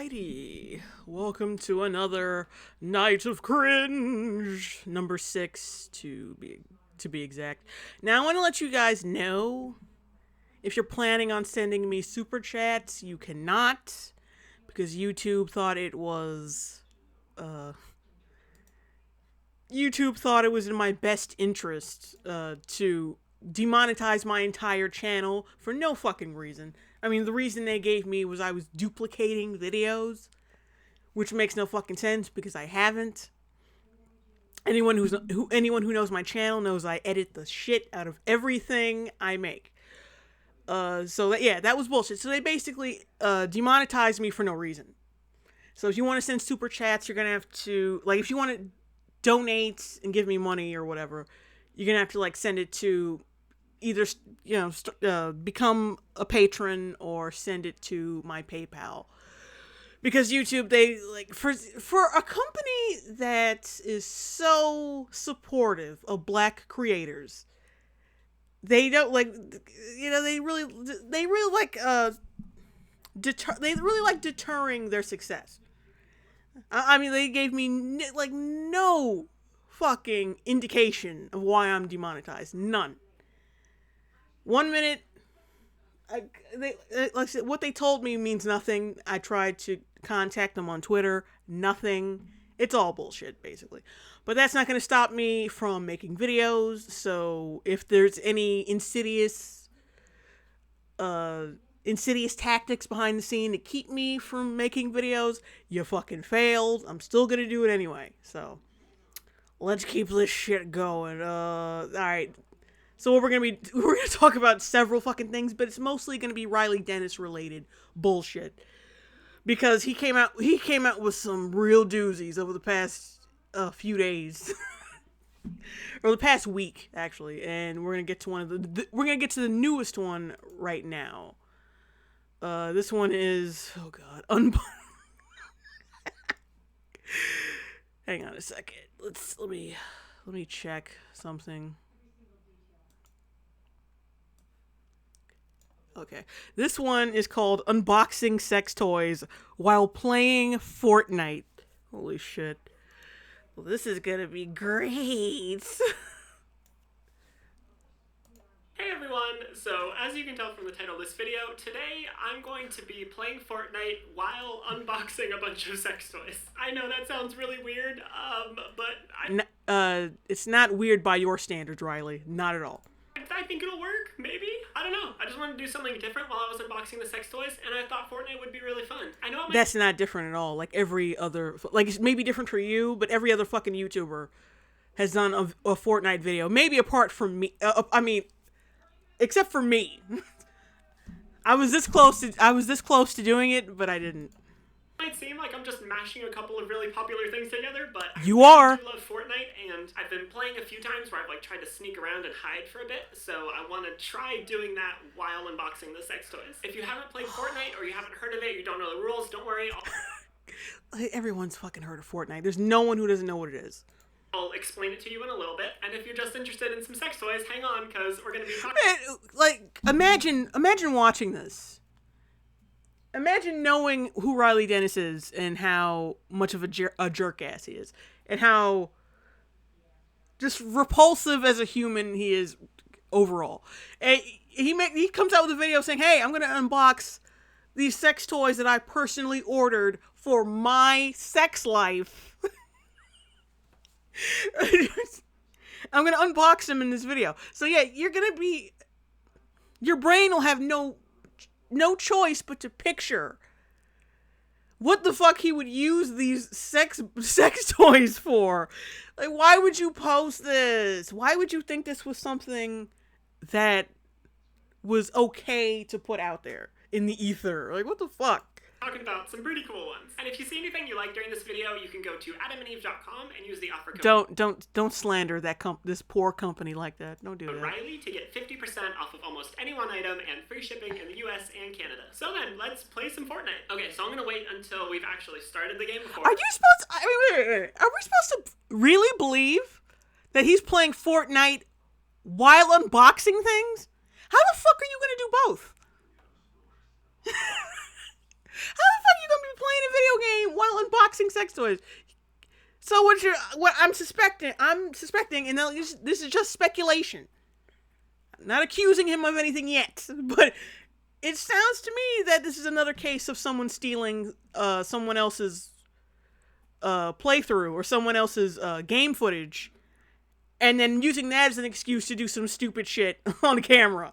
Alrighty, welcome to another night of cringe, number 6 to be exact. Now I want to let you guys know, if you're planning on sending me super chats, you cannot, because YouTube thought it was in my best interest to demonetize my entire channel for no fucking reason. I mean, the reason they gave me was I was duplicating videos, which makes no fucking sense because I haven't. Anyone who knows my channel knows I edit the shit out of everything I make. That was bullshit. So they basically demonetized me for no reason. So if you want to send super chats, you're gonna have to, like, if you want to donate and give me money or whatever, you're gonna have to like send it to either become a patron or send it to my PayPal, because YouTube, they like, for a company that is so supportive of black creators, they don't like, they really like deterring their success. I mean, they gave me no fucking indication of why I'm demonetized. None. 1 minute, like I said, what they told me means nothing. I tried to contact them on Twitter. Nothing. It's all bullshit, basically. But that's not going to stop me from making videos. So if there's any insidious tactics behind the scene to keep me from making videos, you fucking failed. I'm still going to do it anyway. So let's keep this shit going. Alright. So we're gonna talk about several fucking things, but it's mostly gonna be Riley Dennis related bullshit, because he came out with some real doozies over the past few days, or the past week actually, and we're gonna get to we're gonna get to the newest one right now. This one is, oh god, hang on a second. Let me check something. Okay, this one is called Unboxing Sex Toys While Playing Fortnite. Holy shit. Well, this is gonna be great. Hey everyone, so as you can tell from the title of this video, today I'm going to be playing Fortnite while unboxing a bunch of sex toys. I know that sounds really weird, but it's not weird by your standards, Riley. Not at all. I think it'll work, maybe? I don't know. I just wanted to do something different while I was unboxing the sex toys, and I thought Fortnite would be really fun. I know that's not different at all. Like every other, like, it's maybe different for you, but every other fucking YouTuber has done a Fortnite video. Maybe apart from me. Except for me. I was this close to doing it, but I didn't. It might seem like I'm just mashing a couple of really popular things together, but I do love Fortnite, and I've been playing a few times where I've like tried to sneak around and hide for a bit, so I want to try doing that while unboxing the sex toys. If you haven't played Fortnite, or you haven't heard of it, you don't know the rules, don't worry. Everyone's fucking heard of Fortnite. There's no one who doesn't know what it is. I'll explain it to you in a little bit, and if you're just interested in some sex toys, hang on, because we're going to be talking... Like, imagine watching this. Imagine knowing who Riley Dennis is and how much of a jerk ass he is, and how just repulsive as a human he is overall. And he comes out with a video saying, "Hey, I'm going to unbox these sex toys that I personally ordered for my sex life. I'm going to unbox them in this video." So yeah, your brain will have no choice but to picture what the fuck he would use these sex toys for. Like, why would you post this? Why would you think this was something that was okay to put out there in the ether? Like, what the fuck? Talking about some pretty cool ones. And if you see anything you like during this video, you can go to adamandeve.com and use the offer code. Don't slander this poor company like that. Don't do that. Riley to get 50% off of almost any one item and free shipping in the US and Canada. So then, let's play some Fortnite. Okay, so I'm gonna wait until we've actually started the game before. Are you supposed to, wait. Are we supposed to really believe that he's playing Fortnite while unboxing things? How the fuck are you gonna do both? the fuck are you gonna be playing a video game while unboxing sex toys? So what I'm suspecting, and this is just speculation. I'm not accusing him of anything yet, but it sounds to me that this is another case of someone stealing someone else's playthrough or someone else's game footage, and then using that as an excuse to do some stupid shit on camera.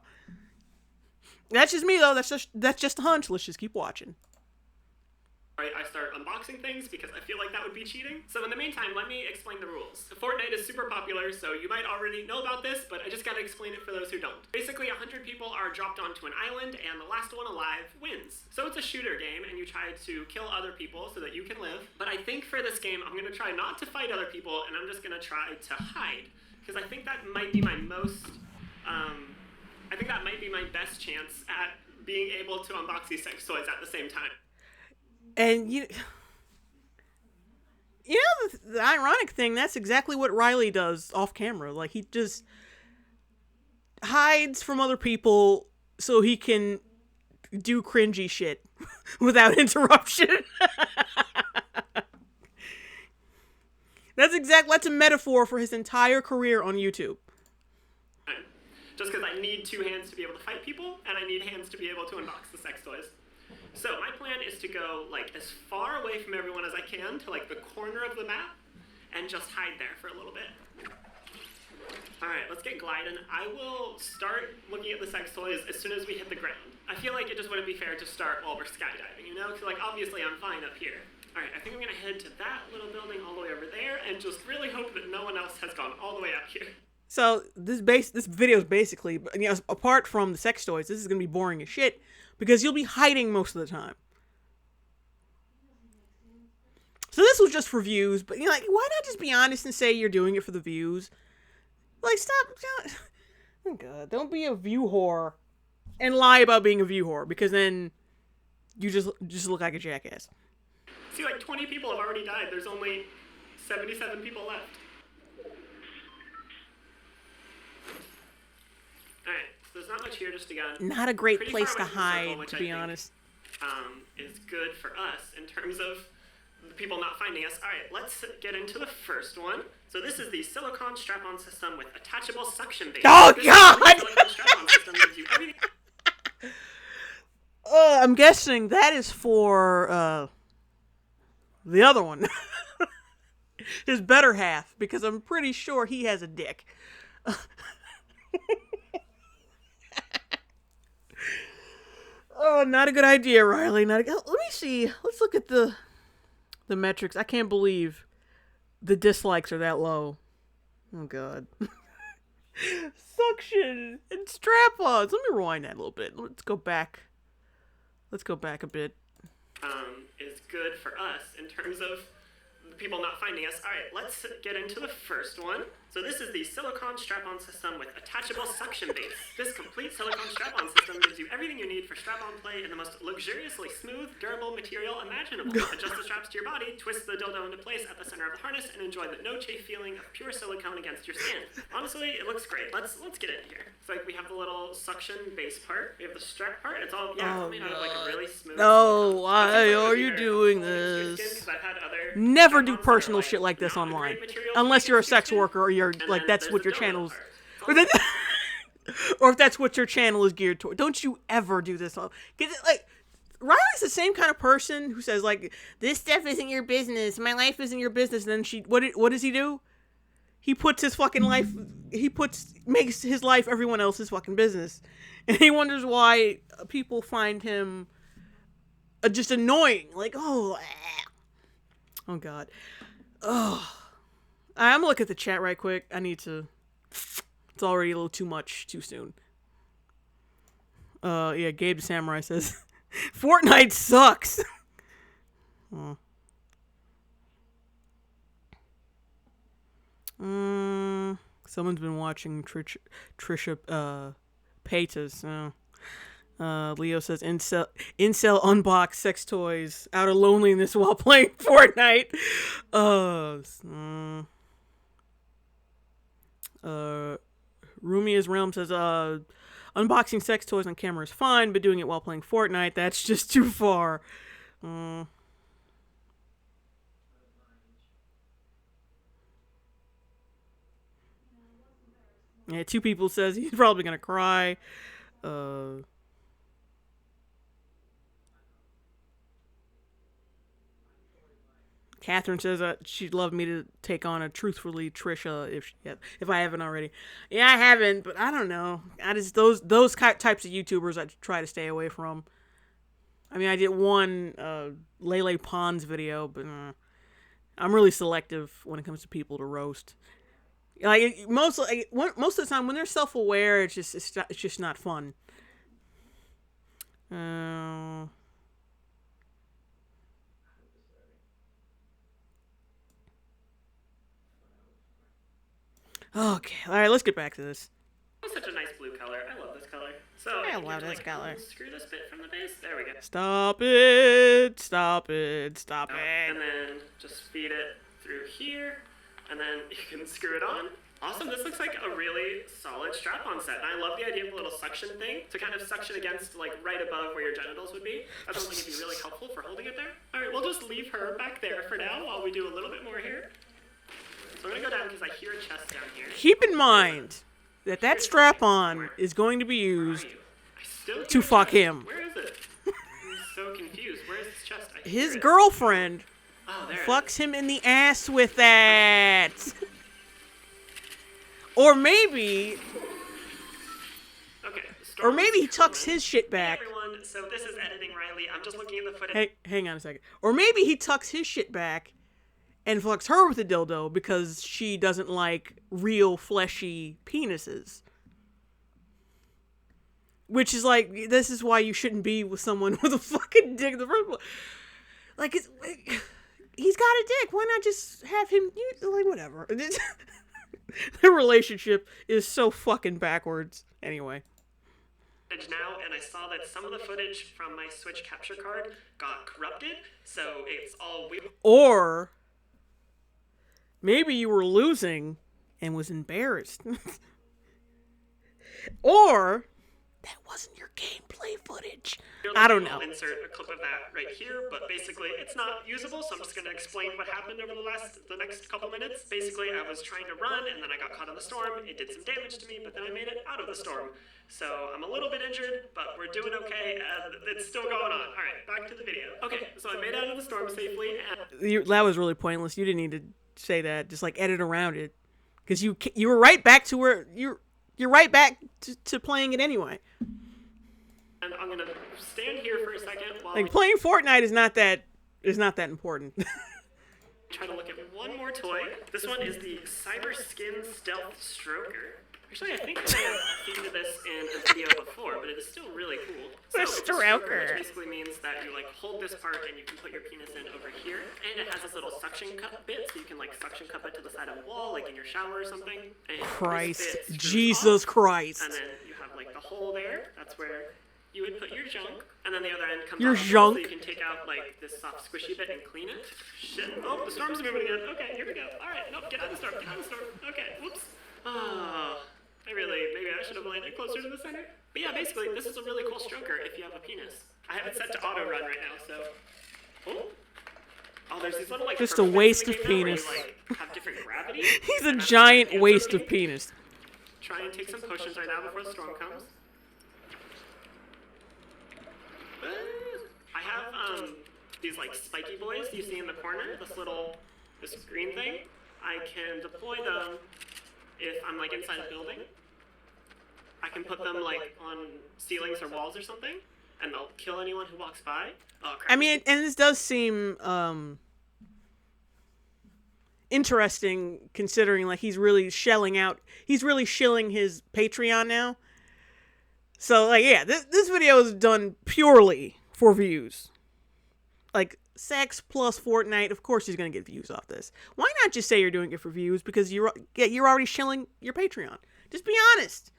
That's just me, though. That's just a hunch. Let's just keep watching. I start unboxing things because I feel like that would be cheating. So in the meantime, let me explain the rules. Fortnite is super popular, so you might already know about this, but I just gotta explain it for those who don't. Basically, 100 people are dropped onto an island, and the last one alive wins. So it's a shooter game, and you try to kill other people so that you can live. But I think for this game, I'm gonna try not to fight other people, and I'm just gonna try to hide. Because I think that might be my best chance at being able to unbox these sex toys at the same time. And you know the ironic thing, that's exactly what Riley does off camera. Like, he just hides from other people so he can do cringy shit without interruption. That's a metaphor for his entire career on YouTube. Just because I need two hands to be able to fight people, and I need hands to be able to unbox the sex toys. So my plan is to go like as far away from everyone as I can to like the corner of the map and just hide there for a little bit. Alright, let's get gliding. I will start looking at the sex toys as soon as we hit the ground. I feel like it just wouldn't be fair to start while we're skydiving, you know? Because like obviously I'm fine up here. Alright, I think I'm going to head to that little building all the way over there and just really hope that no one else has gone all the way up here. So this video is basically, apart from the sex toys, this is going to be boring as shit. Because you'll be hiding most of the time. So this was just for views, but like, why not just be honest and say you're doing it for the views? Like, stop. Oh God, don't be a view whore and lie about being a view whore, because then you just look like a jackass. See, like 20 people have already died. There's only 77 people left. Alright. There's not much here, just a gun. Not a great place to hide, to be honest. Is good for us in terms of the people not finding us. All right, let's get into the first one. So this is the silicone strap-on system with attachable suction base. Oh God! Silicone strap-on system gives you everything. I'm guessing that is for the other one, his better half, because I'm pretty sure he has a dick. Oh, not a good idea, Riley. Let me see. Let's look at the metrics. I can't believe the dislikes are that low. Oh, God. Suction and strap-ons. Let me rewind that a little bit. Let's go back. Let's go back a bit. Is good for us in terms of the people not finding us. All right, let's get into the first one. So this is the silicone strap-on system with attachable suction base. This complete silicone strap-on system gives you everything you need for strap-on play in the most luxuriously smooth, durable material imaginable. Adjust the straps to your body, twist the dildo into place at the center of the harness, and enjoy the no-chafe feeling of pure silicone against your skin. Honestly, it looks great. Let's get in here. It's like we have the little suction base part. We have the strap part. It's all, it's made out of like a really smooth silicone. Why are you doing this? Never do personal shit like this online. Unless you're a sex worker or you're like, that's what your channel's, or if that's what your channel is geared toward. Don't you ever do this. Because like, Riley's the same kind of person who says like, this stuff isn't your business. My life isn't your business. And then what does he do? He puts his fucking life, makes his life everyone else's fucking business. And he wonders why people find him just annoying. Like, oh God. Oh. I'm gonna look at the chat right quick. It's already a little too much too soon. Yeah, Gabe the Samurai says, Fortnite sucks. Oh. Someone's been watching Trisha Paytas. Leo says, incel unbox sex toys out of loneliness while playing Fortnite. Rumia's Realm says, unboxing sex toys on camera is fine, but doing it while playing Fortnite, that's just too far. Yeah, 2 people says he's probably gonna cry. Catherine says that she'd love me to take on a truthfully Trisha if I haven't already. Yeah, I haven't, but I don't know. I just those types of YouTubers I try to stay away from. I mean, I did one Lele Pons video, but I'm really selective when it comes to people to roast. Like most of the time when they're self-aware, it's just not fun. Okay, all right, let's get back to this. It's such a nice blue color. I love this color. So I love this color. Screw this bit from the base. There we go. Stop it! Stop it! Stop it! And then just feed it through here, and then you can screw it on. Awesome, this looks like a really solid strap-on set, and I love the idea of a little suction thing to kind of suction against, like, right above where your genitals would be. I don't think it'd be really helpful for holding it there. All right, we'll just leave her back there for now while we do a little bit more here. So I'm gonna go down because I hear a chest down here. Keep in mind that strap-on is going to be used to fuck him. Where is it? I'm so confused. Where is this chest? His girlfriend fucks him in the ass with that. Or maybe he tucks his shit back. Hey everyone, so this is Editing Riley. I'm just looking at the footage. Hang on a second. Or maybe he tucks his shit back and fucks her with a dildo because she doesn't like real fleshy penises. Which is like, this is why you shouldn't be with someone with a fucking dick in the first place. Like, he's got a dick. Why not just have him, like, whatever. Their relationship is so fucking backwards. Anyway. Now, and I saw that some of the footage from my Switch capture card got corrupted, so it's all weird. Or maybe you were losing and was embarrassed. Or that wasn't your gameplay footage. I don't know. I'll insert a clip of that right here, but basically it's not usable, so I'm just going to explain what happened over the next couple minutes. Basically, I was trying to run, and then I got caught in the storm. It did some damage to me, but then I made it out of the storm. So I'm a little bit injured, but we're doing okay, and it's still going on. All right, back to the video. Okay, so I made it out of the storm safely. That was really pointless. You didn't need to say that. Just, like, edit around it. Because you were right back to where... You're right back to playing it anyway. And I'm gonna stand here for a second while like playing Fortnite is not that important. Try to look at one more toy. This one is the Cyber Skin Stealth Stroker. Actually, I think I have featured this in a video before, but it is still really cool. So, Stroker. Which basically means that you like hold this part and you can put your penis in over here, and it has this little suction cup bit, so you can like suction cup it to the side of the wall, like in your shower or something. And Christ, Jesus Christ. And then you have like the hole there. That's where you would put your junk, and then the other end comes your out, junk. so you can take out like this soft squishy bit and clean it. Shit. Oh, the storm's moving again. Okay, here we go. All right, nope, get out of the storm. Get out of the storm. Okay, whoops. Oh. Maybe I should have landed closer to the center. But yeah, basically, this is a really cool stroker if you have a penis. I have it set to auto run right now, so. Oh, there's these little like. Just a waste of penis. Where you, like, have different gravity. He's a giant waste of penis. Try and take some potions right now before the storm comes. I have these like spiky boys you see in the corner. This green thing. I can deploy them. If I'm like inside a building, I can put them like on ceilings or walls or something, and they'll kill anyone who walks by. Oh, crap. I mean, and this does seem interesting considering like he's really shelling out. He's really shilling his Patreon now. So like, yeah, this video is done purely for views. Like sex plus Fortnite, of course he's gonna get views off this. Why not just say you're doing it for views because you're already shilling your Patreon? Just be honest.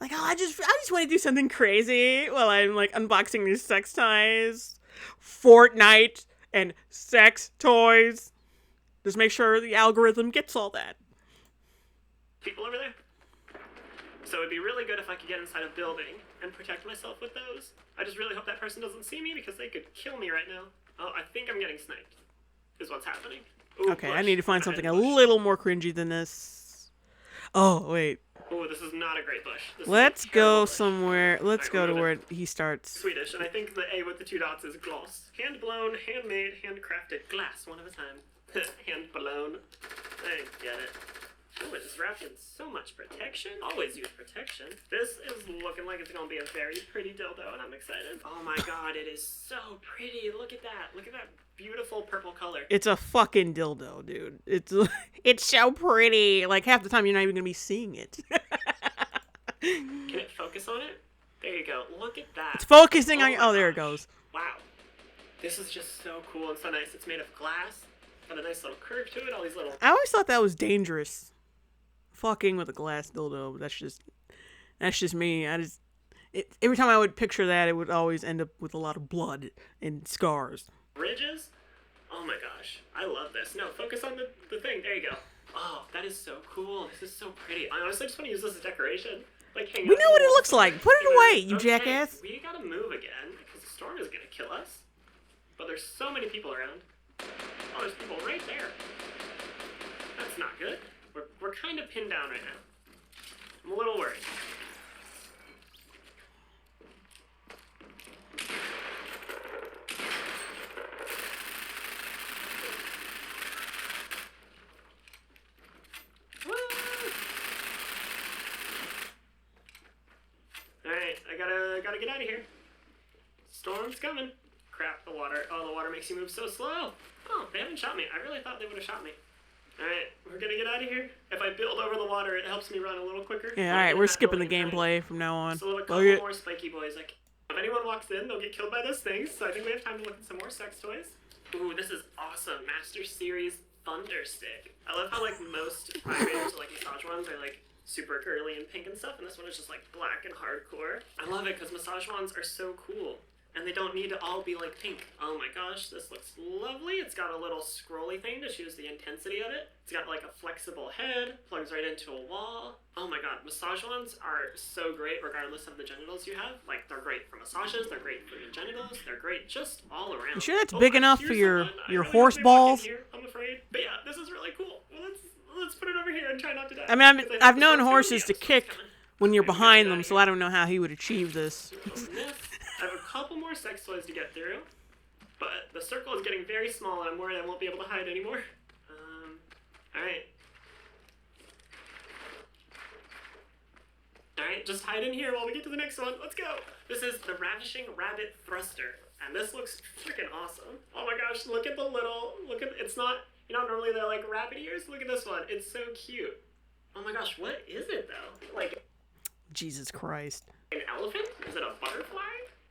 Like, oh, I just want to do something crazy while I'm like unboxing these sex toys, Fortnite, and sex toys. Just make sure the algorithm gets all that. People over there. So it'd be really good if I could get inside a building and protect myself with those. I just really hope that person doesn't see me because they could kill me right now. Oh, I think I'm getting sniped, is what's happening. Ooh, okay, bush. I need to find something a little more cringy than this. Oh, wait. Oh, this is not a great bush. Let's go somewhere. Let's go to where he starts. Swedish, and I think the A with the 2 dots is gloss. Hand blown, handmade, handcrafted glass, one at a time. Hand blown. I get it. Oh, it's wrapped in so much protection. Always use protection. This is looking like it's gonna be a very pretty dildo, and I'm excited. Oh my god, it is so pretty. Look at that. Look at that beautiful purple color. It's a fucking dildo, dude. It's so pretty. Like, half the time you're not even gonna be seeing it. Can it focus on it? There you go. Look at that. It's focusing on. Oh, there it goes. Wow. This is just so cool and so nice. It's made of glass. Got a nice little curve to it. All these little. I always thought that was dangerous. Fucking with a glass dildo. That's just me. Every time I would picture that, it would always end up with a lot of blood and scars. Ridges? Oh my gosh. I love this. No, focus on the thing. There you go. Oh, that is so cool. This is so pretty. I honestly just want to use this as decoration. Like, hang we know what it looks like. Put it away, you jackass. We gotta move again because the storm is gonna kill us. But there's so many people around. Oh, there's people right there. That's not good. We're kind of pinned down right now. I'm a little worried. Alright, I gotta get out of here. Storm's coming. Crap, the water. Oh, the water makes you move so slow. Oh, they haven't shot me. I really thought they would have shot me. Alright, we're gonna get out of here. If I build over the water, it helps me run a little quicker. Yeah, alright, we're skipping the gameplay from now on. So a couple more spiky boys. If anyone walks in, they'll get killed by those things. So I think we have time to look at some more sex toys. Ooh, this is awesome. Master Series Thunder Stick. I love how, like, most vibrators, like massage ones, are, like, super curly and pink and stuff, and this one is just, like, black and hardcore. I love it because massage wands are so cool. And they don't need to all be like pink. Oh my gosh, this looks lovely. It's got a little scrolly thing to choose the intensity of it. It's got like a flexible head, plugs right into a wall. Oh my god, massage wands are so great regardless of the genitals you have. Like, they're great for massages, they're great for your genitals, they're great just all around. You sure that's big enough for your horse balls? Here, I'm afraid. But yeah, this is really cool. Well, let's put it over here and try not to die. I mean, I've known horses to kick when you're behind them, so I don't know how he would achieve this. I have a couple more sex toys to get through, but the circle is getting very small and I'm worried I won't be able to hide anymore. Alright. Alright, just hide in here while we get to the next one. Let's go! This is the Ravishing Rabbit Thruster, and this looks freaking awesome. Oh my gosh, look at it's not, normally they're like rabbit ears. Look at this one. It's so cute. Oh my gosh, what is it though? Like, Jesus Christ. An elephant? Is it a butterfly?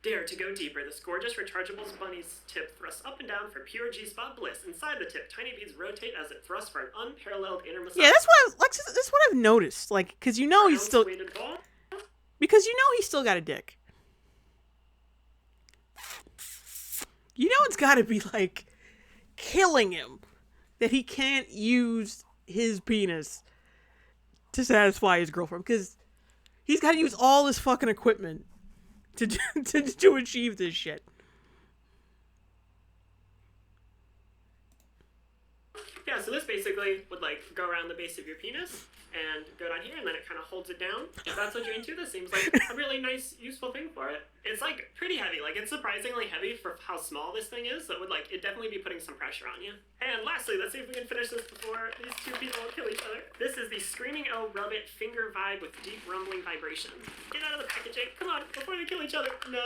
Dare to go deeper. This gorgeous rechargeable bunny's tip thrusts up and down for pure G-spot bliss. Inside the tip, tiny beads rotate as it thrusts for an unparalleled inner massage. Yeah, that's what I've noticed. Like, because he's still, he's still got a dick. It's got to be like killing him that he can't use his penis to satisfy his girlfriend, because he's got to use all this fucking equipment to achieve this shit. Yeah, so this basically would, like, go around the base of your penis and go down here, and then it kind of holds it down. If that's what you're into, this seems like a really nice, useful thing for it. It's, like, pretty heavy. Like, it's surprisingly heavy for how small this thing is, so it would, like, it'd definitely be putting some pressure on you. And lastly, let's see if we can finish this before these two people kill each other. This is the Screaming O Rub It Finger Vibe with Deep Rumbling Vibrations. Get out of the packaging. Come on, before they kill each other. No.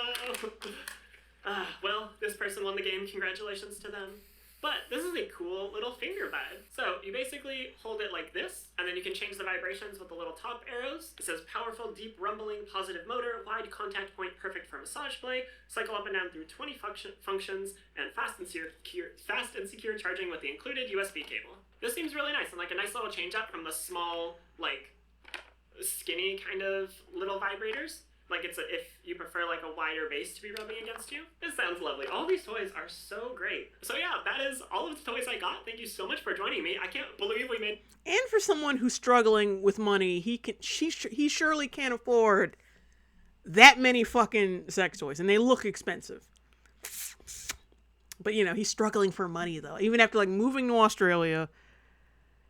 Well, this person won the game. Congratulations to them. But this is a cool little finger vibe. So you basically hold it like this, and then you can change the vibrations with the little top arrows. It says powerful, deep rumbling, positive motor, wide contact point, perfect for massage play, cycle up and down through 20 functions, and fast and secure charging with the included USB cable. This seems really nice, and like a nice little change up from the small, like, skinny kind of little vibrators. Like if you prefer like a wider base to be rubbing against you. This sounds lovely. All these toys are so great. So yeah, that is all of the toys I got. Thank you so much for joining me. I can't believe we made. And for someone who's struggling with money, he surely can't afford that many fucking sex toys, and they look expensive. But he's struggling for money though. Even after like moving to Australia,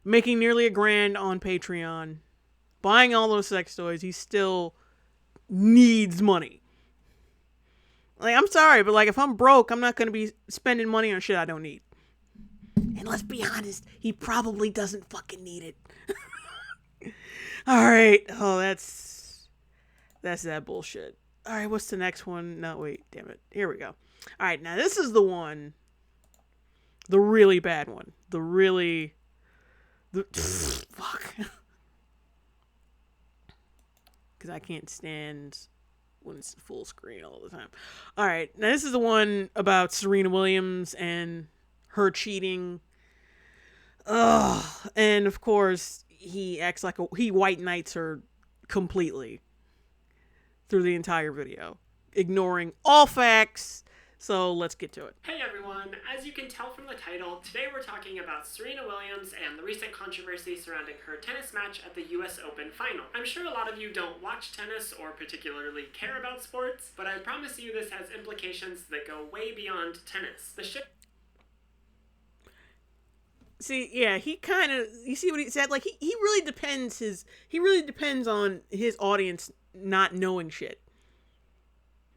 making nearly $1,000 on Patreon, buying all those sex toys, he still needs money. Like, I'm sorry, but like if I'm broke, I'm not going to be spending money on shit I don't need. And let's be honest, he probably doesn't fucking need it. All right. Oh, that's that bullshit. All right, what's the next one? No, wait, damn it. Here we go. All right, now this is the one. The really bad one. Fuck. Because I can't stand when it's full screen all the time. All right, now this is the one about Serena Williams and her cheating. Ugh. And of course, he acts like he white knights her completely through the entire video, ignoring all facts. So let's get to it. Hey everyone, as you can tell from the title, today we're talking about Serena Williams and the recent controversy surrounding her tennis match at the US Open final. I'm sure a lot of you don't watch tennis or particularly care about sports, but I promise you this has implications that go way beyond tennis. See, yeah, he kind of, you see what he said? Like, he really depends on his audience not knowing shit.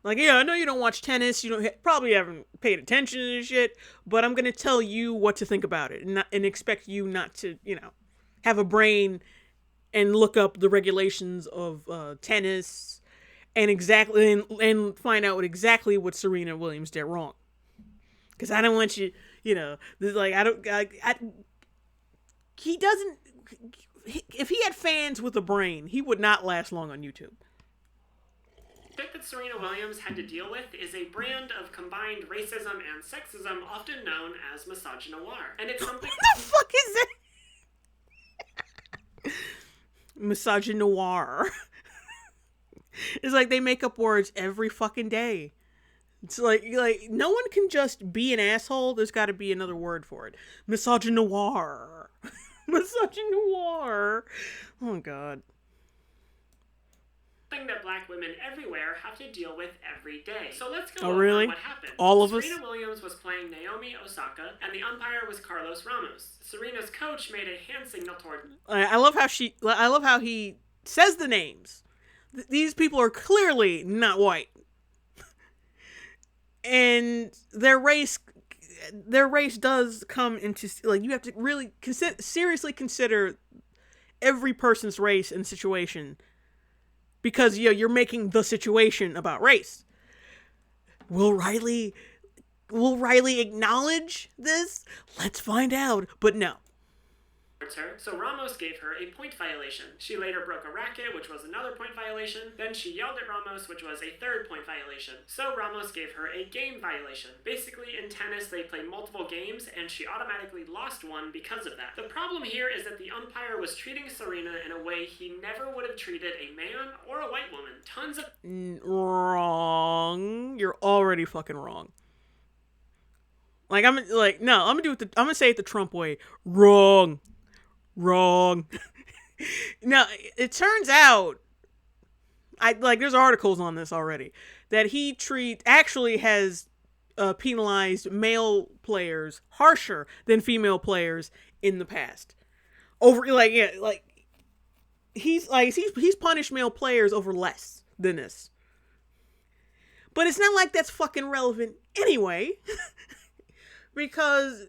Like, yeah, I know you don't watch tennis, you probably haven't paid attention to this shit, but I'm going to tell you what to think about it and expect you not to, have a brain and look up the regulations of tennis and find out exactly what Serena Williams did wrong. Because I don't want you, he doesn't, if he had fans with a brain, he would not last long on YouTube. Shit that Serena Williams had to deal with is a brand of combined racism and sexism often known as misogynoir. And it's something... What the fuck is that? Misogynoir. It's like they make up words every fucking day. It's like no one can just be an asshole. There's got to be another word for it. Misogynoir. Misogynoir. Oh, God. Thing that black women everywhere have to deal with every day. So let's go over what happened. All of us? Serena Williams was playing Naomi Osaka, and the umpire was Carlos Ramos. Serena's coach made a hand signal toward... I love how he says the names. These people are clearly not white. And their race does come into... Like, you have to really seriously consider every person's race and situation. Because, you're making the situation about race. Will Riley acknowledge this? Let's find out. But no. Her, so Ramos gave her a point violation. She later broke a racket, which was another point violation. Then she yelled at Ramos, which was a third point violation. So Ramos gave her a game violation. Basically, in tennis, they play multiple games, and she automatically lost one because of that. The problem here is that the umpire was treating Serena in a way he never would have treated a man or a white woman. Tons of... Wrong. You're already fucking wrong. Like, I'm gonna say it the Trump way. Wrong. Now, it turns out, there's articles on this already, that he actually has penalized male players harsher than female players in the past. He's punished male players over less than this. But it's not like that's fucking relevant anyway, because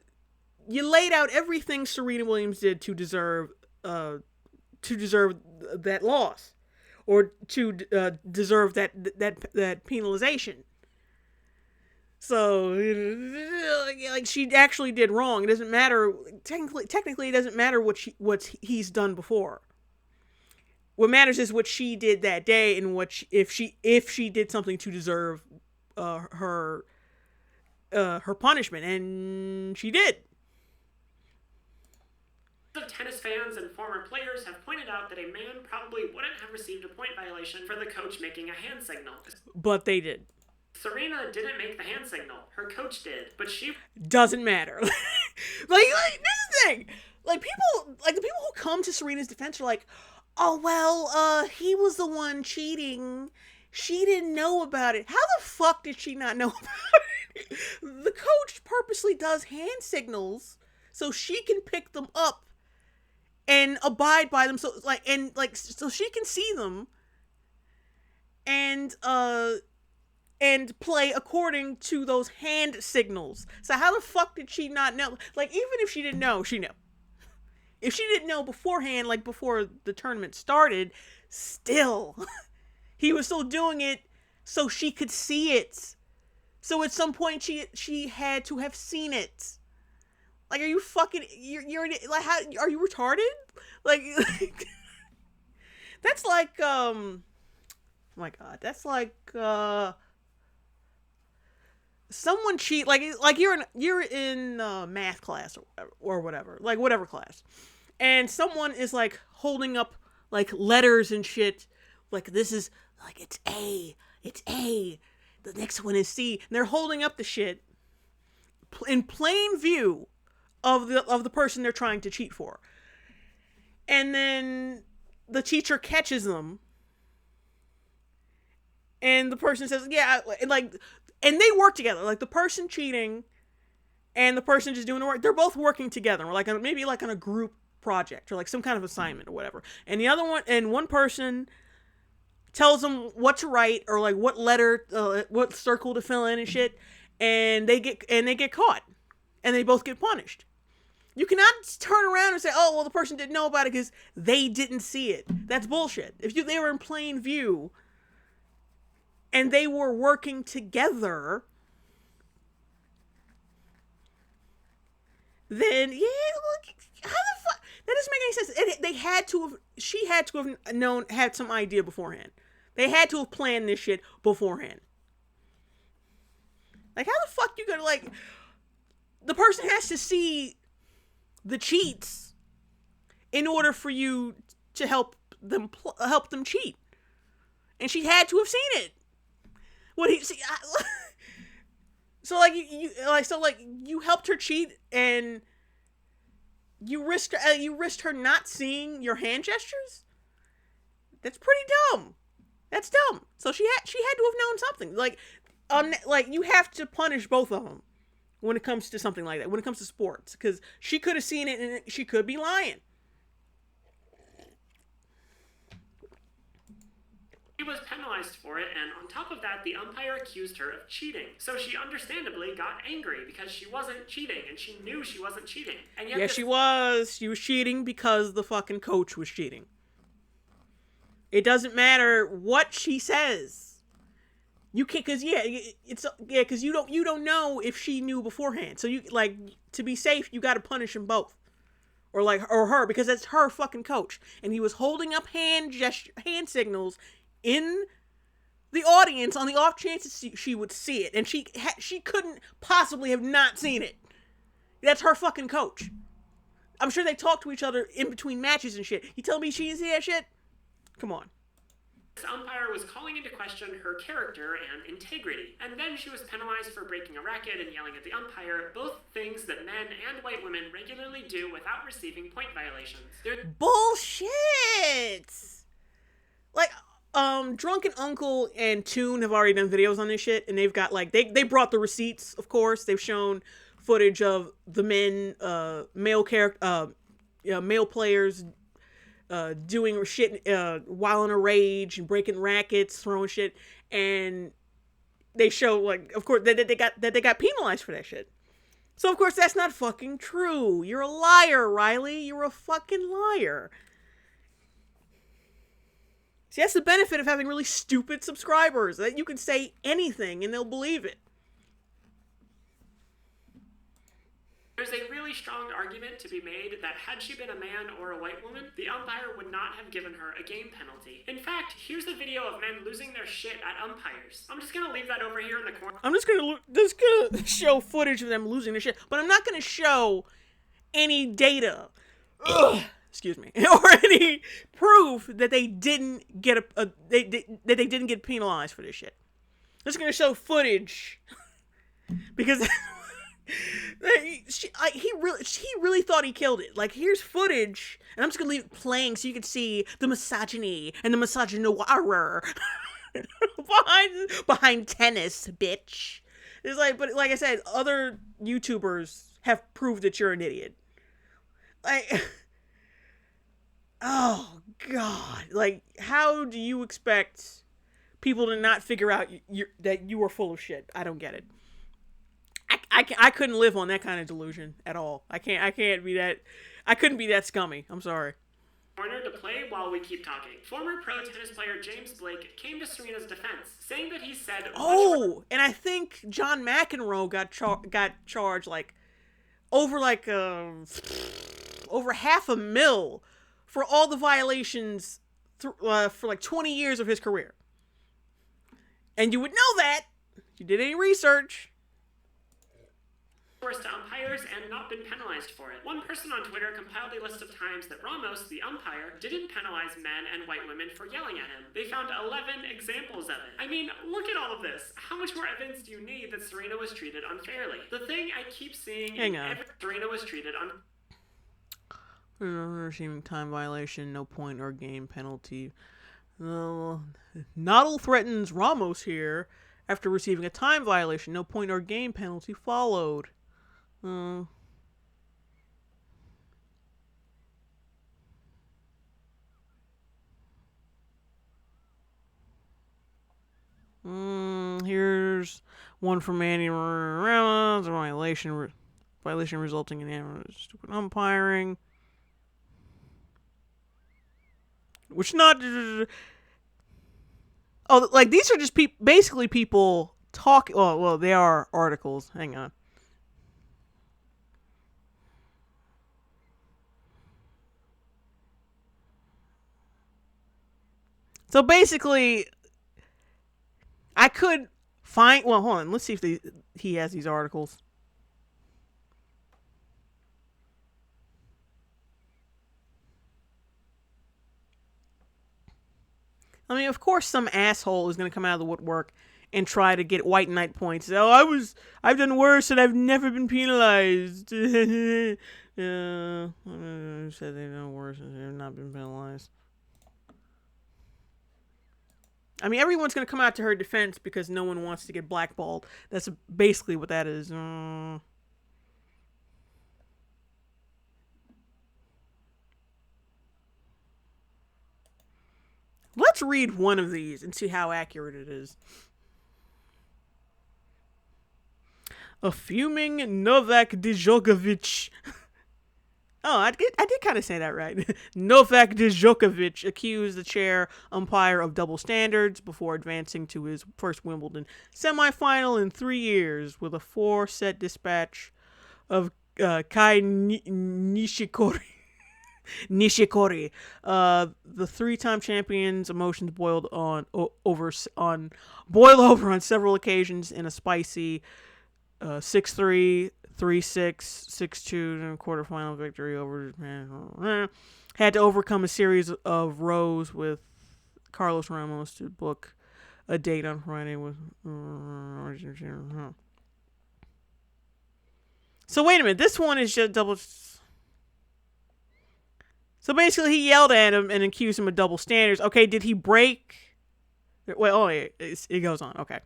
you laid out everything Serena Williams did to deserve that loss, or to deserve that penalization. So, like, she actually did wrong. It doesn't matter. Technically, it doesn't matter what he's done before. What matters is what she did that day, and if she did something to deserve her punishment, and she did. Of tennis fans and former players have pointed out that a man probably wouldn't have received a point violation for the coach making a hand signal. But they did. Serena didn't make the hand signal. Her coach did, but she... Doesn't matter. like, this is the thing. Like, people, like, the people who come to Serena's defense are like, oh, well, he was the one cheating. She didn't know about it. How the fuck did she not know about it? The coach purposely does hand signals so she can pick them up and abide by them, so so she can see them and play according to those hand signals. So how the fuck did she not know? Like, even if she didn't know, she knew. If she didn't know beforehand, like before the tournament started, still, he was still doing it so she could see it. So at some point she had to have seen it. Like, are you fucking, you're like, how, are you retarded? Like, that's like, oh my God, that's like, someone cheat, like you're in math class or whatever, like whatever class, and someone is like holding up like letters and shit, like this is, like, it's A, the next one is C, and they're holding up the shit in plain view of the person they're trying to cheat for. And then the teacher catches them. And the person says, yeah, like, and they work together. Like, the person cheating and the person just doing the work, they're both working together. Or like, maybe like on a group project or like some kind of assignment or whatever. And the other one, and one person tells them what to write or like what letter, what circle to fill in and shit. And they get caught. And they both get punished. You cannot turn around and say, oh, well, the person didn't know about it because they didn't see it. That's bullshit. If they were in plain view and they were working together, then, yeah, look, how the fuck? That doesn't make any sense. She had to have had some idea beforehand. They had to have planned this shit beforehand. Like, how the fuck you gonna, like, the person has to see the cheats in order for you to help them cheat, and she had to have seen it. What he see? So like you helped her cheat, and you risked her not seeing your hand gestures. That's pretty dumb. That's dumb. So she had to have known something. Like you have to punish both of them when it comes to something like that, when it comes to sports, because she could have seen it and she could be lying. She was penalized for it, and on top of that, the umpire accused her of cheating. So she understandably got angry because she wasn't cheating, and she knew she wasn't cheating. And yet she was. She was cheating because the fucking coach was cheating. It doesn't matter what she says. You can't, because because you don't know if she knew beforehand. So you, like, to be safe, you got to punish them both, or her, because that's her fucking coach, and he was holding up hand signals in the audience on the off chance she would see it, and she couldn't possibly have not seen it. That's her fucking coach. I'm sure they talk to each other in between matches and shit. You tell me she didn't see that shit? Come on. This umpire was calling into question her character and integrity, and then she was penalized for breaking a racket and yelling at the umpire, both things that men and white women regularly do without receiving point violations. Bullshit! Like, Drunken Uncle and Toon have already done videos on this shit, and they've got, like, they brought the receipts, of course. They've shown footage of the male players doing shit while in a rage and breaking rackets, throwing shit, and they show, like, of course, that they got penalized for that shit. So of course that's not fucking true. You're a liar, Riley. You're a fucking liar. See, that's the benefit of having really stupid subscribers, that you can say anything and they'll believe it. There's a really strong argument to be made that had she been a man or a white woman, the umpire would not have given her a game penalty. In fact, here's the video of men losing their shit at umpires. I'm just gonna leave that over here in the corner. I'm just gonna show footage of them losing their shit, but I'm not gonna show any data excuse me, or any proof that they didn't get that they didn't get penalized for this shit. I'm just gonna show footage because he really thought he killed it. Like, here's footage, and I'm just gonna leave it playing so you can see the misogyny and the misogynoir behind tennis, bitch. It's like, but like I said, other YouTubers have proved that you're an idiot. Like, oh god, like, how do you expect people to not figure out that you are full of shit? I don't get it. I couldn't live on that kind of delusion at all. I couldn't be that scummy. I'm sorry. Corner to play while we keep talking. Former pro tennis player James Blake came to Serena's defense, saying that he said... Oh, and I think John McEnroe got charged like over $500,000 for all the violations for like 20 years of his career. And you would know that if you did any research. Forced to umpires and not been penalized for it. One person on Twitter compiled a list of times that Ramos, the umpire, didn't penalize men and white women for yelling at him. They found 11 examples of it. I mean, look at all of this. How much more evidence do you need that Serena was treated unfairly? The thing I keep seeing Serena was treated receiving time violation, no point or game penalty. Nadal threatens Ramos here after receiving a time violation, no point or game penalty followed. Here's one from Manny Ramos. Violation resulting in stupid umpiring. Which not... Oh, like, these are just basically people talking... Well, they are articles. Hang on. So basically, I could find... Well, hold on. Let's see if he has these articles. I mean, of course some asshole is going to come out of the woodwork and try to get white knight points. Oh, I've done worse and I've never been penalized. Said they've done worse and they've not been penalized. I mean, everyone's going to come out to her defense because no one wants to get blackballed. That's basically what that is. Let's read one of these and see how accurate it is. A fuming Novak Djokovic. Oh, I did kind of say that right. Novak Djokovic accused the chair umpire of double standards before advancing to his first Wimbledon semifinal in 3 years with a 4-set dispatch of Kai Nishikori. The 3-time champion's emotions boiled over on several occasions in a spicy 6-3, 3-6, 6-2 quarterfinal victory over Japan. Had to overcome a series of rows with Carlos Ramos to book a date on Friday with Argentina. So wait a minute, this one is just double. So basically, he yelled at him and accused him of double standards. Okay, did he break? Well, it goes on. Okay.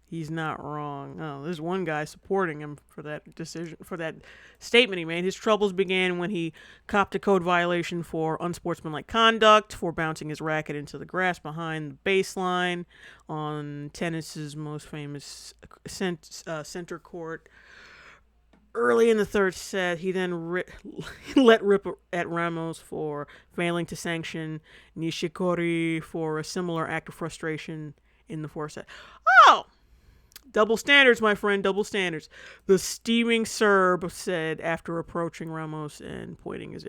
He's not wrong. Oh, there's one guy supporting him for that decision, for that statement he made. His troubles began when he copped a code violation for unsportsmanlike conduct, for bouncing his racket into the grass behind the baseline on tennis's most famous center court. Early in the third set, he then let rip at Ramos for failing to sanction Nishikori for a similar act of frustration in the fourth set. Oh! Double standards, my friend, double standards. The steaming Serb said after approaching Ramos and pointing his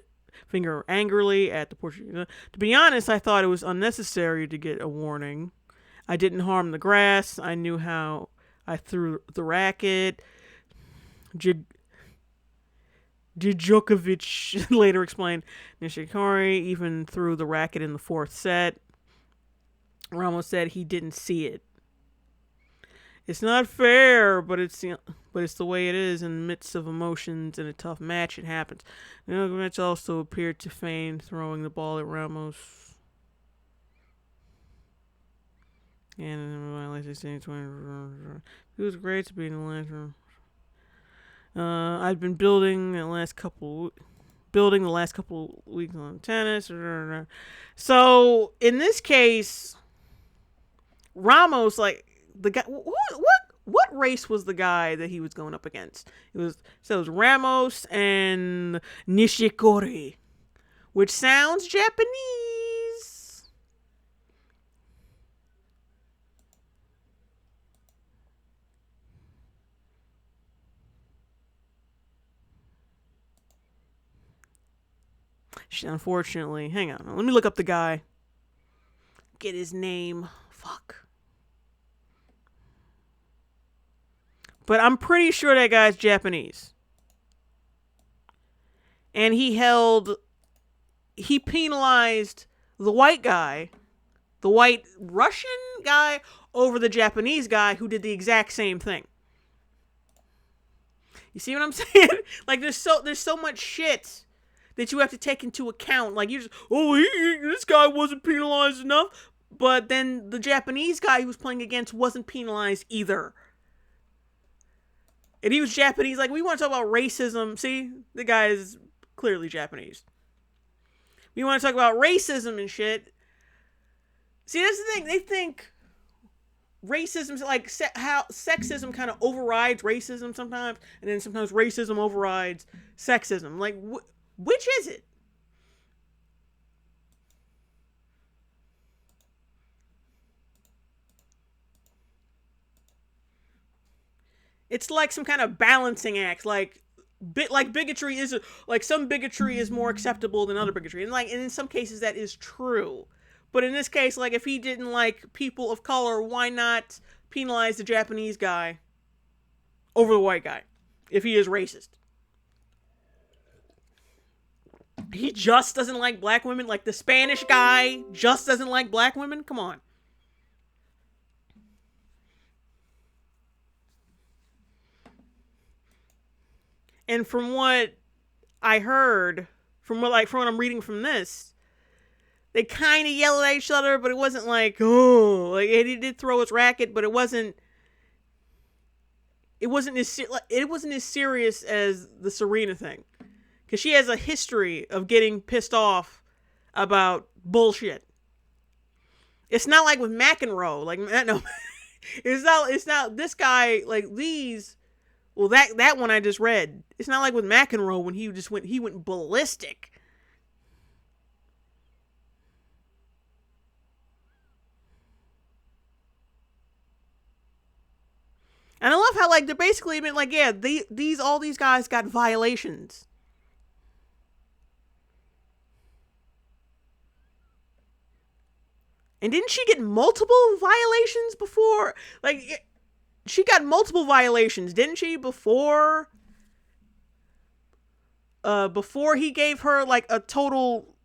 finger angrily at the Portuguese. To be honest, I thought it was unnecessary to get a warning. I didn't harm the grass. I knew how I threw the racket. Djokovic later explained Nishikori even threw the racket in the fourth set. Ramos said he didn't see it. It's not fair, but it's the way it is in the midst of emotions in a tough match. It happens. Djokovic also appeared to feign throwing the ball at Ramos. And it was great to be in the last room. I've been building the last couple weeks on tennis. So in this case, Ramos, like the guy, what race was the guy that he was going up against? It was Ramos and Nishikori, which sounds Japanese. Unfortunately, hang on. Let me look up the guy. Get his name. Fuck. But I'm pretty sure that guy's Japanese. And he penalized the white guy, the white Russian guy, over the Japanese guy who did the exact same thing. You see what I'm saying? Like, there's so much shit that you have to take into account. Like, you just, this guy wasn't penalized enough. But then the Japanese guy he was playing against wasn't penalized either. And he was Japanese. Like, we want to talk about racism. See? The guy is clearly Japanese. We want to talk about racism and shit. See, that's the thing. They think racism, like, how sexism kind of overrides racism sometimes. And then sometimes racism overrides sexism. Like, which is it? It's like some kind of balancing act. Like bigotry is, like, some bigotry is more acceptable than other bigotry. And in some cases that is true. But in this case, like, if he didn't like people of color, why not penalize the Japanese guy over the white guy if he is racist? He just doesn't like black women. Like, the Spanish guy just doesn't like black women. Come on. And from what I heard, from what I'm reading from this, they kind of yelled at each other, but it wasn't like, oh, like, he did throw his racket, but it wasn't as serious as the Serena thing. Because she has a history of getting pissed off about bullshit. It's not like with McEnroe. Like, no. It's not this guy, like, these. Well, that one I just read. It's not like with McEnroe when he went ballistic. And I love how, like, they're basically admit, like, yeah, all these guys got violations. And didn't she get multiple violations before? Like, she got multiple violations, didn't she? Before he gave her, like, a total,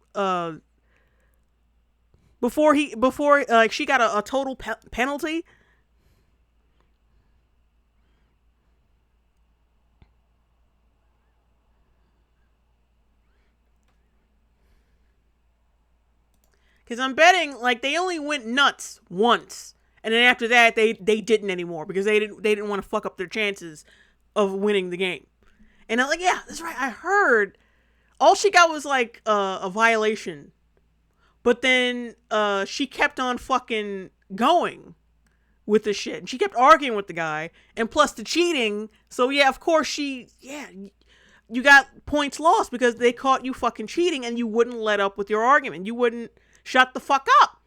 before she got a total penalty. Because I'm betting, like, they only went nuts once. And then after that, they didn't anymore. Because they didn't want to fuck up their chances of winning the game. And I'm like, yeah, that's right. I heard all she got was, like, a violation. But then she kept on fucking going with the shit. And she kept arguing with the guy. And plus the cheating. So, yeah, of course you got points lost because they caught you fucking cheating and you wouldn't let up with your argument. You wouldn't shut the fuck up.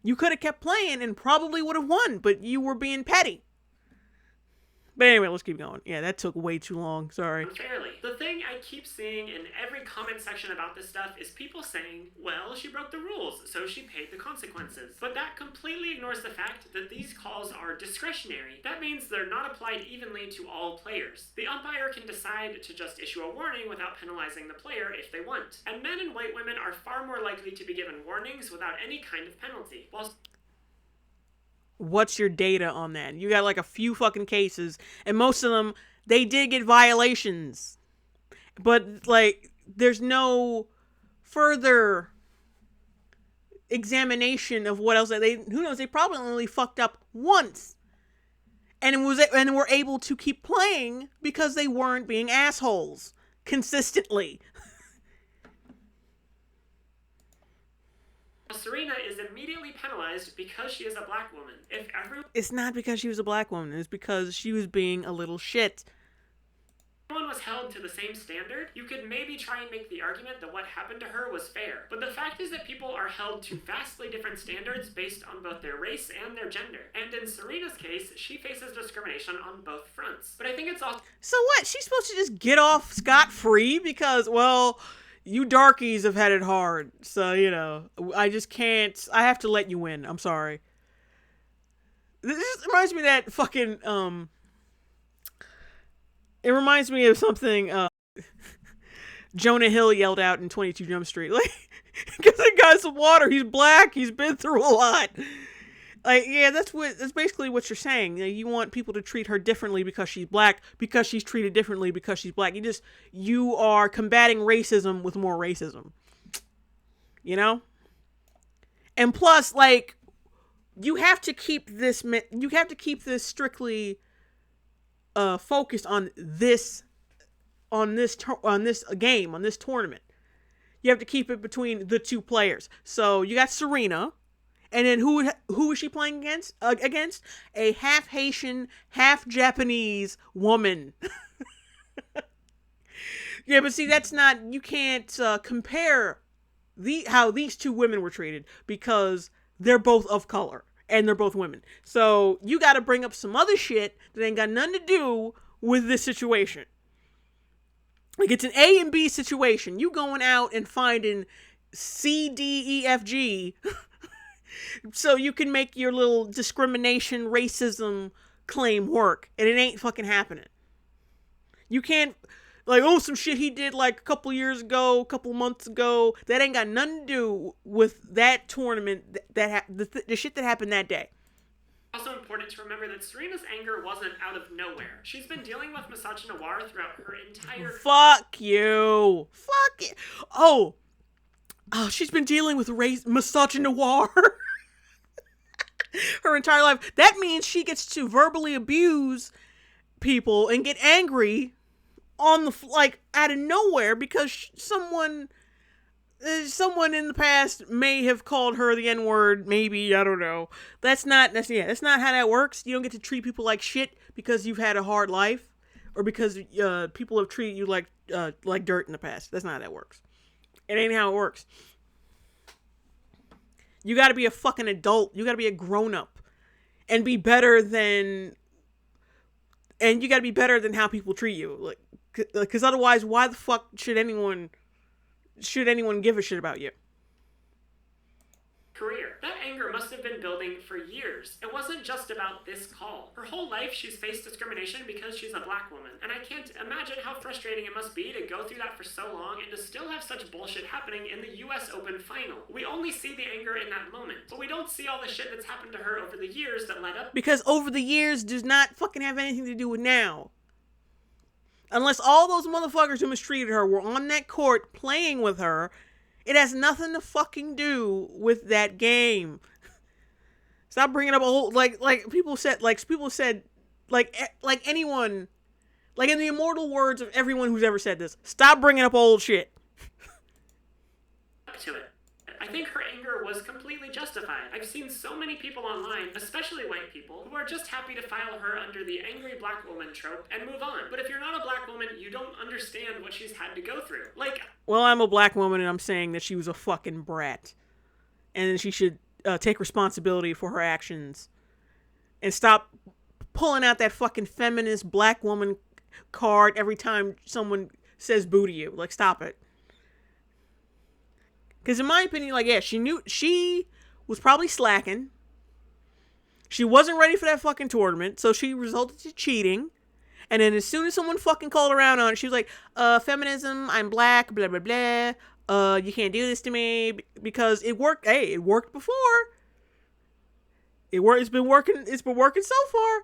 You could have kept playing and probably would have won, but you were being petty. But anyway, let's keep going. Yeah, that took way too long. Sorry. Unfairly. The thing I keep seeing in every comment section about this stuff is people saying, well, she broke the rules, so she paid the consequences. But that completely ignores the fact that these calls are discretionary. That means they're not applied evenly to all players. The umpire can decide to just issue a warning without penalizing the player if they want. And men and white women are far more likely to be given warnings without any kind of penalty. What's your data on that? You got like a few fucking cases, and most of them, they did get violations. But, like, there's no further examination of what else who knows, they probably only fucked up once. And were able to keep playing because they weren't being assholes consistently. Serena is immediately penalized because she is a black woman. It's not because she was a black woman. It's because she was being a little shit. If everyone was held to the same standard, you could maybe try and make the argument that what happened to her was fair. But the fact is that people are held to vastly different standards based on both their race and their gender. And in Serena's case, she faces discrimination on both fronts. But I think it's also... So what? She's supposed to just get off scot-free because, well... You darkies have had it hard, so, you know, I just can't, I have to let you win, I'm sorry. This reminds me of that fucking, it reminds me of something, Jonah Hill yelled out in 22 Jump Street, like, because the guy's some water, he's black, he's been through a lot. Like, yeah, that's basically what you're saying. You want people to treat her differently because she's black, because she's treated differently because she's black. You are combating racism with more racism. You know? And plus, like, you have to keep this strictly focused on this game, on this tournament. You have to keep it between the two players. So you got Serena. And then who was she playing against? A half Haitian, half Japanese woman. Yeah, but see, that's not, you can't compare how these two women were treated because they're both of color and they're both women. So you got to bring up some other shit that ain't got nothing to do with this situation. Like, it's an A and B situation. You going out and finding C, D, E, F, G... so you can make your little discrimination, racism claim work. And it ain't fucking happening. You can't, like, oh, some shit he did like a couple years ago, a couple months ago. That ain't got nothing to do with that tournament, the shit that happened that day. Also important to remember that Serena's anger wasn't out of nowhere. She's been dealing with misogynoir throughout her entire... Fuck you. Fuck it. Oh, she's been dealing with misogynoir her entire life. That means she gets to verbally abuse people and get angry on the out of nowhere because someone in the past may have called her the N-word. Maybe, I don't know. That's not how that works. You don't get to treat people like shit because you've had a hard life or because people have treated you like dirt in the past. That's not how that works. It ain't how it works. You gotta be a fucking adult. You gotta be a grown-up. And be better than... And you gotta be better than how people treat you. Like, because otherwise, why the fuck should anyone give a shit about you? Career. That anger must have been building for years. It wasn't just about this call. Her whole life she's faced discrimination because she's a black woman. And I can't imagine how frustrating it must be to go through that for so long and to still have such bullshit happening in the US Open final. We only see the anger in that moment, but we don't see all the shit that's happened to her over the years that led up. Because over the years does not fucking have anything to do with now. Unless all those motherfuckers who mistreated her were on that court playing with her, it has nothing to fucking do with that game. Stop bringing up old, like people said, anyone, like in the immortal words of everyone who's ever said this, stop bringing up old shit. To it. I think her anger was completely justified. I've seen so many people online, especially white people, who are just happy to file her under the angry black woman trope and move on. But if you're not a black woman, you don't understand what she's had to go through. Well, I'm a black woman and I'm saying that she was a fucking brat. And she should take responsibility for her actions. And stop pulling out that fucking feminist black woman card every time someone says boo to you. Like, stop it. Because in my opinion, like, yeah, she was probably slacking. She wasn't ready for that fucking tournament, so she resulted to cheating. And then as soon as someone fucking called her out on it, she was like, feminism, I'm black, blah, blah, blah. You can't do this to me, because it worked. Hey, it worked before. It's been working so far.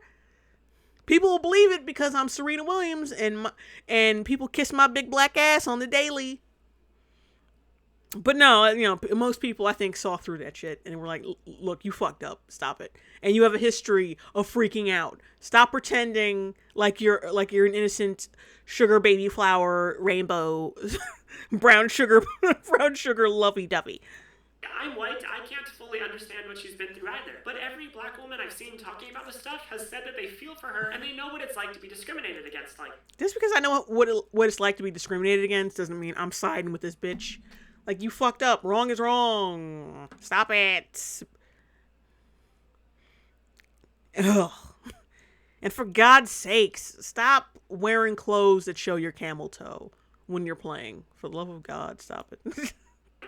People will believe it because I'm Serena Williams, and people kiss my big black ass on the daily. But no, you know, most people, I think, saw through that shit and were like, look, you fucked up. Stop it. And you have a history of freaking out. Stop pretending like you're an innocent sugar baby flower rainbow brown sugar lovey-dovey. I'm white, I can't fully understand what she's been through either. But every black woman I've seen talking about this stuff has said that they feel for her and they know what it's like to be discriminated against. Like, just because I know what it's like to be discriminated against doesn't mean I'm siding with this bitch. Like, you fucked up. Wrong is wrong. Stop it. Ugh. And for God's sakes, stop wearing clothes that show your camel toe when you're playing. For the love of God, stop it.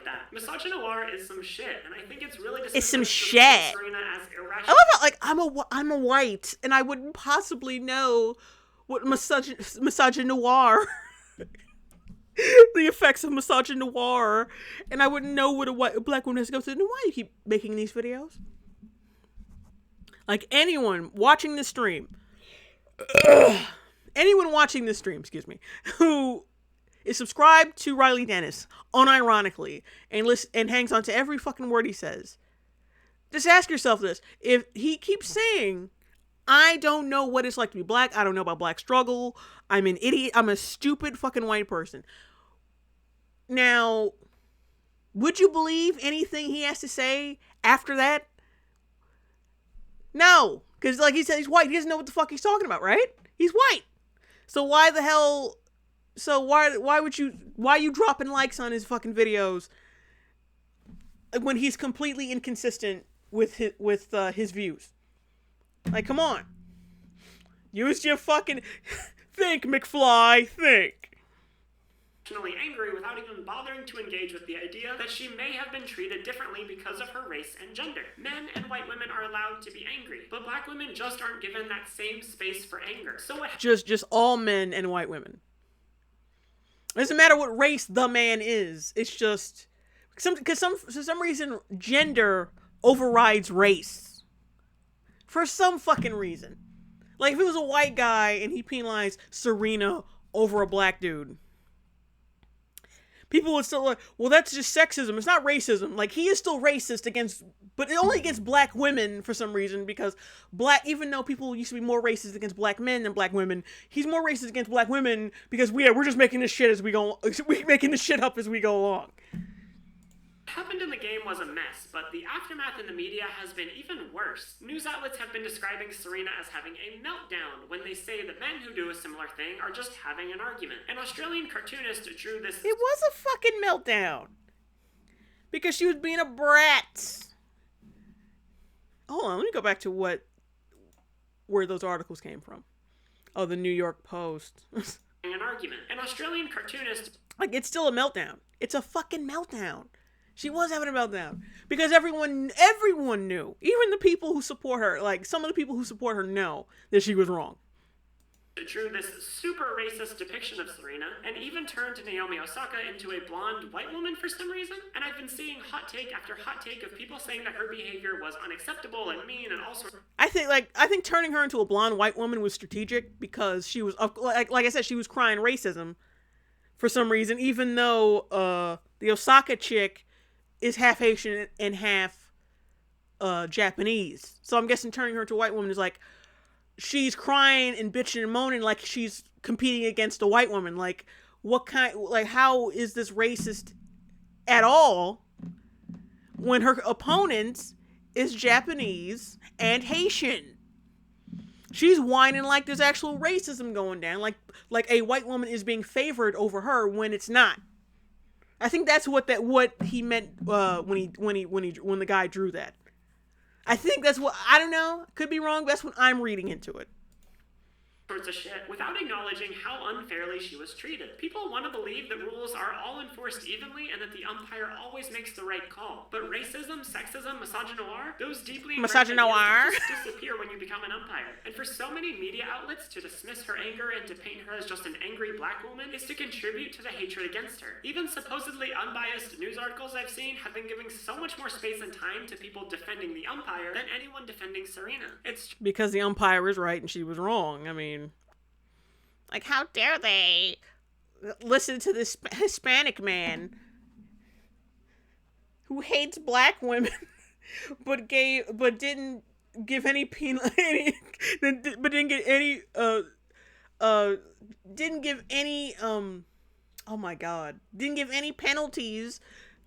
that. Misogynoir is some shit, and I think it's really it's some shit. Serena as irrational. I love how, like, I'm a white, and I wouldn't possibly know what misogynoir... the effects of misogynoir, and I wouldn't know what a black woman has to go through. Then why do you keep making these videos? Like, anyone watching this stream, excuse me, who is subscribed to Riley Dennis unironically and hangs on to every fucking word he says, just ask yourself this: if he keeps saying, I don't know what it's like to be black, I don't know about black struggle, I'm an idiot, I'm a stupid fucking white person. Now, would you believe anything he has to say after that? No, because like he said, he's white. He doesn't know what the fuck he's talking about, right? He's white. So why the hell? So why are you dropping likes on his fucking videos when he's completely inconsistent with his views? Like, come on. Use your fucking think, McFly, think. Angry without even bothering to engage with the idea that she may have been treated differently because of her race and gender. Men and white women are allowed to be angry, but black women just aren't given that same space for anger. So what? Just all men and white women. It doesn't matter what race the man is. It's just for some reason gender overrides race. For some fucking reason. Like, if it was a white guy and he penalized Serena over a black dude, people would still like, well, that's just sexism. It's not racism. Like, he is still racist but only against black women for some reason, because even though people used to be more racist against black men than black women, he's more racist against black women because we're just making this shit as we go, we're making this shit up as we go along. What happened in the game was a mess, but the aftermath in the media has been even worse. News outlets have been describing Serena as having a meltdown when they say that men who do a similar thing are just having an argument. An Australian cartoonist drew this... It was a fucking meltdown. Because she was being a brat. Hold on, let me go back to where those articles came from. Oh, the New York Post. An argument. An Australian cartoonist... Like, it's still a meltdown. It's a fucking meltdown. She was having a meltdown because everyone knew, even the people who support her, like some of the people who support her know that she was wrong. Drew this super racist depiction of Serena and even turned Naomi Osaka into a blonde white woman for some reason. And I've been seeing hot take after hot take of people saying that her behavior was unacceptable and mean and all sorts. I think turning her into a blonde white woman was strategic because she was, like I said, she was crying racism for some reason, even though the Osaka chick is half Haitian and half Japanese. So I'm guessing turning her into a white woman is like, she's crying and bitching and moaning like she's competing against a white woman. Like, how is this racist at all when her opponent is Japanese and Haitian? She's whining like there's actual racism going down, like a white woman is being favored over her when it's not. I think that's what he meant when the guy drew that. I think that's what, I don't know, could be wrong, but that's what I'm reading into it. sorts of shit without acknowledging how unfairly she was treated. People want to believe that rules are all enforced evenly and that the umpire always makes the right call. But racism, sexism, misogynoir, those deeply misogynoir just disappear when you become an umpire. And for so many media outlets to dismiss her anger and to paint her as just an angry black woman is to contribute to the hatred against her. Even supposedly unbiased news articles I've seen have been giving so much more space and time to people defending the umpire than anyone defending Serena. It's because the umpire is right and she was wrong. I mean, like, how dare they listen to this Hispanic man who hates black women, but didn't give any penalties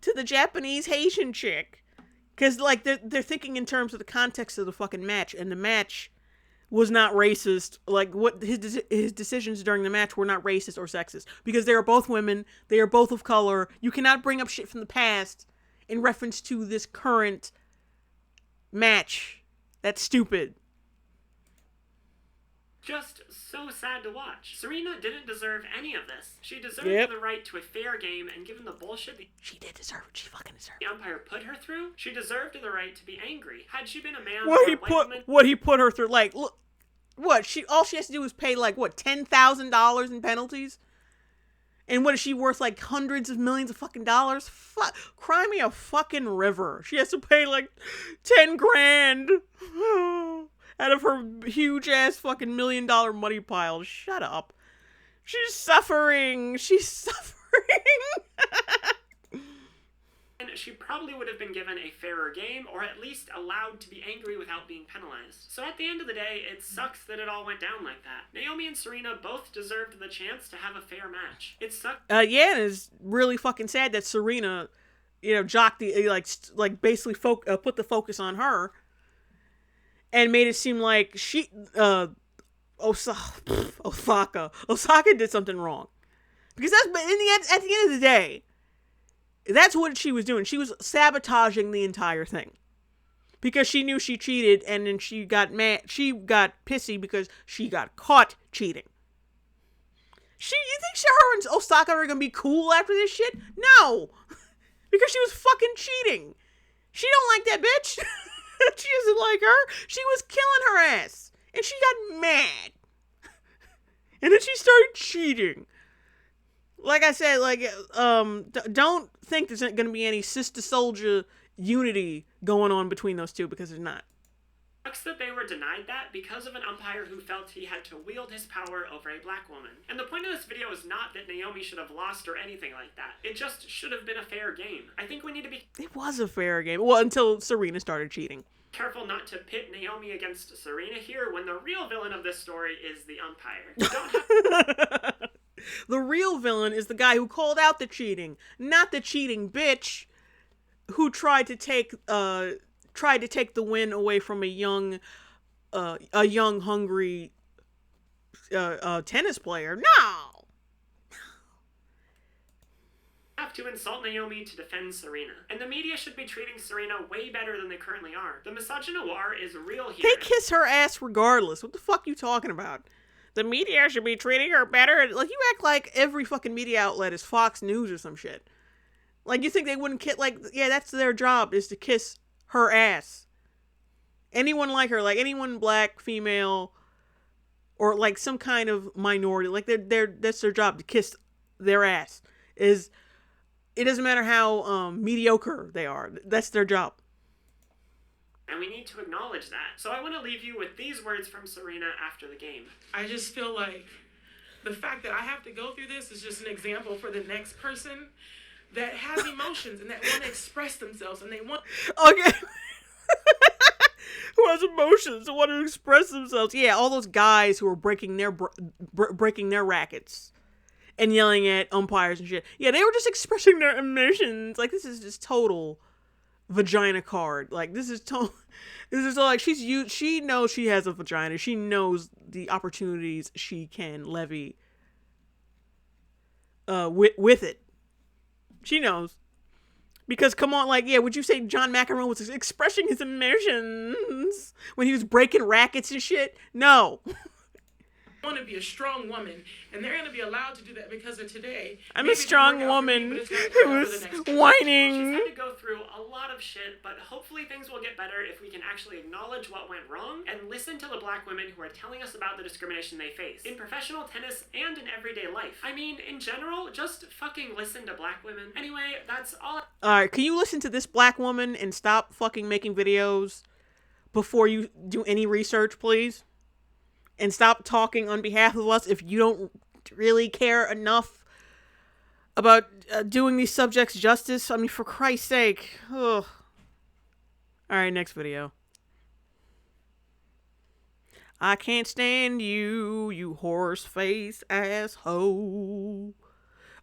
to the Japanese Haitian chick, because like they're thinking in terms of the context of the fucking match, and the match was not racist. Like, what his decisions during the match were not racist or sexist, because they are both women, they are both of color. You cannot bring up shit from the past in reference to this current match. That's stupid. Just so sad to watch. Serena didn't deserve any of this. She deserved the right to a fair game, and given the bullshit she did deserve it. She fucking deserved the umpire put her through, she deserved the right to be angry. Had she been a man what he put her through, like, look, what, all she has to do is pay, like, what, $10,000 in penalties? And what is she worth, like, hundreds of millions of fucking dollars? Fuck, cry me a fucking river. She has to pay, like, 10 grand out of her huge ass fucking $1 million money pile. Shut up. She's suffering. And she probably would have been given a fairer game, or at least allowed to be angry without being penalized. So at the end of the day, it sucks that it all went down like that. Naomi and Serena both deserved the chance to have a fair match. It sucked. Yeah, and it's really fucking sad that Serena, jocked the, like basically put the focus on her, and made it seem like she, Osaka did something wrong. Because at the end of the day, that's what she was doing. She was sabotaging the entire thing. Because she knew she cheated, and then she got mad. She got pissy because she got caught cheating. You think her and Osaka are gonna be cool after this shit? No! Because she was fucking cheating. She don't like that bitch. She doesn't like her. She was killing her ass. And she got mad. And then she started cheating. Like I said, don't think there's going to be any sister soldier unity going on between those two, because there's not. Sucks that they were denied that because of an umpire who felt he had to wield his power over a black woman. And the point of this video is not that Naomi should have lost or anything like that. It just should have been a fair game. I think we need to be... It was a fair game. Well, until Serena started cheating. Careful not to pit Naomi against Serena here, when the real villain of this story is the umpire. You don't have... The real villain is the guy who called out the cheating, not the cheating bitch who tried to take the win away from a young hungry tennis player. No. Have to insult Naomi to defend Serena. And the media should be treating Serena way better than they currently are. The misogynoir is real here. They kiss her ass regardless. What the fuck are you talking about? The media should be treating her better. Like, you act like every fucking media outlet is Fox News or some shit. Like, you think they wouldn't kiss, like, yeah, that's their job, is to kiss her ass. Anyone like her, like anyone black, female, or like some kind of minority, like that's their job, to kiss their ass. It doesn't matter how mediocre they are. That's their job. And we need to acknowledge that. So I want to leave you with these words from Serena after the game. I just feel like the fact that I have to go through this is just an example for the next person that has emotions and that want to express themselves, and they want... Okay. Who has emotions and want to express themselves. Yeah, all those guys who are breaking their rackets and yelling at umpires and shit. Yeah, they were just expressing their emotions. Like, this is just total... vagina card. Like, this is like she knows she has a vagina. She knows the opportunities she can levy with it. She knows. Because, come on, like, yeah, would you say John McEnroe was expressing his emotions when he was breaking rackets and shit? No. want to be a strong woman, and they're going to be allowed to do that because of today. I'm Maybe a strong woman who's whining. She's had to go through a lot of shit, but hopefully things will get better if we can actually acknowledge what went wrong and listen to the black women who are telling us about the discrimination they face in professional tennis and in everyday life. I mean, in general, just fucking listen to black women. Anyway, that's all. Alright, can you listen to this black woman and stop fucking making videos before you do any research, please? And stop talking on behalf of us if you don't really care enough about doing these subjects justice. I mean, for Christ's sake. Ugh. Alright, next video. I can't stand you, you horse-faced asshole.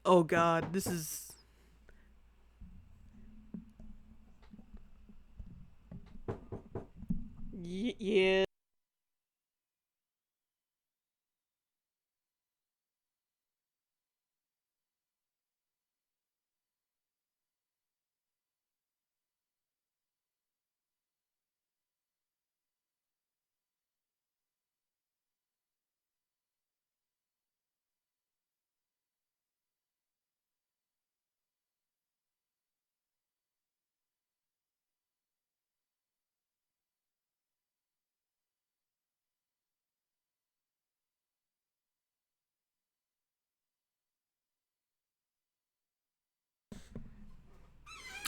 Oh God, this is... yeah.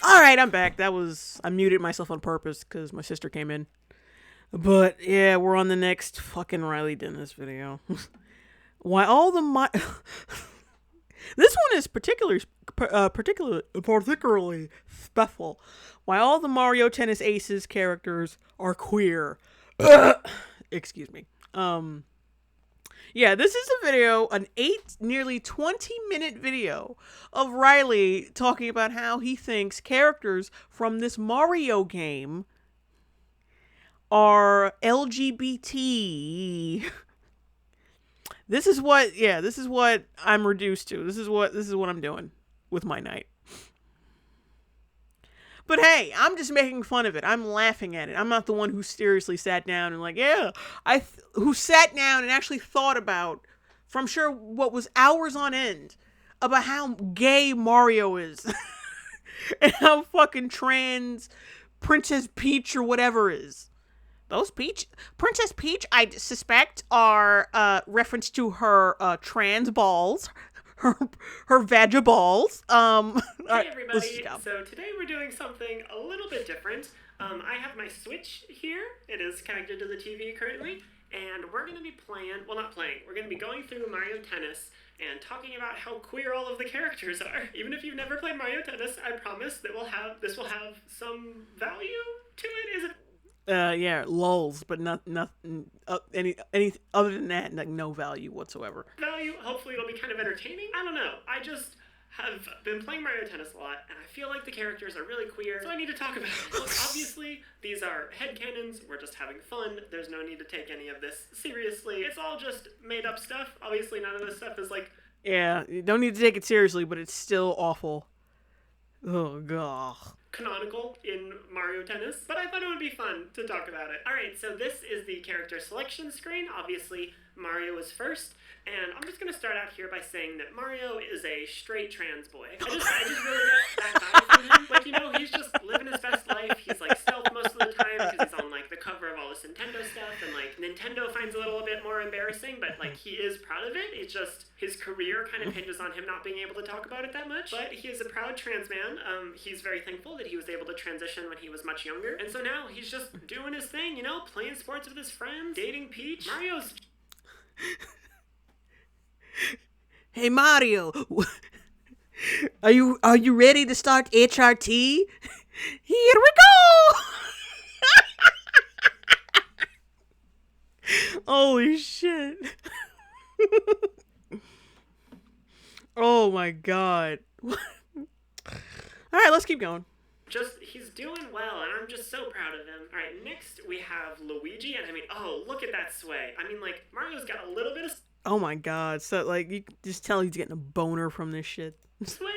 Alright, I'm back. I muted myself on purpose because my sister came in. But, yeah, we're on the next fucking Riley Dennis video. Why all the this one is particularly special. Why all the Mario Tennis Aces characters are queer. Excuse me. Yeah, this is a video, nearly 20-minute video of Riley talking about how he thinks characters from this Mario game are LGBT. This is what I'm reduced to. This is what I'm doing with my night. But hey, I'm just making fun of it. I'm laughing at it. I'm not the one who seriously sat down and who sat down and actually thought about, from sure what was hours on end, about how gay Mario is. And how fucking trans Princess Peach or whatever is. Princess Peach, I suspect, are reference to her trans balls. Her vagiballs. Hey everybody, so today we're doing something a little bit different. I have my Switch here. It is connected to the TV currently, and we're going to be we're going to be going through Mario Tennis and talking about how queer all of the characters are. Even if you've never played Mario Tennis, I promise that this will have some value to it. Is it? Yeah, lulz, but nothing, any other than that, like no value whatsoever. Value, hopefully it'll be kind of entertaining. I don't know, I just have been playing Mario Tennis a lot, and I feel like the characters are really queer, so I need to talk about it. Look, obviously, these are headcanons, we're just having fun, there's no need to take any of this seriously. It's all just made up stuff. Obviously, none of this stuff is like... Yeah, you don't need to take it seriously, but it's still awful. Oh, God. Canonical in Mario Tennis, but I thought it would be fun to talk about it. Alright, so this is the character selection screen. Obviously, Mario is first, and I'm just gonna start out here by saying that Mario is a straight trans boy. I just really get that vibe from him. Like, you know, he's just living his best life. He's like stealth most of the time because he's on like the cover of all this Nintendo stuff, and like Nintendo finds it a little bit more embarrassing, but like he is proud of it. It's just his career kind of hinges on him not being able to talk about it that much. But he is a proud trans man. He's very thankful that he was able to transition when he was much younger, and so now he's just doing his thing, you know, playing sports with his friends, dating Peach. Mario's... Hey Mario, are you ready to start HRT? Here we go! Holy shit. Oh my God. Alright, let's keep going. He's doing well, and I'm just so proud of him. Alright, next we have Luigi, and I mean, oh, look at that sway. I mean, like, Mario's got a little bit of... Oh my God, so, like, you can just tell he's getting a boner from this shit. Sway,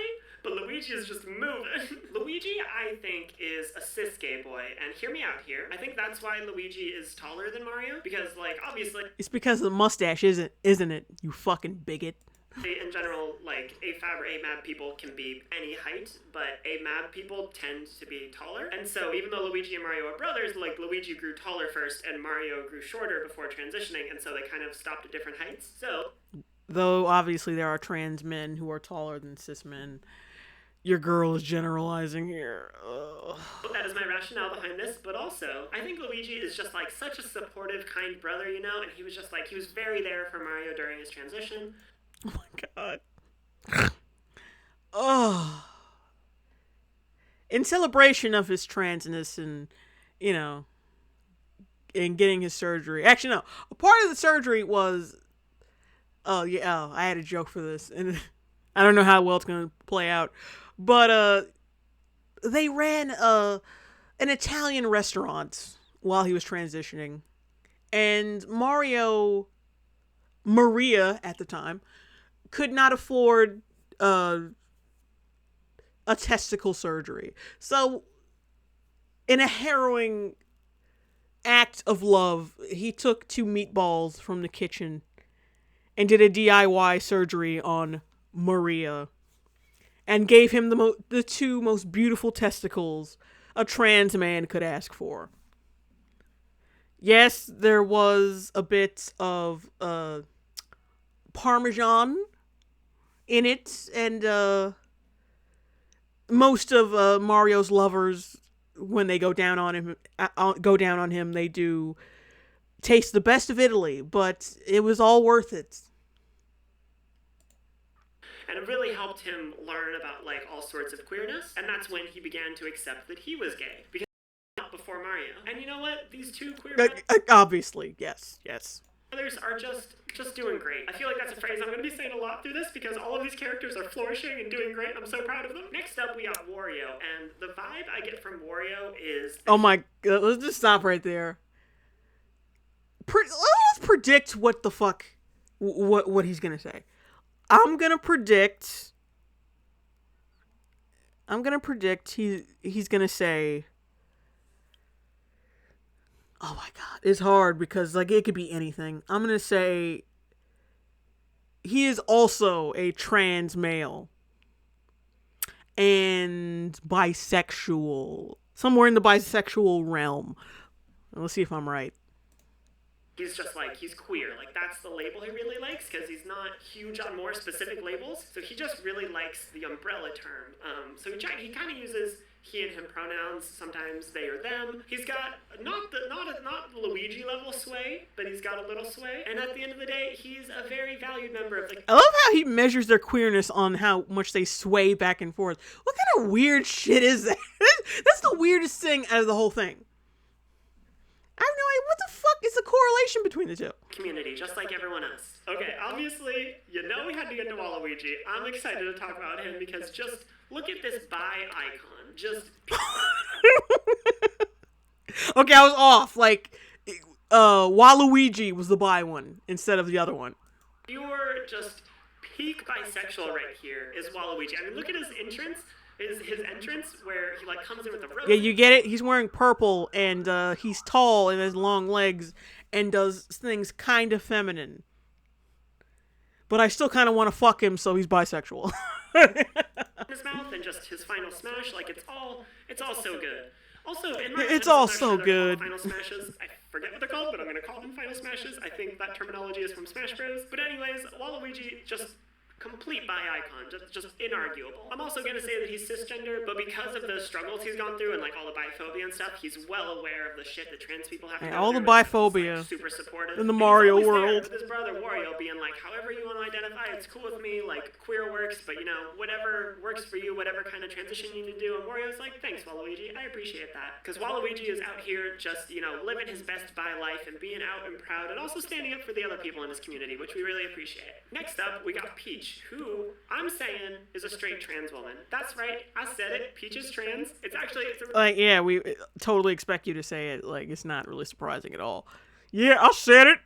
but Luigi is just moving. Luigi, I think, is a cis gay boy, and hear me out here. I think that's why Luigi is taller than Mario, because, like, obviously... It's because of the mustache, isn't it, you fucking bigot? In general, like, AFAB or AMAB people can be any height, but AMAB people tend to be taller. And so even though Luigi and Mario are brothers, like, Luigi grew taller first and Mario grew shorter before transitioning, and so they kind of stopped at different heights. So... Though, obviously, there are trans men who are taller than cis men. Your girl is generalizing here. Ugh. That is my rationale behind this, but also, I think Luigi is just, like, such a supportive, kind brother, you know? And he was just, like, he was very there for Mario during his transition. Oh my god. Oh. In celebration of his transness and, you know, and getting his surgery. Actually, no. A part of the surgery was... I had a joke for this. And I don't know how well it's going to play out. But, they ran an Italian restaurant while he was transitioning. And Maria, at the time, could not afford a testicle surgery. So, in a harrowing act of love, he took 2 meatballs from the kitchen and did a DIY surgery on Maria and gave him the 2 most beautiful testicles a trans man could ask for. Yes, there was a bit of Parmesan in it, and most of Mario's lovers, when they go down on him, they do taste the best of Italy, but it was all worth it. And it really helped him learn about, like, all sorts of queerness, and that's when he began to accept that he was gay, because not before Mario. And you know what? These 2 queer men, obviously, yes. Others are just doing great. I feel like that's a phrase I'm going to be saying a lot through this because all of these characters are flourishing and doing great. I'm so proud of them. Next up, we got Wario, and the vibe I get from Wario is... Oh my god, let's just stop right there. Let's predict what the fuck, what he's going to say. I'm going to predict he's going to say... Oh my god, it's hard because, like, it could be anything. I'm gonna say he is also a trans male and bisexual, somewhere in the bisexual realm. Let's see if I'm right. He's just, like, he's queer. Like, that's the label he really likes because he's not huge on more specific labels. So he just really likes the umbrella term. So he kind of uses he and him pronouns, sometimes they or them. He's got not Luigi level sway, but he's got a little sway. And at the end of the day, he's a very valued member of the... I love how he measures their queerness on how much they sway back and forth. What kind of weird shit is that? That's the weirdest thing out of the whole thing. I have no idea. What the fuck is the correlation between the 2? Community, just like everyone else. Okay, obviously, you know we had to get to Waluigi. I'm excited to talk about him because just look at this bi icon. Just... Okay, I was off. Like, Waluigi was the bi one instead of the other one. Pure, just peak bisexual right here is Waluigi. I mean, look at his entrance. His entrance where he, like, comes in with the rope. Yeah, you get it? He's wearing purple, and he's tall and has long legs and does things kind of feminine. But I still kind of want to fuck him, so he's bisexual. His mouth and just his final smash, like, it's all so good. Also, in my it's all so good. Final smashes. I forget what they're called, but I'm gonna call them final smashes. I think that terminology is from Smash Bros. But anyways, Waluigi just complete bi icon, just inarguable. I'm also gonna say that he's cisgender, but because of the struggles he's gone through and, like, all the biphobia and stuff, he's well aware of the shit that trans people have to go all through. The biphobia, like, super supportive in the Mario world. With his brother Wario being like, however you want to identify, it's cool with me. Like, queer works, but, you know, whatever works for you, whatever kind of transition you need to do. And Wario's like, thanks, Waluigi. I appreciate that. Because Waluigi is out here just, you know, living his best bi life and being out and proud and also standing up for the other people in his community, which we really appreciate. Next up, we got Peach, who I'm saying is a straight trans woman. That's right. I said it. Peach is trans. It's like, yeah, we totally expect you to say it. Like, it's not really surprising at all. Yeah, I said it.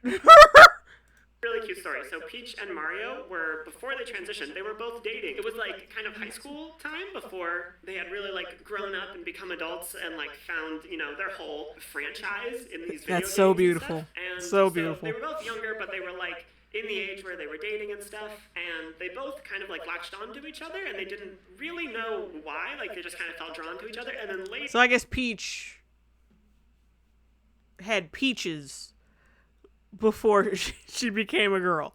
really cute story. So Peach and Mario were, before they transitioned, they were both dating. It was like kind of high school time before they had really like grown up and become adults and like found, you know, their whole franchise in these video games. That's so beautiful. And so beautiful. They were both younger, but they were like in the age where they were dating and stuff, and they both kind of like latched onto each other, and they didn't really know why. Like they just kind of felt drawn to each other, and then later. So I guess Peach had peaches before she became a girl.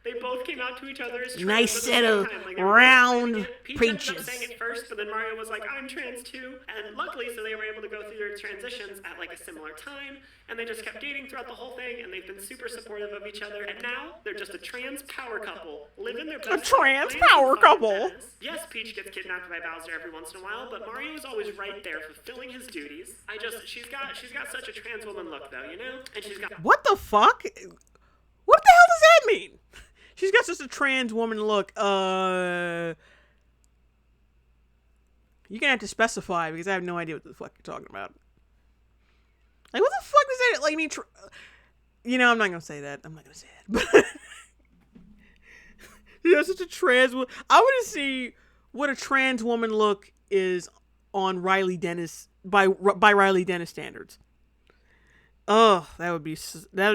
They both came out to each other as trans. Nice set of round Peach ended up peaches. saying it first, but then Mario was like, I'm trans too. And luckily, so they were able to go through their transitions at like a similar time, and they just kept dating throughout the whole thing, and they've been super supportive of each other. And now they're just a trans power couple, living their best. A trans power couple. Yes, Peach gets kidnapped by Bowser every once in a while, but Mario is always right there fulfilling his duties. She's got such a trans woman look though, you know? And she's got. What the fuck? What the hell does that mean? She's got just a trans woman look. You're gonna have to specify because I have no idea what the fuck you're talking about. Like, what the fuck does that like mean? You know, I'm not gonna say that. I'm not gonna say it. But you know, such a trans woman. I want to see what a trans woman look is on Riley Dennis by Riley Dennis standards. Oh, that would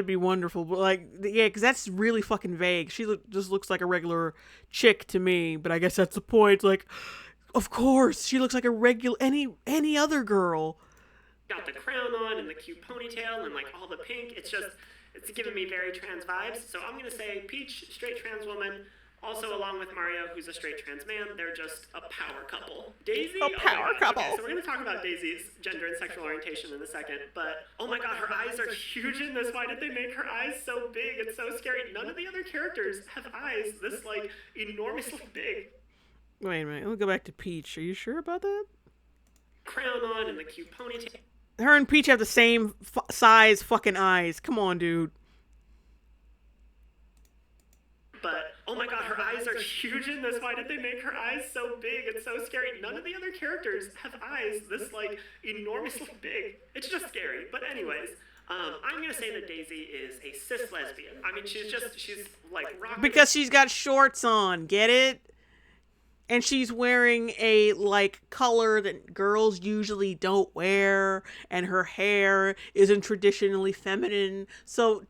be wonderful. But like, yeah, because that's really fucking vague. She just looks like a regular chick to me. But I guess that's the point. Like, of course, she looks like a regular any other girl. Got the crown on and the cute ponytail and like all the pink. It's giving me very trans vibes. So I'm gonna say Peach, straight trans woman. Also, along with Mario, who's a straight trans man, they're just a power couple. Daisy? A power couple. Okay, so we're going to talk about Daisy's gender and sexual orientation in a second, but oh my god, her eyes are huge in this. Why did they make her eyes so big? It's so scary. None of the other characters have eyes this, like, enormously big. Wait a minute, let me go back to Peach. Are you sure about that? Crown on and the cute ponytail. Her and Peach have the same size fucking eyes. Come on, dude. But, oh my god, her eyes are huge in this. Why did they make her eyes so big? It's so scary. None of the other characters have eyes this, like, enormously big. It's just scary. But anyways, I'm going to say that Daisy is a cis lesbian. I mean, she's like, rocking. Because she's got shorts on. Get it? And she's wearing a, like, color that girls usually don't wear. And her hair isn't traditionally feminine. So,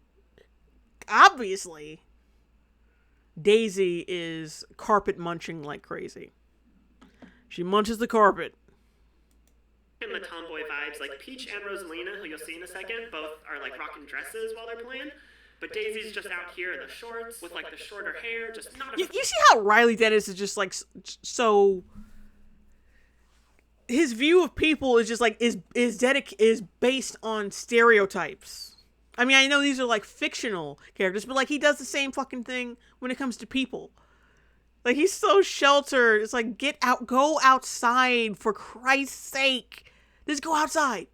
obviously, Daisy is carpet munching like crazy. She munches the carpet. And the tomboy vibes, like Peach and Rosalina, who you'll see in a second, both are like rocking dresses while they're playing. But Daisy's just out here in the shorts with like the shorter hair, just not. You see how Riley Dennis is just like so. His view of people is just like is based on stereotypes. I mean, I know these are like fictional characters, but like he does the same fucking thing when it comes to people. Like he's so sheltered. It's like go outside for Christ's sake. Just go outside.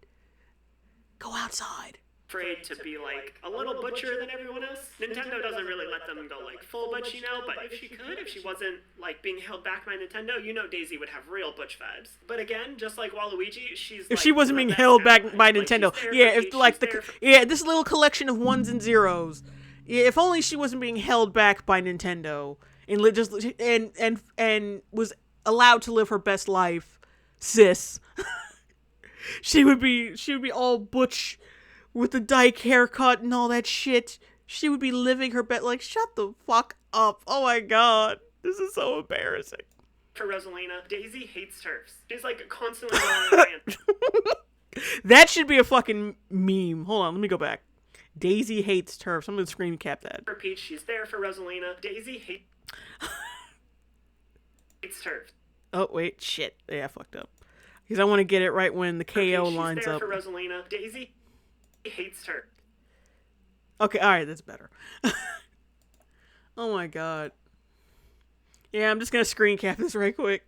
Go outside. Afraid to be like a little butcher than everyone else. Nintendo doesn't really let them go like full butch, you know, but if she wasn't like being held back by Nintendo, you know Daisy would have real butch vibes. But again, just like Waluigi, she's if she wasn't being held back by Nintendo. Yeah, if like this little collection of ones and zeros. Yeah, if only she wasn't being held back by Nintendo and was allowed to live her best life, sis. she would be all butch with the dyke haircut and all that shit. She would be living her best. Like, shut the fuck up. Oh my god. This is so embarrassing. For Rosalina, Daisy hates turfs. She's like constantly going around. That should be a fucking meme. Hold on, let me go back. Daisy hates turfs. I'm gonna screen cap that. For Peach, she's there for Rosalina. Daisy hates turfs. Oh, wait, shit. Yeah, I fucked up. Because I want to get it right when the KO lines she's there up. For Rosalina. Daisy hates her. Okay, alright, that's better. Oh my god. Yeah, I'm just gonna screen cap this right quick.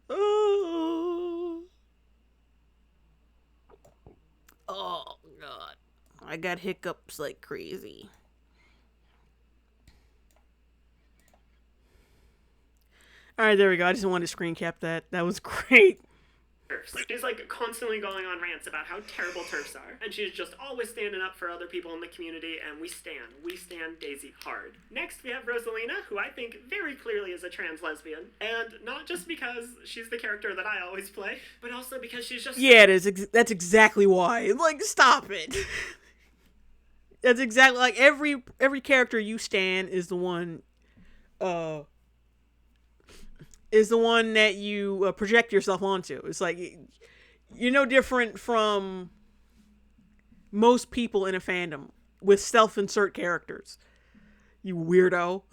Oh god. I got hiccups like crazy. Alright, there we go. I just wanted to screen cap that. That was great. TERFs. She's like constantly going on rants about how terrible TERFs are, and she's just always standing up for other people in the community, and we stand Daisy hard. Next, we have Rosalina, who I think very clearly is a trans lesbian, and not just because she's the character that I always play, but also because she's just... Yeah, it is. That's exactly why. Like, stop it. That's exactly, like, every character you stan is the one, that you project yourself onto. It's like, you're no different from most people in a fandom with self-insert characters. You weirdo.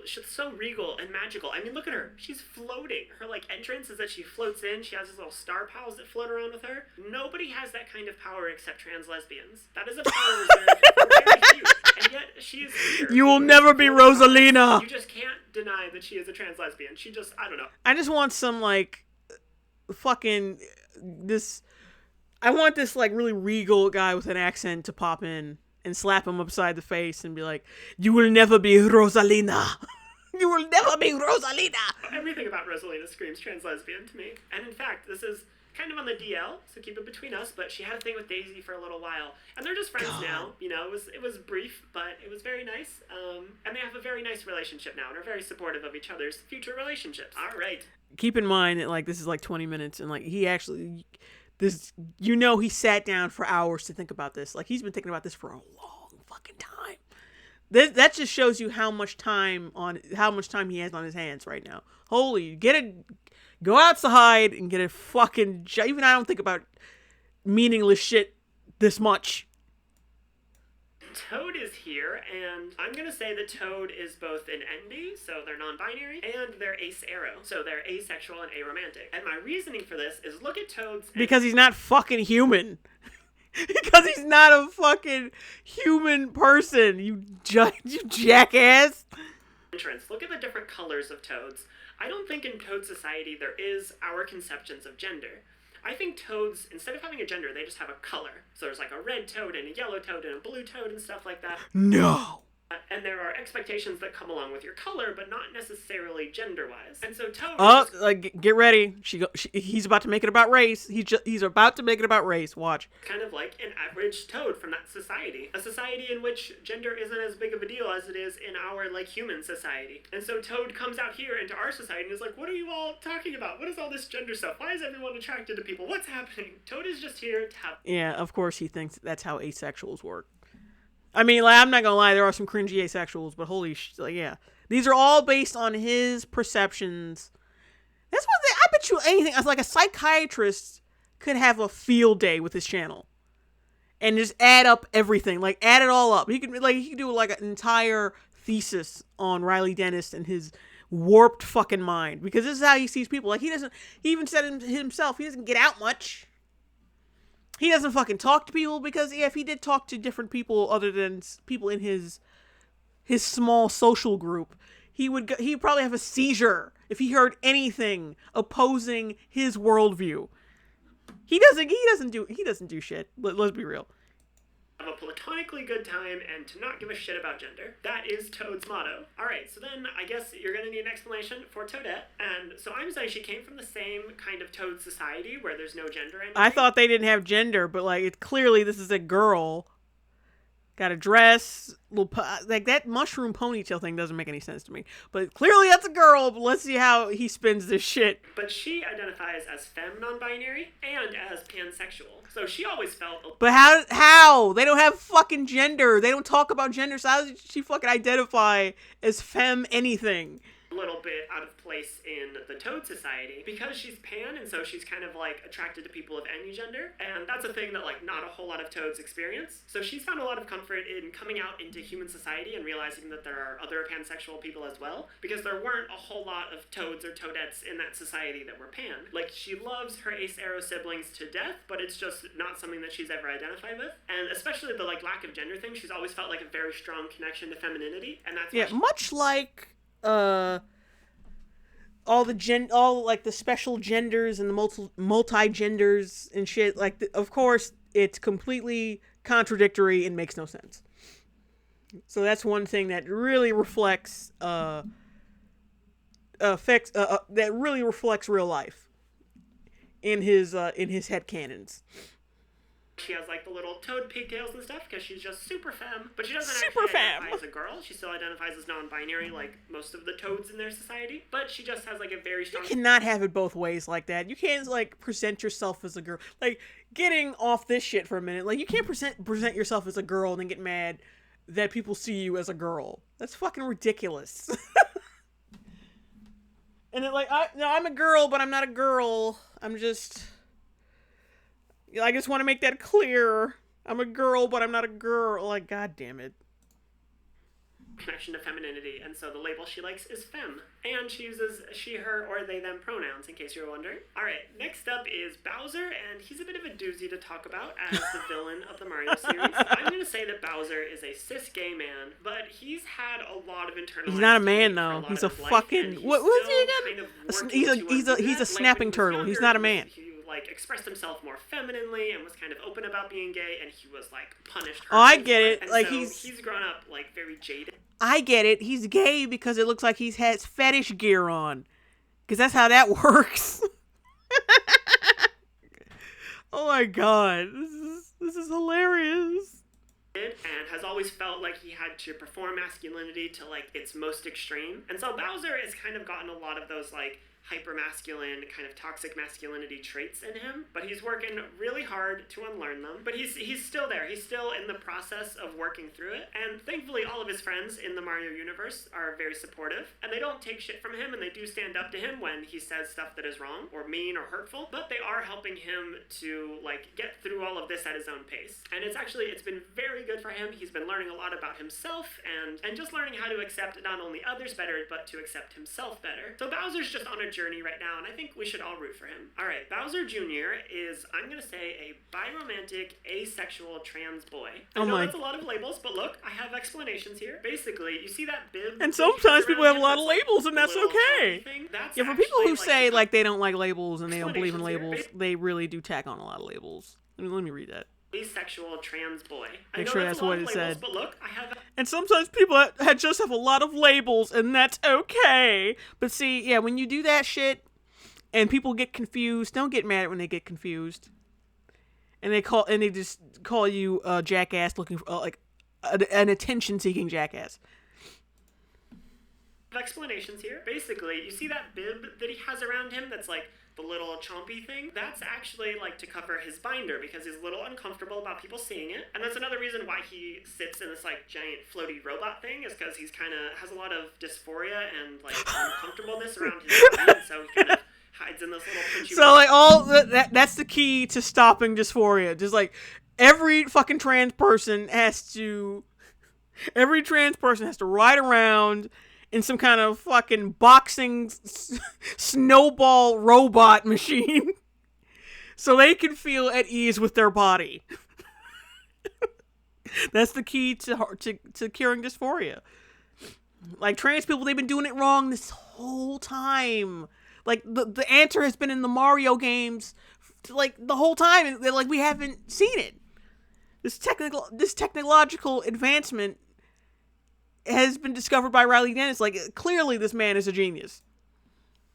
She's so regal and magical. I mean, look at her. She's floating. Her, like, entrance is that she floats in. She has these little star pals that float around with her. Nobody has that kind of power except trans lesbians. That is a power reserved for very few. And yet, she is here. You will never be Rosalina. You just can't deny that she is a trans lesbian. She just, I don't know. I just want some, like, fucking, I want this, like, really regal guy with an accent to pop in and slap him upside the face and be like, you will never be Rosalina. You will never be Rosalina. Everything about Rosalina screams trans lesbian to me. And in fact, this is kind of on the DL, so keep it between us, but she had a thing with Daisy for a little while. And they're just friends now. You know, it was brief, but it was very nice. And they have a very nice relationship now and are very supportive of each other's future relationships. All right. Keep in mind that, like, this is like 20 minutes and, like, he actually... he sat down for hours to think about this. Like, he's been thinking about this for a long fucking time. That just shows you how much time he has on his hands right now. Go outside and get a fucking... Even I don't think about meaningless shit this much. Toad is here, and I'm going to say that Toad is both an NB, so they're non-binary, and they're ace-aro, so they're asexual and aromantic. And my reasoning for this is look at Toad's... Because he's not fucking human. Because he's not a fucking human person, you jackass. Entrance. Look at the different colors of toads. I don't think in Toad society there is our conceptions of gender. I think toads, instead of having a gender, they just have a color. So there's like a red toad and a yellow toad and a blue toad and stuff like that. No. And there are expectations that come along with your color, but not necessarily gender-wise. And so Toad... get ready. He's about to make it about race. He's about to make it about race. Watch. Kind of like an average toad from that society. A society in which gender isn't as big of a deal as it is in our, like, human society. And so Toad comes out here into our society and is like, what are you all talking about? What is all this gender stuff? Why is everyone attracted to people? What's happening? Toad is just here to have... Yeah, of course he thinks that's how asexuals work. I mean, like, I'm not gonna lie, there are some cringy asexuals, but holy shit, like, yeah. These are all based on his perceptions. That's one thing, I bet you anything, as like a psychiatrist could have a field day with his channel. And just add up everything, like, add it all up. He could do, like, an entire thesis on Riley Dennis and his warped fucking mind. Because this is how he sees people. Like, he even said himself, he doesn't get out much. He doesn't fucking talk to people because, yeah, if he did talk to different people other than people in his small social group, he'd probably have a seizure if he heard anything opposing his worldview. He doesn't do shit. Let's be real. Have a platonically good time and to not give a shit about gender. That is Toad's motto. Alright, so then I guess you're gonna need an explanation for Toadette. And so I'm saying she came from the same kind of Toad society where there's no gender anymore. I thought they didn't have gender, but like clearly this is a girl. Got a dress, like that mushroom ponytail thing doesn't make any sense to me. But clearly that's a girl, but let's see how he spins this shit. But she identifies as femme non-binary and as pansexual. So she always felt... But how? They don't have fucking gender. They don't talk about gender, so how does she fucking identify as femme anything? A little bit out of place in the Toad society because she's pan, and so she's kind of like attracted to people of any gender, and that's a thing that like not a whole lot of Toads experience. So she's found a lot of comfort in coming out into human society and realizing that there are other pansexual people as well, because there weren't a whole lot of Toads or Toadettes in that society that were pan. Like, she loves her ace-aro siblings to death, but it's just not something that she's ever identified with, and especially the like lack of gender thing, she's always felt like a very strong connection to femininity, and that's much like all like the special genders and the multi-genders and shit, like of course it's completely contradictory and makes no sense. So that's one thing that really reflects that really reflects real life. in his headcanons. She has like the little toad pigtails and stuff because she's just super femme, but she doesn't super actually femme. identify as a girl. She still identifies as non-binary like most of the toads in their society, but she just has like a very strong... You cannot have it both ways like that. You can't like present yourself as a girl. Like, getting off this shit for a minute, like, you can't present yourself as a girl and then get mad that people see you as a girl. That's fucking ridiculous. And then, like, I'm a girl, but I'm not a girl. I just want to make that clear. I'm a girl, but I'm not a girl. Like, god damn it. Connection to femininity, and so the label she likes is femme, and she uses she, her, or they, them pronouns, in case you're wondering. Alright, next up is Bowser, and he's a bit of a doozy to talk about as the villain of the Mario series. I'm gonna say that Bowser is a cis gay man, but he's had a lot of internal... He's not a man, though. He's a fucking... What was he again? He's a snapping turtle. He's not a man. Like, expressed himself more femininely and was kind of open about being gay, and he was like punished. Oh, I get it. And like, so he's grown up like very jaded. I get it. He's gay because it looks like he has fetish gear on, because that's how that works. Oh my god, this is hilarious. And has always felt like he had to perform masculinity to like its most extreme, and so Bowser has kind of gotten a lot of those like hyper-masculine, kind of toxic masculinity traits in him, but he's working really hard to unlearn them. But he's still there. He's still in the process of working through it, and thankfully all of his friends in the Mario universe are very supportive, and they don't take shit from him, and they do stand up to him when he says stuff that is wrong, or mean, or hurtful, but they are helping him to, like, get through all of this at his own pace. And it's been very good for him. He's been learning a lot about himself, and just learning how to accept not only others better, but to accept himself better. So Bowser's just on a journey right now, and I think we should all root for him. Alright, Bowser Jr. is, I'm gonna say, a biromantic, asexual trans boy. I know that's a lot of labels, but look, I have explanations here. Basically, you see that bib? And sometimes people have a lot of labels, and that's okay. Yeah, for people who say, like, they don't like labels and they don't believe in labels, they really do tack on a lot of labels. Let me read that. Asexual trans boy. Make sure that's what it said. But look, I have... And sometimes people just have a lot of labels, and that's okay. But see, yeah, when you do that shit, and people get confused, don't get mad when they get confused. And they just call you a jackass looking for, like, an attention-seeking jackass. Explanations here. Basically, you see that bib that he has around him that's like the little chompy thing? That's actually like to cover his binder because he's a little uncomfortable about people seeing it. And that's another reason why he sits in this like giant floaty robot thing, is because he's kind of has a lot of dysphoria and like uncomfortableness around his body, and so he kind of hides in this little punchy... So like that's the key to stopping dysphoria. Just like every fucking trans person has to ride around in some kind of fucking boxing snowball robot machine so they can feel at ease with their body. That's the key to curing dysphoria. Like, trans people, they've been doing it wrong this whole time. Like, the answer has been in the Mario games, like, the whole time, and like, we haven't seen it. This technological advancement has been discovered by Riley Dennis. Like, clearly this man is a genius.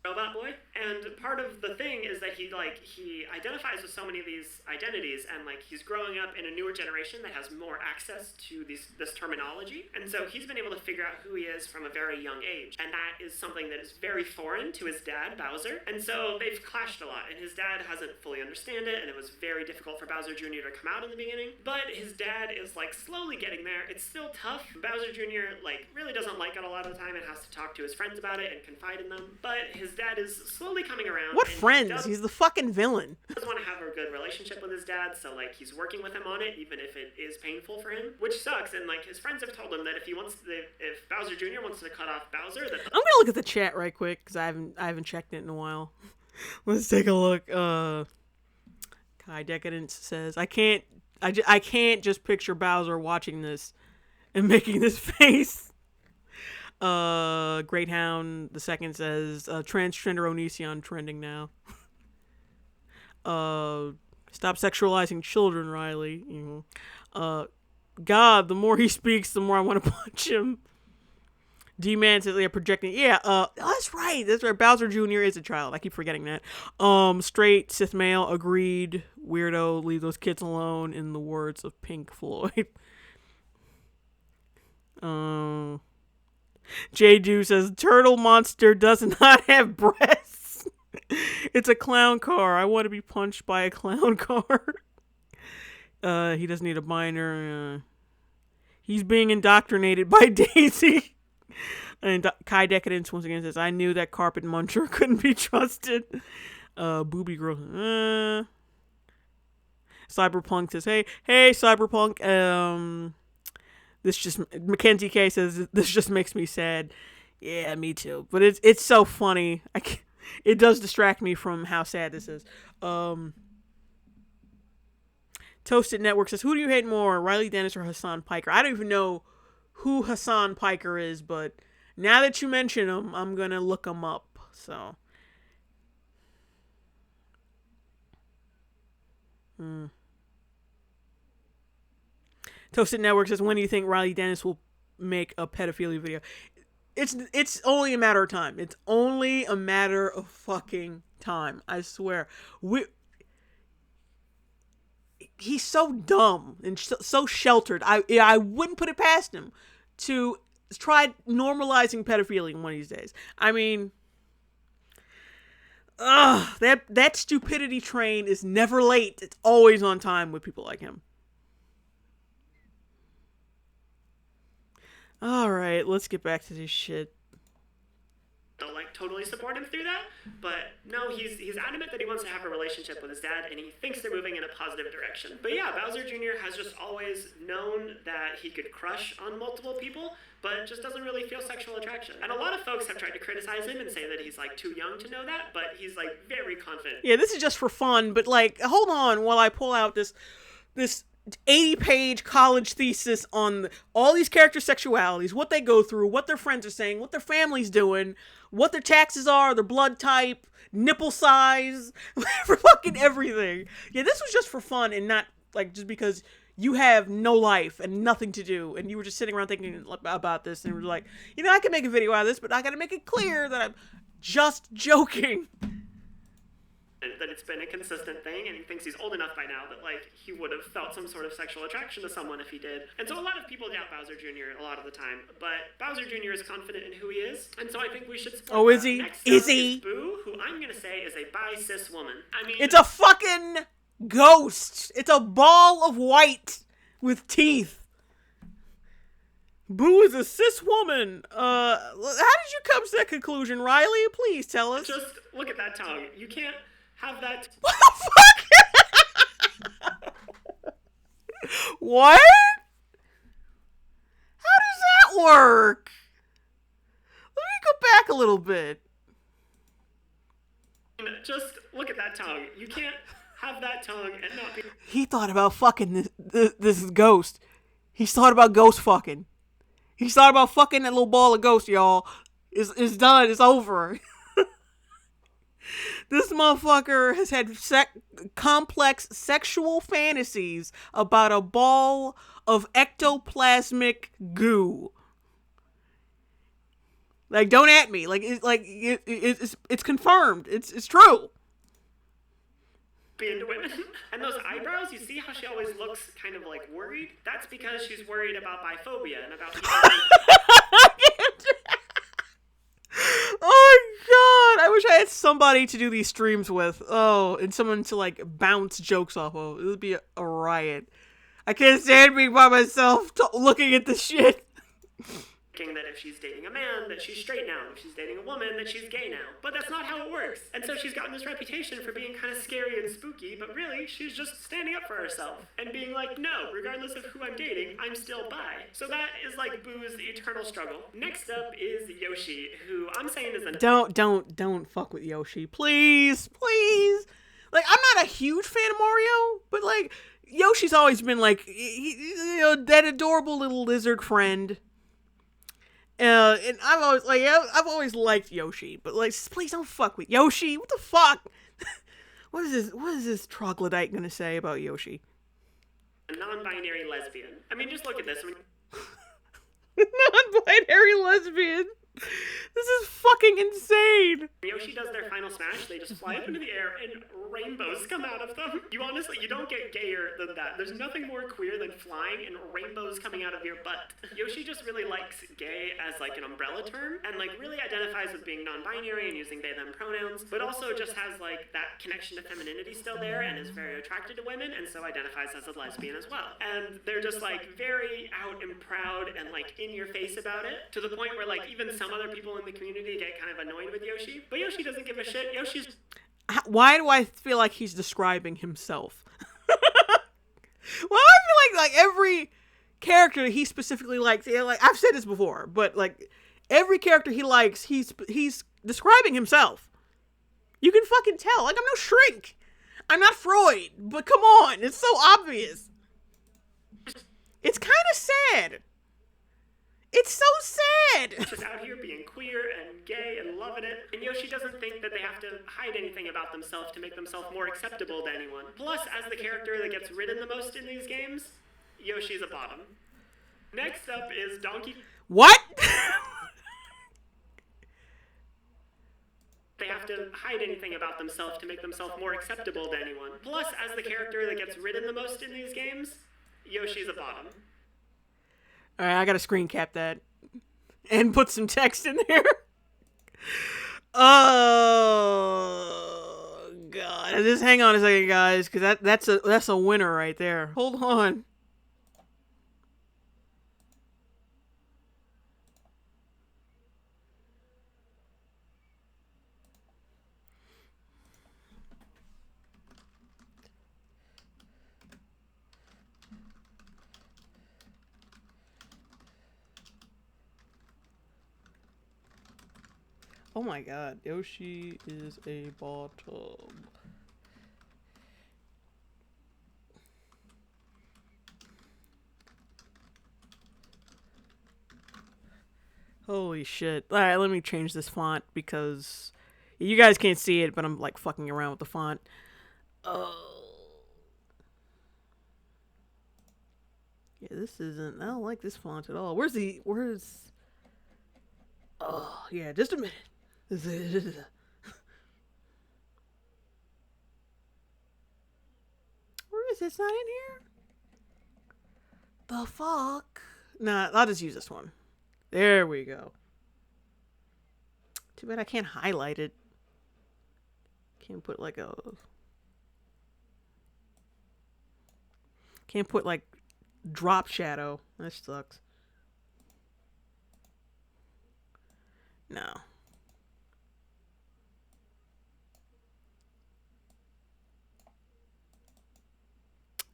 Robot boy, and part of the thing is that he identifies with so many of these identities, and like he's growing up in a newer generation that has more access to this terminology, and so he's been able to figure out who he is from a very young age, and that is something that is very foreign to his dad, Bowser, and so they've clashed a lot, and his dad hasn't fully understand it, and it was very difficult for Bowser Jr. to come out in the beginning, but his dad is like slowly getting there. It's still tough. Bowser Jr. like really doesn't like it a lot of the time and has to talk to his friends about it and confide in them, but his dad is slowly coming around. What friends? He's the fucking villain. He does want to have a good relationship with his dad, so like he's working with him on it, even if it is painful for him, which sucks. And like his friends have told him that if Bowser Jr. wants to cut off Bowser, that... I'm gonna look at the chat right quick because I haven't checked it in a while. Let's take a look. Kai Decadence says, I can't just picture Bowser watching this and making this face. Great Hound the second says, transgender Onision trending now. Stop sexualizing children, Riley. God, the more he speaks, the more I want to punch him. D-Man says they're projecting. Yeah, that's right. That's right. Bowser Jr. is a child. I keep forgetting that. Straight Sith male. Agreed. Weirdo. Leave those kids alone. In the words of Pink Floyd. J-Ju says Turtle Monster does not have breasts. It's a clown car. I want to be punched by a clown car. He doesn't need a binder. He's being indoctrinated by Daisy. And Kai Decadence once again says, I knew that carpet muncher couldn't be trusted. Booby girl. Cyberpunk says, hey, Cyberpunk. Mackenzie K says, this just makes me sad. Yeah, me too. But it's so funny. It does distract me from how sad this is. Toasted Network says, who do you hate more, Riley Dennis or Hassan Piker? I don't even know who Hassan Piker is, but now that you mention him, I'm going to look him up. So. Toasted Network says, when do you think Riley Dennis will make a pedophilia video? It's only a matter of time. It's only a matter of fucking time. I swear. He's so dumb and so sheltered. I wouldn't put it past him to try normalizing pedophilia one of these days. I mean, that stupidity train is never late. It's always on time with people like him. All right, let's get back to this shit. They'll like totally support him through that, but no, he's adamant that he wants to have a relationship with his dad, and he thinks they're moving in a positive direction. But yeah, Bowser Jr. has just always known that he could crush on multiple people, but just doesn't really feel sexual attraction. And a lot of folks have tried to criticize him and say that he's like too young to know that, but he's like very confident. Yeah, this is just for fun, but like, hold on while I pull out this 80-page college thesis on all these characters' sexualities, what they go through, what their friends are saying, what their family's doing, what their taxes are, their blood type, nipple size, for fucking everything. Yeah, this was just for fun and not like just because you have no life and nothing to do and you were just sitting around thinking about this and were like, you know, I can make a video out of this, but I gotta make it clear that I'm just joking. That it's been a consistent thing, and he thinks he's old enough by now that like he would have felt some sort of sexual attraction to someone if he did. And so a lot of people doubt Bowser Jr. a lot of the time, but Bowser Jr. is confident in who he is, and so I think we should support. Oh, is he? Next is he? Boo, who I'm gonna say is a bi-cis woman. I mean, it's a fucking ghost. It's a ball of white with teeth. Boo is a cis woman. How did you come to that conclusion, Riley? Please tell us. Just look at that tongue. You can't have that. What the fuck? What? How does that work? Let me go back a little bit. Just look at that tongue. You can't have that tongue and not be. He thought about fucking this ghost. He's thought about ghost fucking. He's thought about fucking that little ball of ghost, y'all. It's done. It's over. This motherfucker has had complex sexual fantasies about a ball of ectoplasmic goo. Like, don't at me. Like, it's confirmed. It's true. Be into women. And those eyebrows, you see how she always looks kind of like worried? That's because she's worried about biphobia and about people. Oh my god, I wish I had somebody to do these streams with. Oh, and someone to like bounce jokes off of. It would be a riot. I can't stand being by myself looking at this shit. Thinking that if she's dating a man, that she's straight now. If she's dating a woman, that she's gay now. But that's not how it works. And so she's gotten this reputation for being kind of scary and spooky, but really, she's just standing up for herself and being like, no, regardless of who I'm dating, I'm still bi. So that is like Boo's eternal struggle. Next up is Yoshi, who I'm saying is a... Don't fuck with Yoshi. Please. Like, I'm not a huge fan of Mario, but like, Yoshi's always been like, that adorable little lizard friend. And I've always liked Yoshi, but like, please don't fuck with Yoshi. What the fuck? What is this troglodyte gonna say about Yoshi? A non-binary lesbian. I mean, just look at this. Non-binary lesbian. This is fucking insane. Yoshi does their final smash, they just fly up into the air and rainbows come out of them. You honestly, you don't get gayer than that. There's nothing more queer than flying and rainbows coming out of your butt. Yoshi just really likes gay as like an umbrella term and like really identifies with being non-binary and using they them pronouns, but also just has like that connection to femininity still there and is very attracted to women and so identifies as a lesbian as well. And they're just like very out and proud and like in your face about it, to the point where like even some other people in the community get kind of annoyed with Yoshi, but Yoshi doesn't give a shit. Yoshi's... Why do I feel like he's describing himself? Well, I feel like every character he specifically likes, yeah, like I've said this before, but like every character he likes, he's describing himself. You can fucking tell. Like I'm no Shrink. I'm not Freud, but come on, it's so obvious. It's kind of sad. It's so sad! Just out here being queer and gay and loving it. And Yoshi doesn't think that they have to hide anything about themselves to make themselves more acceptable to anyone. Plus, as the character that gets ridden the most in these games, Yoshi's a bottom. Next up is Donkey... What? They have to hide anything about themselves to make themselves more acceptable to anyone. Plus, as the character that gets ridden the most in these games, Yoshi's a bottom. Alright, I gotta screen cap that. And put some text in there. Oh, God. Just hang on a second, guys, because that's a winner right there. Hold on. Oh my God, Yoshi is a bottom. Holy shit. Alright, let me change this font because you guys can't see it, but I'm like fucking around with the font. Yeah, this isn't, I don't like this font at all. Oh, yeah, just a minute. Where is it? It's not in here? The fuck? Nah, I'll just use this one. There we go. Too bad I can't highlight it. Can't put like drop shadow. That sucks. No.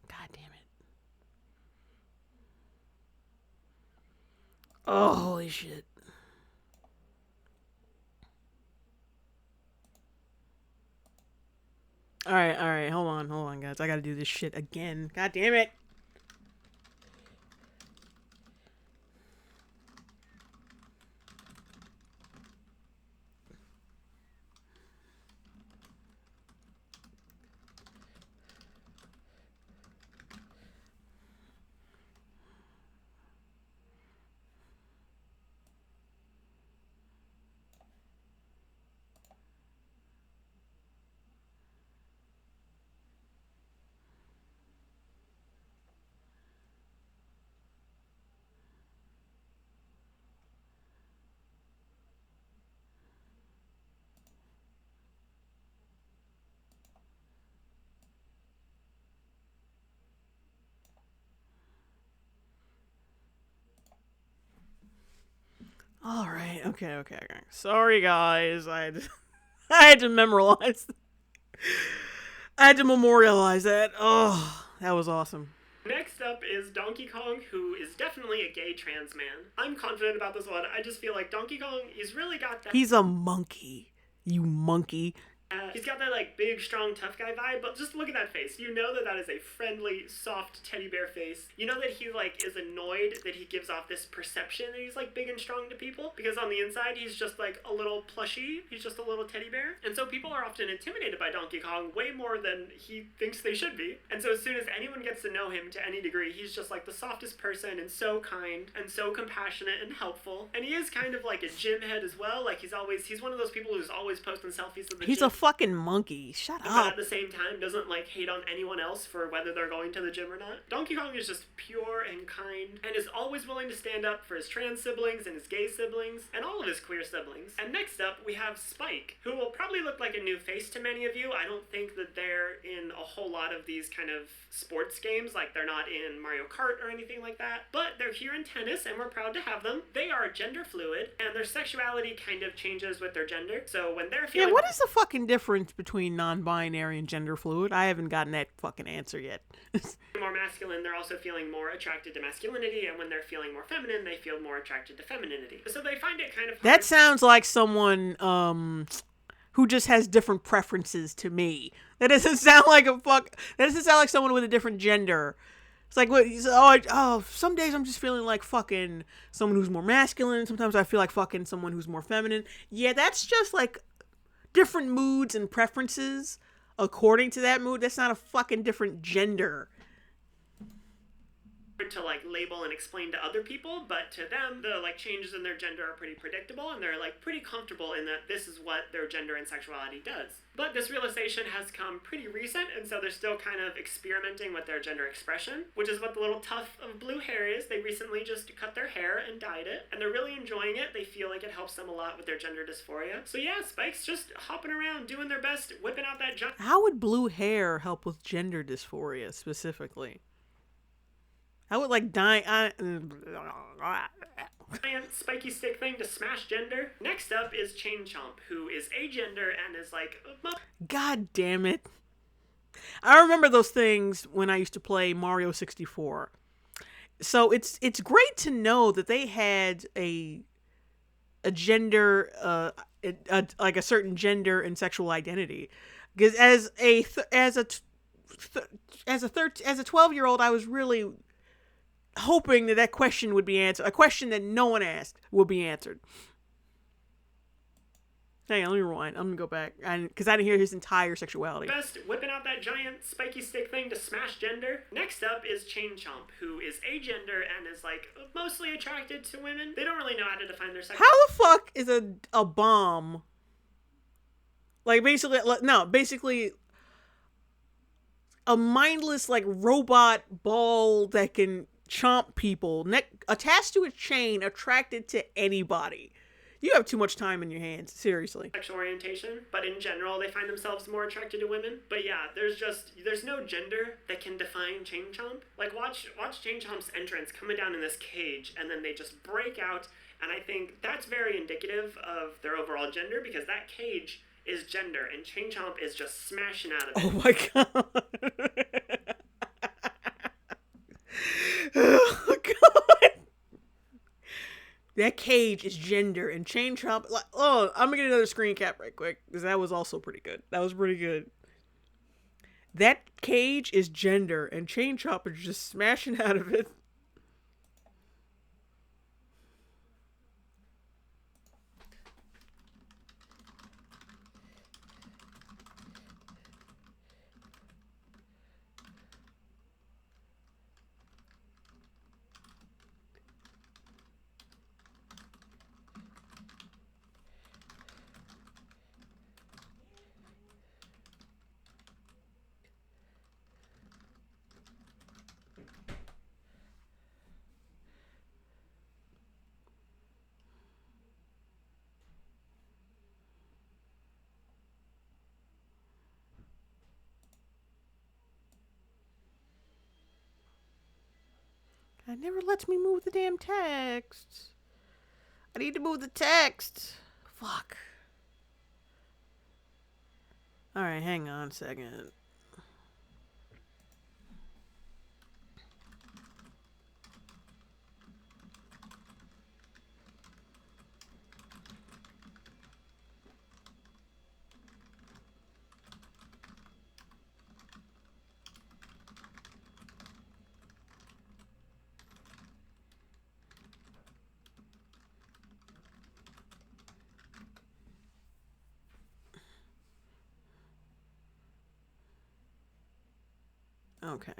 God damn it. Oh, holy shit. Alright, hold on, guys. I gotta do this shit again. God damn it. Alright, okay. Sorry, guys. I had to memorialize. I had to memorialize that. Oh, that was awesome. Next up is Donkey Kong, who is definitely a gay trans man. I'm confident about this one. I just feel like Donkey Kong, he's really got that... He's a monkey. You monkey. He's got that like big, strong, tough guy vibe, but just look at that face. You know that that is a friendly, soft teddy bear face. You know that he like is annoyed that he gives off this perception that he's like big and strong to people, because on the inside he's just like a little plushie. He's just a little teddy bear, and so people are often intimidated by Donkey Kong way more than he thinks they should be. And so as soon as anyone gets to know him to any degree, he's just like the softest person and so kind and so compassionate and helpful. And he is kind of like a gym head as well. Like he's one of those people who's always posting selfies of the He's gym. a fucking monkey. Shut But up. at the same time doesn't like hate on anyone else for whether they're going to the gym or not. Donkey Kong is just pure and kind and is always willing to stand up for his trans siblings and his gay siblings and all of his queer siblings. And next up we have Spike, who will probably look like a new face to many of you. I don't think that they're in a whole lot of these kind of sports games, like they're not in Mario Kart or anything like that, but they're here in tennis and we're proud to have them. They are gender fluid and their sexuality kind of changes with their gender. So when they're feeling... Yeah, what is the fucking difference between non-binary and gender fluid? I haven't gotten that fucking answer yet. more masculine, they're also feeling more attracted to masculinity, and when they're feeling more feminine, they feel more attracted to femininity. So they find it kind of hard. That sounds like someone who just has different preferences to me. That doesn't sound like that doesn't sound like someone with a different gender. It's like, some days I'm just feeling like fucking someone who's more masculine. Sometimes I feel like fucking someone who's more feminine. Yeah, that's just like different moods and preferences according to that mood. That's not a fucking different gender. To like label and explain to other people, but to them the like changes in their gender are pretty predictable, and they're like pretty comfortable in that this is what their gender and sexuality does. But this realization has come pretty recent, and so they're still kind of experimenting with their gender expression, which is what the little tuft of blue hair is. They recently just cut their hair and dyed it, and they're really enjoying it. They feel like it helps them a lot with their gender dysphoria. So yeah, Spike's just hopping around doing their best, whipping out that giant... How would blue hair help with gender dysphoria specifically? I would like giant spiky stick thing to smash gender. Next up is Chain Chomp, who is agender and is like... God damn it. I remember those things when I used to play Mario 64. So it's great to know that they had a gender, like a certain gender and sexual identity. Because as a 12-year-old, I was really hoping that question would be answered. A question that no one asked will be answered. Hang on, let me rewind. I'm gonna go back because I didn't hear his entire sexuality. Best whipping out that giant spiky stick thing to smash gender. Next up is Chain Chomp, who is agender and is like mostly attracted to women. They don't really know how to define their sex. How the fuck is a bomb? Like basically a mindless like robot ball that can chomp people, attached to a chain, attracted to anybody. You have too much time in your hands, seriously. Sexual orientation, but in general, they find themselves more attracted to women. But yeah, there's no gender that can define Chain Chomp. Like, watch Chain Chomp's entrance coming down in this cage, and then they just break out, and I think that's very indicative of their overall gender, because that cage is gender, and Chain Chomp is just smashing out of it. Oh my god. Oh god. That cage is gender and Chain Chomp. I'm gonna get another screen cap right quick because that was also pretty good. That was pretty good. That cage is gender and Chain Chomp is just smashing out of it. It never lets me move the damn text. I need to move the text. Fuck. Alright, hang on a second. Okay.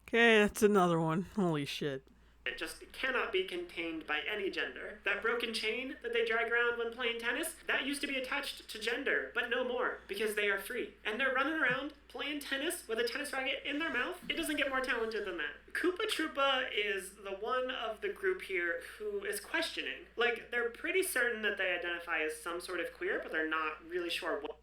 Okay, that's another one. Holy shit. It just cannot be contained by any gender. That broken chain that they drag around when playing tennis, that used to be attached to gender, but no more, because they are free. And they're running around playing tennis with a tennis racket in their mouth. It doesn't get more talented than that. Koopa Troopa is the one of the group here who is questioning. Like, they're pretty certain that they identify as some sort of queer, but they're not really sure what.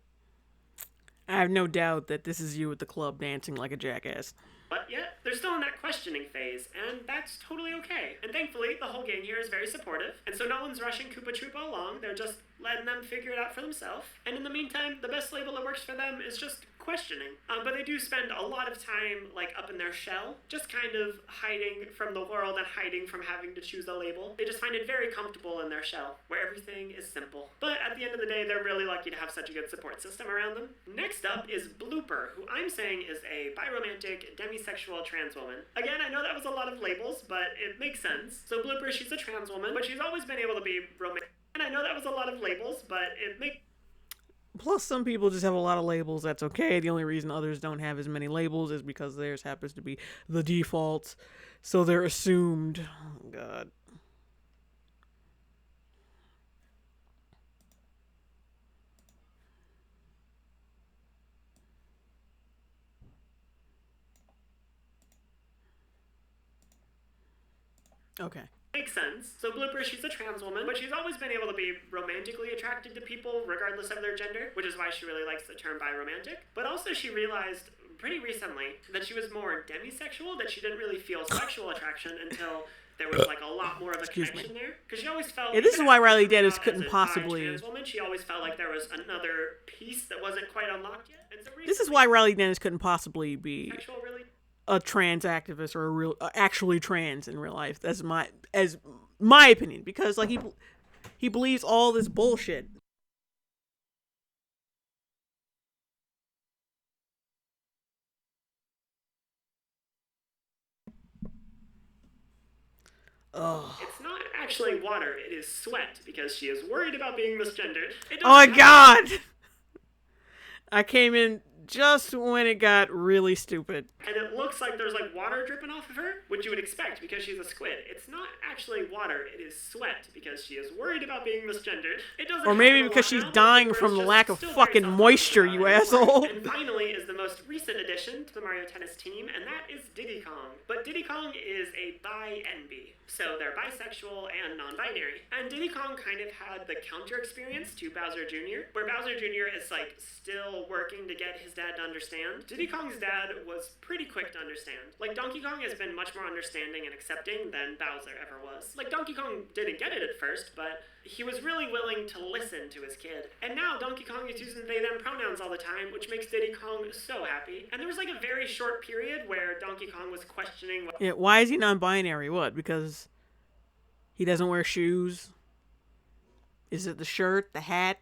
I have no doubt that this is you at the club dancing like a jackass. But yet, they're still in that questioning phase, and that's totally okay. And thankfully, the whole gang here is very supportive, and so no one's rushing Koopa Troopa along, they're just letting them figure it out for themselves. And in the meantime, the best label that works for them is just questioning. But they do spend a lot of time, like, up in their shell, just kind of hiding from the world and hiding from having to choose a label. They just find it very comfortable in their shell, where everything is simple. But at the end of the day, they're really lucky to have such a good support system around them. Next up is Blooper, who I'm saying is a biromantic, demisexual trans woman. Again, I know that was a lot of labels, but it makes sense. So Blooper, she's a trans woman, but she's always been able to be romantic. And I know that was a lot of labels, but it makes... Plus, some people just have a lot of labels. That's okay. The only reason others don't have as many labels is because theirs happens to be the default. So they're assumed. Oh, God. Okay. Makes sense. So Blooper, she's a trans woman, but she's always been able to be romantically attracted to people regardless of their gender, which is why she really likes the term biromantic. But also she realized pretty recently that she was more demisexual, that she didn't really feel sexual attraction until there was like a lot more of a connection there. Because she always felt... Yeah, this is why Riley Dennis couldn't possibly... Trans woman, she always felt like there was another piece that wasn't quite unlocked yet. And so this is why Riley Dennis couldn't possibly be... really a trans activist or a real actually trans in real life. That's my opinion, because like he believes all this bullshit. Oh. It's not actually water, it is sweat, because she is worried about being misgendered. Oh my God! I came in just when it got really stupid. And it looks like there's like water dripping off of her, which you would expect because she's a squid. It's not actually water, it is sweat because she is worried about being misgendered. It doesn't. Or maybe because she's dying from the lack of fucking moisture, you asshole. And finally is the most recent addition to the Mario Tennis team, and that is Diddy Kong. But Diddy Kong is a bi-NB. So they're bisexual and non-binary. And Diddy Kong kind of had the counter experience to Bowser Jr., where Bowser Jr. is like still working to get his dad to understand. Diddy Kong's dad was pretty quick to understand. Like, Donkey Kong has been much more understanding and accepting than Bowser ever was. Like, Donkey Kong didn't get it at first, but he was really willing to listen to his kid. And now Donkey Kong is using they-them pronouns all the time, which makes Diddy Kong so happy. And there was like a very short period where Donkey Kong was questioning what... Yeah, why is he non-binary? What? Because he doesn't wear shoes? Is it the shirt, the hat?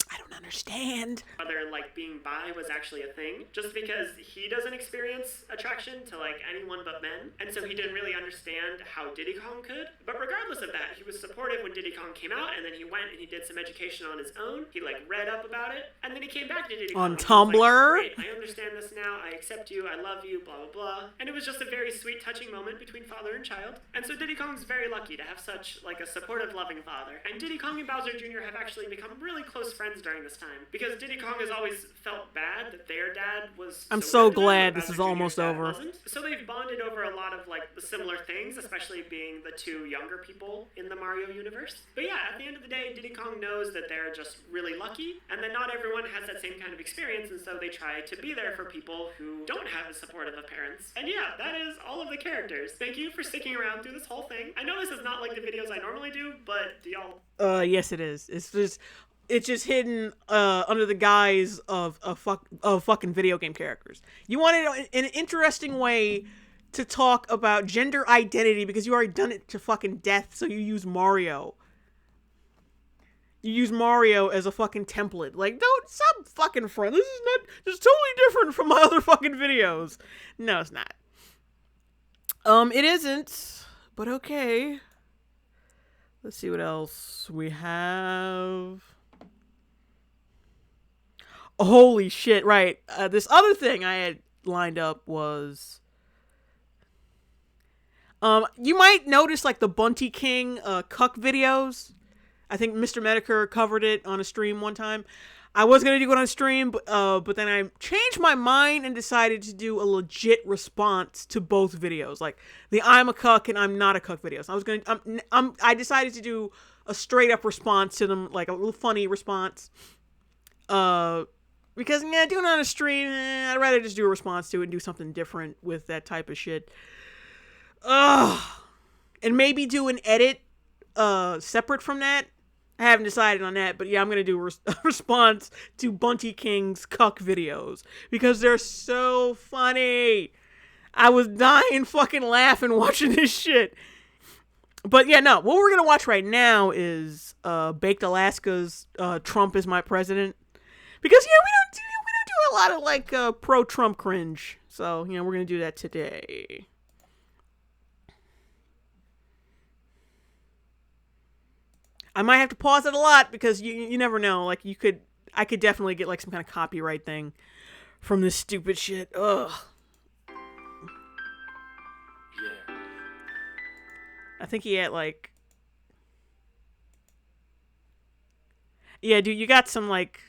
I don't understand. Whether, like, being bi was actually a thing, just because he doesn't experience attraction to, like, anyone but men, and so he didn't really understand how Diddy Kong could. But regardless of that, he was supportive when Diddy Kong came out, and then he went and he did some education on his own. He, like, read up about it, and then he came back to Diddy Kong. On Tumblr? Like, great, I understand this now, I accept you, I love you, blah, blah, blah. And it was just a very sweet, touching moment between father and child. And so Diddy Kong's very lucky to have such, like, a supportive, loving father. And Diddy Kong and Bowser Jr. have actually become really close friends during this time, because Diddy Kong has always felt bad that their dad was... I'm so glad this is almost over. So they've bonded over a lot of, like, the similar things, especially being the two younger people in the Mario universe. But yeah, at the end of the day, Diddy Kong knows that they're just really lucky, and that not everyone has that same kind of experience, and so they try to be there for people who don't have as supportive of parents. And yeah, that is all of the characters. Thank you for sticking around through this whole thing. I know this is not like the videos I normally do, but do y'all... Yes it is. It's just hidden under the guise of fucking video game characters. You wanted an interesting way to talk about gender identity because you already done it to fucking death, so you use Mario. You use Mario as a fucking template. Like, don't stop fucking front. This is totally different from my other fucking videos. No, it's not. It isn't, but okay. Let's see what else we have. Holy shit! Right. This other thing I had lined up was, you might notice like the Bunty King cuck videos. I think Mr. Medicare covered it on a stream one time. I was gonna do it on a stream, but then I changed my mind and decided to do a legit response to both videos, like the "I'm a cuck" and "I'm not a cuck" videos. I decided to do a straight up response to them, like a little funny response. Because doing it on a stream, I'd rather just do a response to it and do something different with that type of shit. And maybe do an edit separate from that. I haven't decided on that, but yeah, I'm going to do a response to Bunty King's cuck videos because they're so funny. I was dying fucking laughing watching this shit. But yeah, no, what we're going to watch right now is Baked Alaska's Trump is My President. Because, we don't do a lot of like pro-Trump cringe. So, we're going to do that today. I might have to pause it a lot because you never know. Like I could definitely get like some kind of copyright thing from this stupid shit. Ugh. Yeah. I think he had like. Yeah, dude, you got some like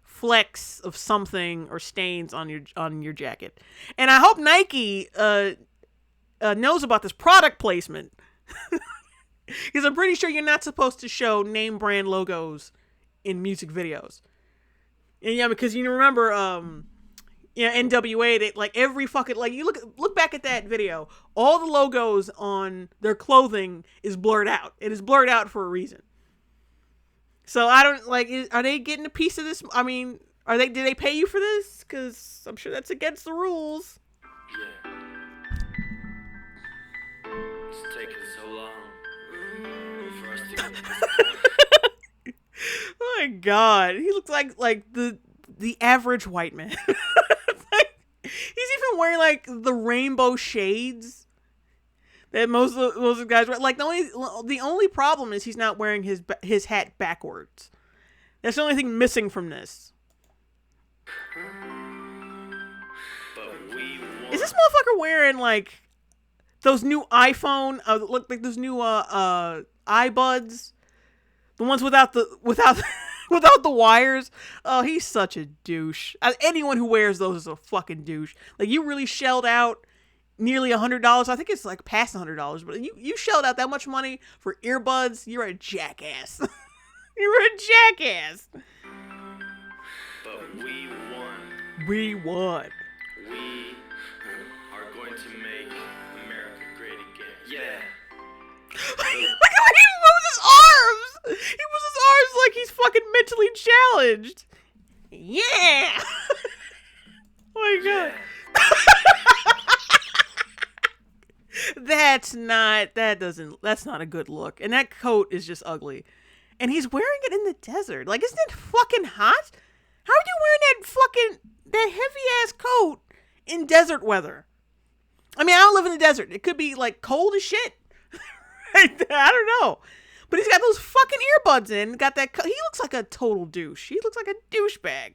flecks of something or stains on your jacket, and I hope Nike knows about this product placement. Because I'm pretty sure you're not supposed to show name brand logos in music videos. And yeah, because you remember, NWA, they like every fucking, like you look back at that video, all the logos on their clothing is blurred out. It is blurred out for a reason. So I don't like, are they getting a piece of this? I mean, did they pay you for this? Because I'm sure that's against the rules. Yeah. It's taking so long. Oh my god, he looks like the average white man. He's even wearing like the rainbow shades that most of the guys wear. Like the only problem is he's not wearing his hat backwards. That's the only thing missing from this. Is this motherfucker wearing like those new iPhone? Look like those new iBuds, the ones without the wires. Oh, he's such a douche. Anyone who wears those is a fucking douche. Like you really shelled out nearly $100. I think it's like past $100, but you shelled out that much money for earbuds. You're a jackass. You're a jackass. But we won. We won. We are going to make America great again. Yeah. Look at how he moves his arms! He moves his arms like he's fucking mentally challenged. Yeah! Oh my god. That's not a good look. And that coat is just ugly. And he's wearing it in the desert. Like, isn't it fucking hot? How are you wearing that heavy ass coat in desert weather? I mean, I don't live in the desert. It could be like cold as shit. I don't know. But he's got those fucking earbuds in. Got that. He looks like a total douche. He looks like a douchebag.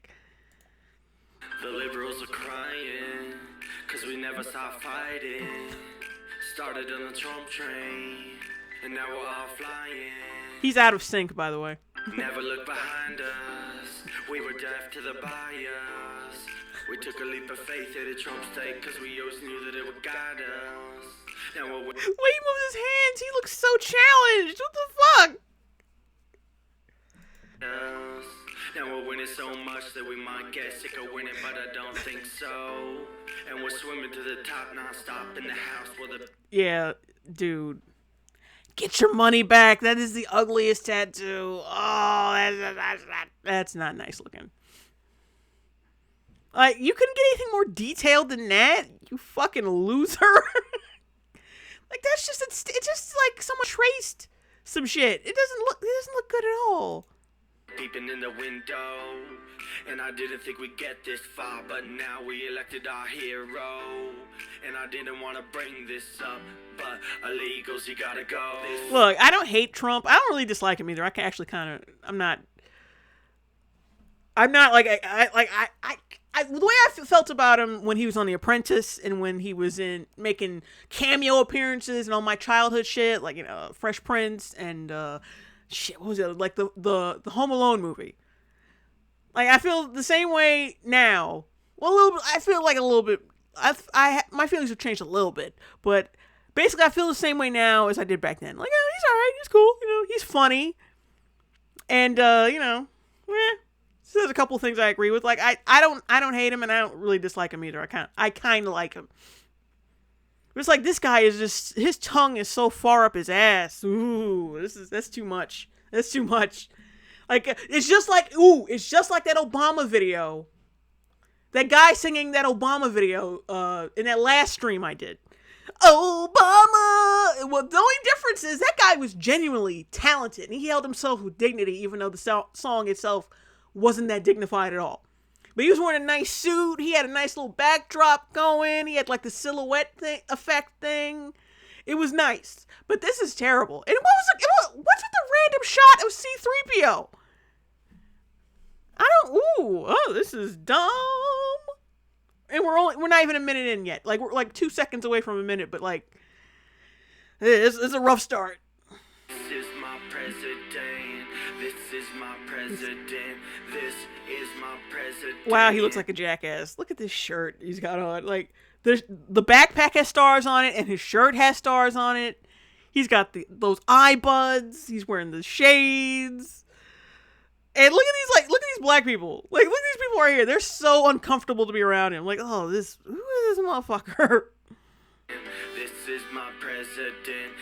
The liberals are crying because we never stopped fighting. Started on the Trump train and now we're all flying. He's out of sync, by the way. Never look behind us. We were deaf to the bias. We took a leap of faith at a Trump state because we always knew that it would guide us. Now he moves his hands. He looks so challenged. What the fuck? Now we're winning so much that we might get sick of winning, but I don't think so. And we're swimming to the top non-stop in the house where the... Yeah, dude. Get your money back. That is the ugliest tattoo. Oh, that's not nice looking. Like, you couldn't get anything more detailed than that? You fucking loser. Like, that's just, it's just like someone traced some shit. It doesn't look good at all. Peeping in the window, and I didn't think we'd get this far, but now we elected our hero. And I didn't want to bring this up, but illegals, you gotta go. Look, I don't hate Trump. I don't really dislike him either. I can actually kind of, I'm not I'm not like the way I felt about him when he was on The Apprentice and when he was in making cameo appearances and all my childhood shit, like, you know, Fresh Prince and shit, what was it, like the Home Alone movie. Like, I feel the same way now. Well, a little bit. I feel like a little bit. My feelings have changed a little bit, but basically, I feel the same way now as I did back then. Like, oh, he's alright, he's cool, you know, he's funny, and you know, so there's a couple things I agree with. Like, I don't hate him, and I don't really dislike him either. I kind of like him. It's like, this guy is just, his tongue is so far up his ass. Ooh, that's too much. That's too much. Like, it's just like that Obama video. That guy singing that Obama video in that last stream I did. Obama! Well, the only difference is that guy was genuinely talented, and he held himself with dignity, even though the song itself wasn't that dignified at all. But he was wearing a nice suit, he had a nice little backdrop going, he had like the silhouette effect thing. It was nice. But this is terrible. And what's with the random shot of C-3PO? This is dumb. And we're not even a minute in yet. Like, we're like 2 seconds away from a minute, but like, it's a rough start. This is my president. This is my president. This is my president. Wow, he looks like a jackass. Look at this shirt he's got on. Like, the backpack has stars on it, and his shirt has stars on it. He's got those eye buds. He's wearing the shades. And look at these black people. Like, look at these people right here. They're so uncomfortable to be around him. Like, who is this motherfucker? This is my president.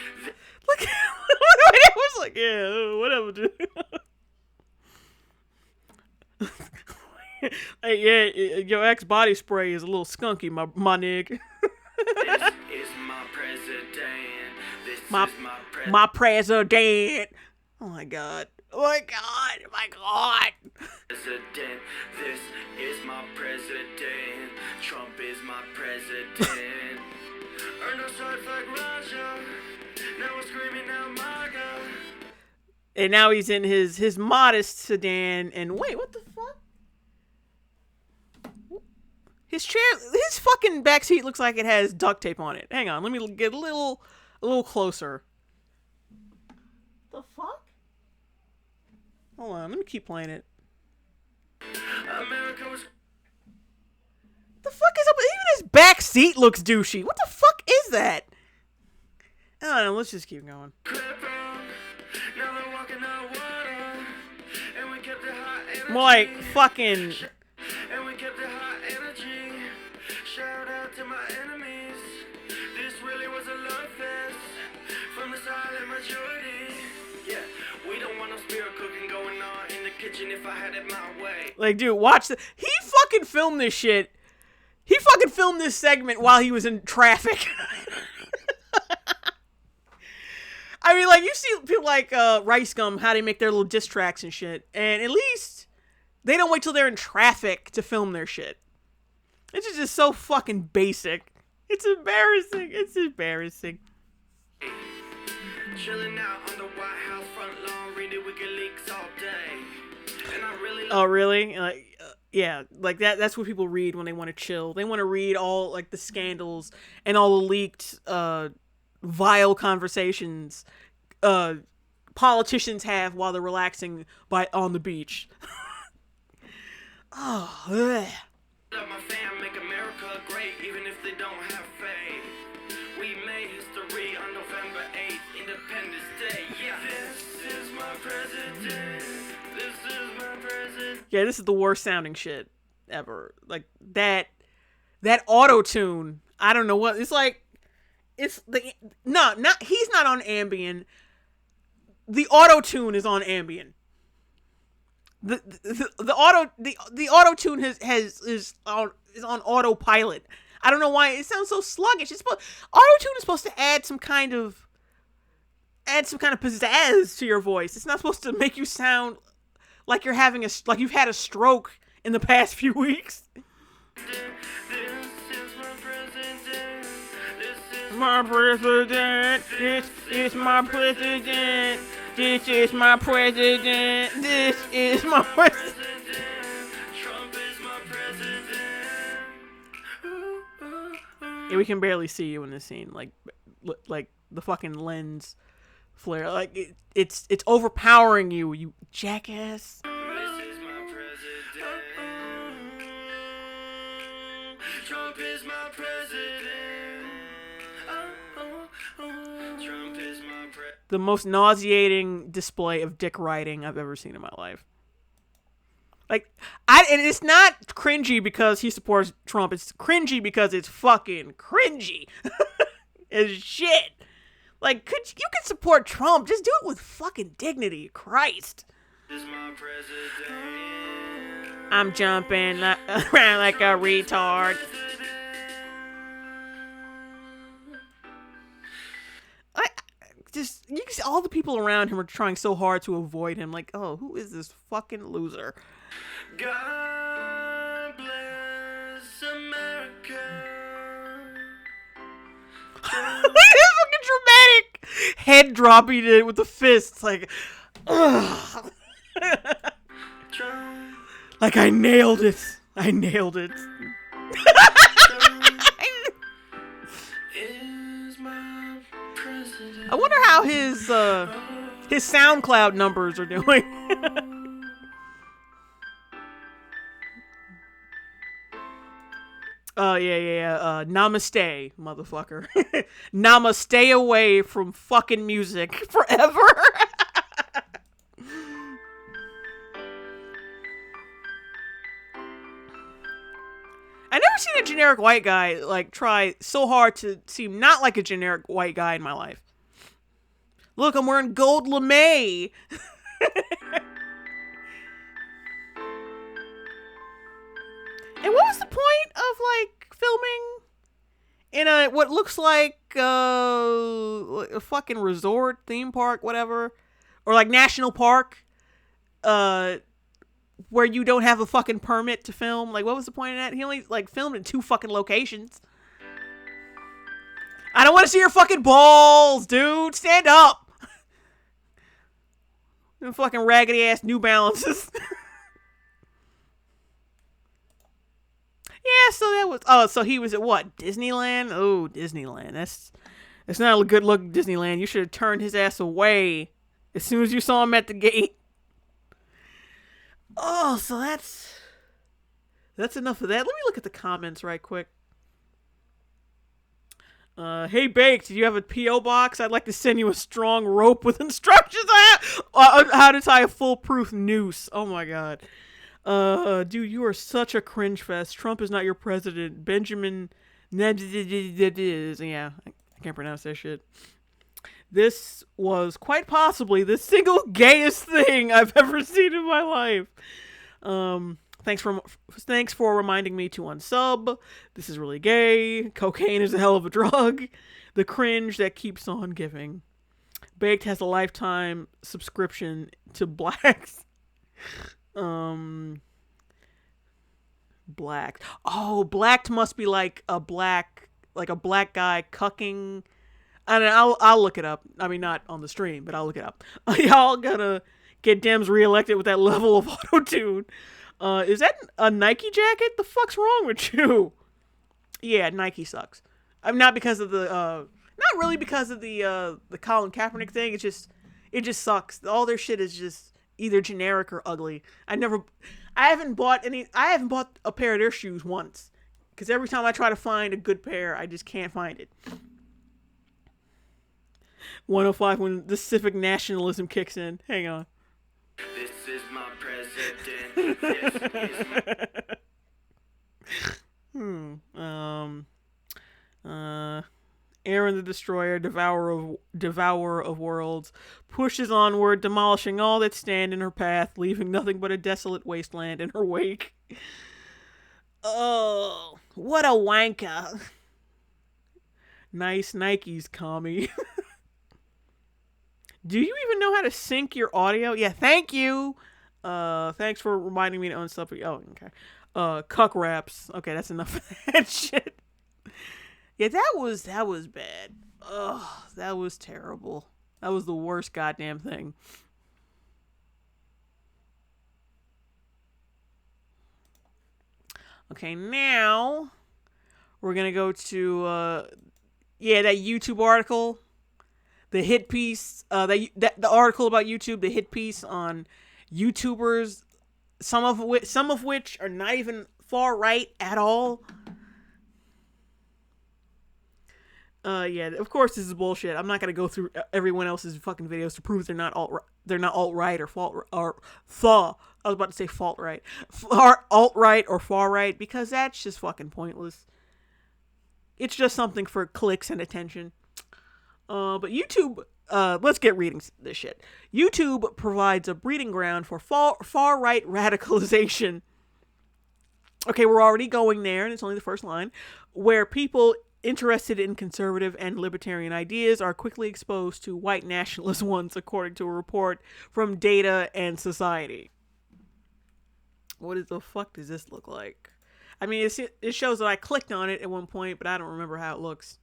Look at it was like, yeah, whatever, dude. Hey, yeah, your ex body spray is a little skunky, my nigga. This is my president. This is my president. My president. Oh my god. Oh my god. Oh my god. President. This is my president. Trump is my president. Earn a side like Russia. Now we're screaming out MAGA. And now he's in his modest sedan. And wait, what the fuck? His fucking backseat looks like it has duct tape on it. Hang on, let me get a little closer. The fuck? Hold on, let me keep playing it. America was. The fuck is up? Even his back seat looks douchey. What the fuck is that? I don't know. Let's just keep going. More like fucking. And we kept the hot energy. Shout out to my enemies. This really was a love fest from the silent majority. Yeah, we don't want no spirit cooking going on in the kitchen if I had it my way. Like, dude, watch this. He fucking filmed this shit. He fucking filmed this segment while he was in traffic. I mean, like, you see people like Rice Gum, how they make their little diss tracks and shit. And at least they don't wait till they're in traffic to film their shit. It's just so fucking basic. It's embarrassing. It's embarrassing. Chilling out on the White House front lawn, reading WikiLeaks all day. And I really. Oh, really? Like, yeah, like that's what people read when they want to chill. They want to read all like the scandals and all the leaked vile conversations politicians have while they're relaxing on the beach. Oh, ugh. Love my fam, make America great, even if they don't have faith. We made history on November 8th, Independence Day. Yeah, this is my president. This is my president. Yeah, this is the worst sounding shit ever. Like that auto-tune. I don't know what it's like. It's he's not on Ambien. The auto-tune is on Ambien. The auto-tune is on autopilot. I don't know why it sounds so sluggish. Auto-tune is supposed to add some kind of pizzazz to your voice. It's not supposed to make you sound like you've had a stroke in the past few weeks. My president, this is my president, this is my president, this is my president. Yeah, we can barely see you in this scene. Like the fucking lens flare. Like it's overpowering you, you jackass. This is my president. Trump is my president. Trump is my president. The most nauseating display of dick riding I've ever seen in my life. Like, and it's not cringy because he supports Trump. It's cringy because it's fucking cringy as shit. Like, you could support Trump. Just do it with fucking dignity. Christ. This is my president. I'm jumping around like a retard. You can see all the people around him are trying so hard to avoid him. Like, oh, who is this fucking loser? God bless America. It's fucking dramatic. Head dropping it with the fists, like, ugh. Like I nailed it. I nailed it. I wonder how his SoundCloud numbers are doing. Yeah. Namaste, motherfucker. Namaste away from fucking music forever. I never seen a generic white guy like try so hard to seem not like a generic white guy in my life. Look, I'm wearing gold lame. And what was the point of like filming in a what looks like a fucking resort, theme park, whatever, or like national park, where you don't have a fucking permit to film? Like, what was the point of that? He only like filmed in 2 fucking locations. I don't want to see your fucking balls, dude. Stand up. Them fucking raggedy ass New Balances. Yeah, so that was... so he was at what? Disneyland? Oh, Disneyland. That's not a good look, Disneyland. You should have turned his ass away as soon as you saw him at the gate. Oh, so that's enough of that. Let me look at the comments right quick. Hey, Baked, do you have a P.O. box? I'd like to send you a strong rope with instructions on how to tie a foolproof noose. Oh, my God. Dude, you are such a cringe fest. Trump is not your president. Benjamin... Yeah, I can't pronounce that shit. This was quite possibly the single gayest thing I've ever seen in my life. Thanks for reminding me to unsub. This is really gay. Cocaine is a hell of a drug. The cringe that keeps on giving. Baked has a lifetime subscription to Blacks. Blacked. Oh, Blacked must be like a black guy cucking. I don't know, I'll look it up. I mean, not on the stream, but I'll look it up. Y'all gonna get Dems reelected with that level of auto-tune. Is that a Nike jacket? The fuck's wrong with you? Yeah, Nike sucks. I'm not because of the, not really because of the Colin Kaepernick thing. It just sucks. All their shit is just either generic or ugly. I haven't bought a pair of their shoes once. Because every time I try to find a good pair, I just can't find it. 105 when the civic nationalism kicks in. Hang on. This is my president. This is Aaron the Destroyer, devourer of worlds, pushes onward, demolishing all that stand in her path, leaving nothing but a desolate wasteland in her wake. Oh, what a wanker. Nice Nikes, commie. Do you even know how to sync your audio? Yeah, thank you. Thanks for reminding me to unsub. Oh, okay. Cuck raps. Okay, that's enough of that shit. Yeah, that was bad. Ugh, that was terrible. That was the worst goddamn thing. Okay, now We're gonna go to that YouTube article, the hit piece, the article about YouTube, the hit piece on YouTubers, some of which are not even far right at all. Of course this is bullshit. I'm not gonna go through everyone else's fucking videos to prove they're not alt-right or fault. I was about to say fault right, alt-right or far right, because that's just fucking pointless. It's just something for clicks and attention. But YouTube, let's get reading this shit. YouTube provides a breeding ground for far right radicalization. Okay, we're already going there, and it's only the first line, where people interested in conservative and libertarian ideas are quickly exposed to white nationalist ones, according to a report from Data and Society. What the fuck does this look like? I mean, it shows that I clicked on it at one point, but I don't remember how it looks.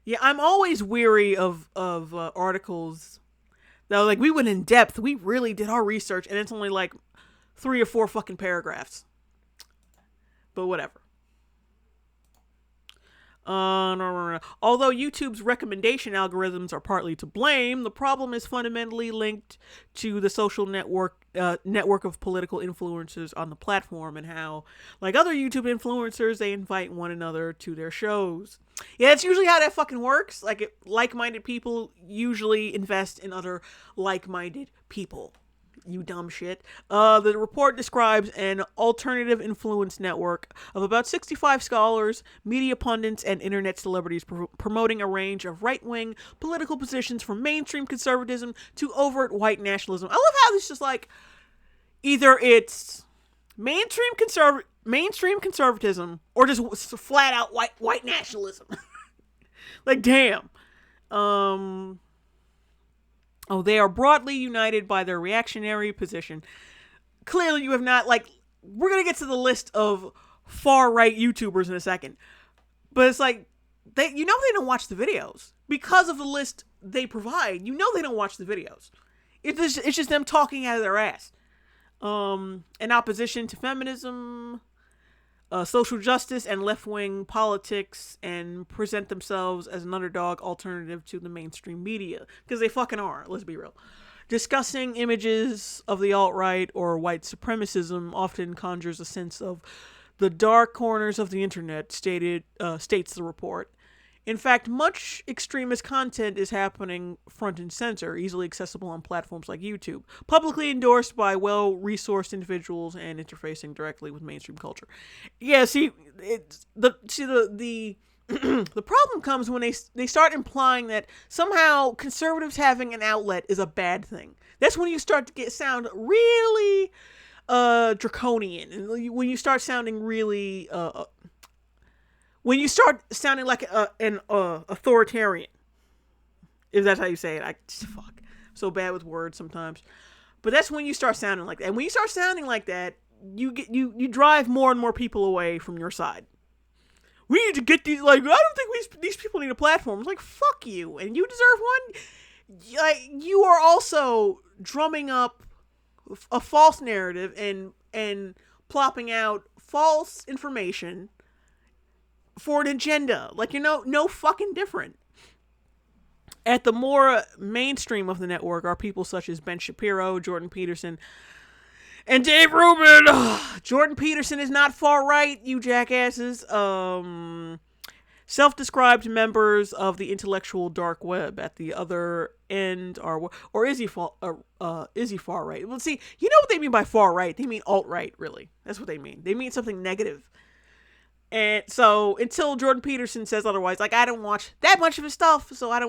Yeah, I'm always weary of articles that are like, we went in depth, we really did our research, and it's only like 3 or 4 fucking paragraphs. But whatever. No. Although YouTube's recommendation algorithms are partly to blame, the problem is fundamentally linked to the social network of political influencers on the platform, and how, like other YouTube influencers, they invite one another to their shows. Yeah, that's usually how that fucking works. Like-minded people usually invest in other like-minded people. You dumb shit. The report describes an alternative influence network of about 65 scholars, media pundits, and internet celebrities promoting a range of right-wing political positions from mainstream conservatism to overt white nationalism. I love how this is like, either it's mainstream conservatism or just flat out white nationalism. Like, damn. They are broadly united by their reactionary position. Clearly you have not, we're going to get to the list of far-right YouTubers in a second. But it's like, they don't watch the videos. Because of the list they provide, they don't watch the videos. It's just them talking out of their ass. In opposition to feminism, social justice, and left-wing politics, and present themselves as an underdog alternative to the mainstream media. Because they fucking are, let's be real. Discussing images of the alt-right or white supremacism often conjures a sense of the dark corners of the internet, states the report. In fact, much extremist content is happening front and center, easily accessible on platforms like YouTube, publicly endorsed by well-resourced individuals and interfacing directly with mainstream culture. Yeah, see, the problem comes when they start implying that somehow conservatives having an outlet is a bad thing. That's when you start to sound really draconian, and when you start sounding really when you start sounding like an authoritarian, if that's how you say it. So bad with words sometimes. But that's when you start sounding like that. And when you start sounding like that, you drive more and more people away from your side. We need to get these, I don't think these people need a platform. It's like, fuck you, and you deserve one. You are also drumming up a false narrative and plopping out false information for an agenda. No fucking different. At the more mainstream of the network are people such as Ben Shapiro, Jordan Peterson, and Dave Rubin. Jordan Peterson is not far right, you jackasses. Self-described members of the intellectual dark web. At the other end are, or is he far right? Well, see, you know what they mean by far right? They mean alt-right, really. That's what they mean. They mean something negative. And so until Jordan Peterson says otherwise, I don't watch that much of his stuff, so I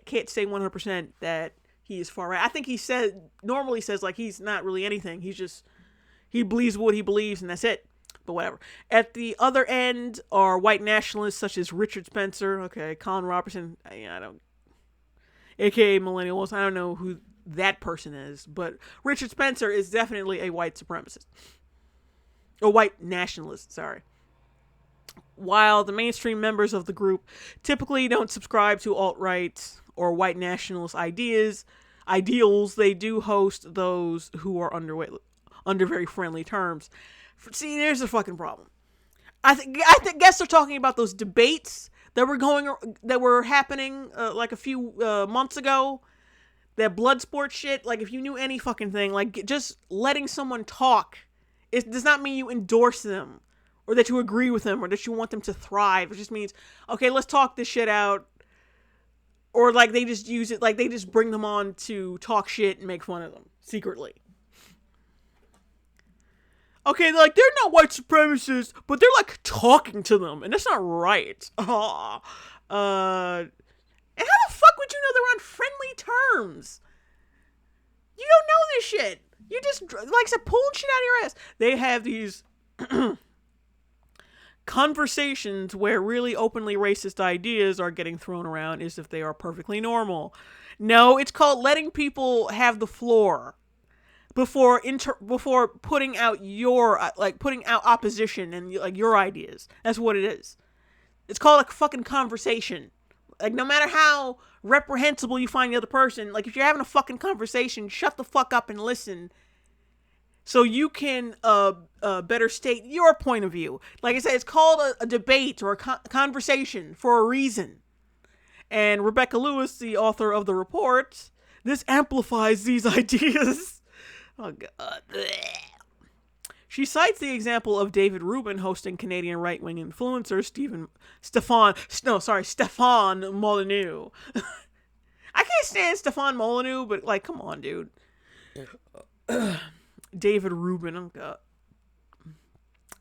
can't say 100% that he is far right. I think he normally says he's not really anything. He believes what he believes, and that's it. But whatever. At the other end are white nationalists such as Richard Spencer, Colin Robertson, aka millennials. I don't know who that person is, but Richard Spencer is definitely a white supremacist. Or white nationalist, sorry. While the mainstream members of the group typically don't subscribe to alt-right or white nationalist ideals, they do host those who are under very friendly terms. See, there's the fucking problem. I guess they're talking about those debates that were happening like a few months ago. That blood sport shit. Like, if you knew any fucking thing, like, just letting someone talk, it does not mean you endorse them or that you agree with them or that you want them to thrive. It just means, okay, let's talk this shit out. Or like they just use it, like they just bring them on to talk shit and make fun of them secretly. Okay, they're not white supremacists, but they're like talking to them, and that's not right. And how the fuck would you know they're on friendly terms? You don't know this shit. You just, like I said, pulling shit out of your ass. They have these conversations where really openly racist ideas are getting thrown around as if they are perfectly normal. No, it's called letting people have the floor before putting out putting out opposition and like your ideas. That's what it is. It's called a fucking conversation. Like, no matter how reprehensible you find the other person, like, if you're having a fucking conversation, shut the fuck up and listen so you can better state your point of view. Like I said, it's called a debate or a conversation for a reason. And Rebecca Lewis, the author of the report, this amplifies these ideas. Oh, God. She cites the example of David Rubin hosting Canadian right-wing influencer Stefan Molyneux. I can't stand Stefan Molyneux, but, like, come on, dude. David Rubin, oh God.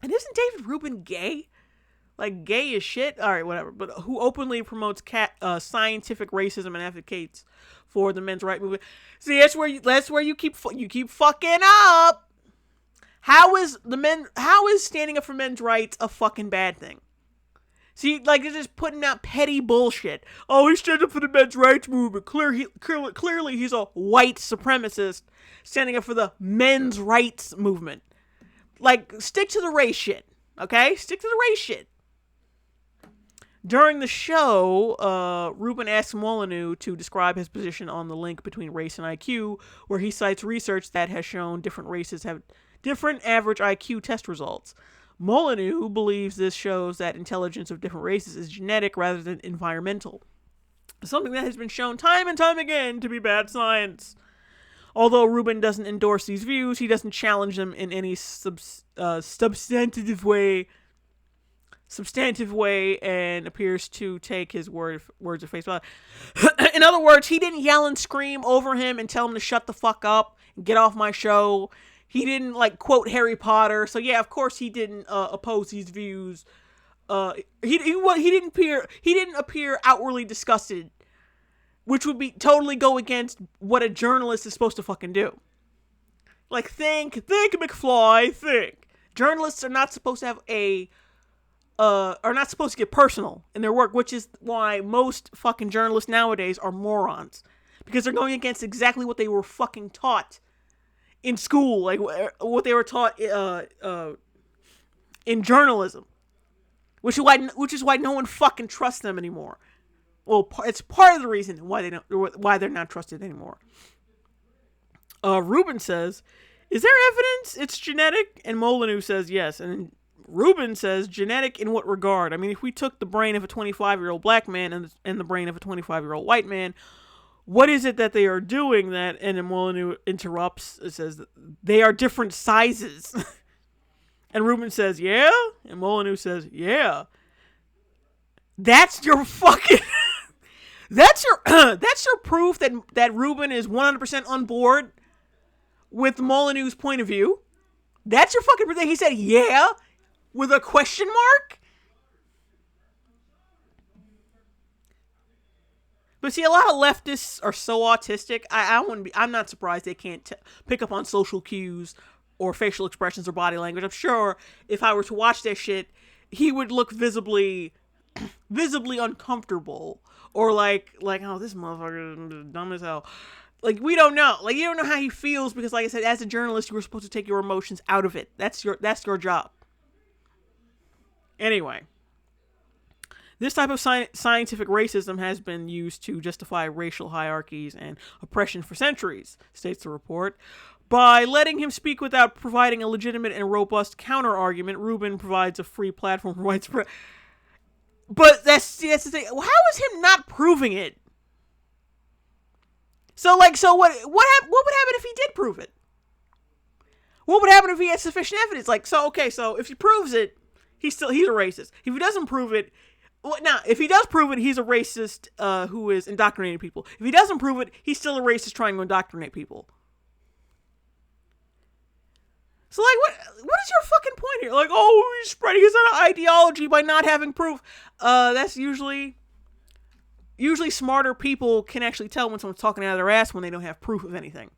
And isn't David Rubin gay? Like, gay as shit? Alright, whatever. But who openly promotes scientific racism and advocates for the men's rights movement. See, that's where you keep fucking up. How is standing up for men's rights a fucking bad thing? See, like, they're just putting out petty bullshit. Oh, he stood up for the men's rights movement. Clearly he's a white supremacist standing up for the men's rights movement. Like, stick to the race shit, okay? Stick to the race shit. During the show, Rubin asked Molyneux to describe his position on the link between race and IQ, where he cites research that has shown different races have different average IQ test results. Molyneux believes this shows that intelligence of different races is genetic rather than environmental. Something that has been shown time and time again to be bad science. Although Rubin doesn't endorse these views, he doesn't challenge them in any substantive way, and appears to take his words at face value. In other words, he didn't yell and scream over him and tell him to shut the fuck up and get off my show. He didn't, like, quote Harry Potter. So yeah, of course he didn't oppose these views. He didn't appear outwardly disgusted, which would be totally go against what a journalist is supposed to fucking do. Like, think, McFly, think. Journalists are not supposed to have are not supposed to get personal in their work, which is why most fucking journalists nowadays are morons. Because they're going against exactly what they were fucking taught in school, like what they were taught in journalism. Which is why no one fucking trusts them anymore. Well, it's part of the reason why they're not trusted anymore. Rubin says, "Is there evidence it's genetic?" And Molyneux says yes. And Rubin says, "Genetic in what regard? I mean, if we took the brain of a 25-year-old black man and the brain of a 25-year-old white man, what is it that they are doing that?" And then Molyneux interrupts. It says, "They are different sizes." And Rubin says, "Yeah?" And Molyneux says, "Yeah." That's your fucking... that's your proof that Rubin is 100% on board with Molyneux's point of view. That's your fucking thing. He said, "Yeah," with a question mark. But see, a lot of leftists are so autistic. I'm not surprised they can't pick up on social cues or facial expressions or body language. I'm sure if I were to watch that shit, he would look visibly uncomfortable, or like, oh, this motherfucker is dumb as hell. Like, we don't know. Like, you don't know how he feels because, like I said, as a journalist, you were supposed to take your emotions out of it. That's your job. Anyway, this type of scientific racism has been used to justify racial hierarchies and oppression for centuries, states the report. By letting him speak without providing a legitimate and robust counter-argument, Rubin provides a free platform for widespread... But that's the thing. How is him not proving it? So what would happen if he did prove it? What would happen if he had sufficient evidence? So if he proves it, he's a racist. If he doesn't prove it, if he does prove it, he's a racist who is indoctrinating people. If he doesn't prove it, he's still a racist trying to indoctrinate people. So, what is your fucking point here? He's spreading his ideology by not having proof. That's usually smarter people can actually tell when someone's talking out of their ass when they don't have proof of anything.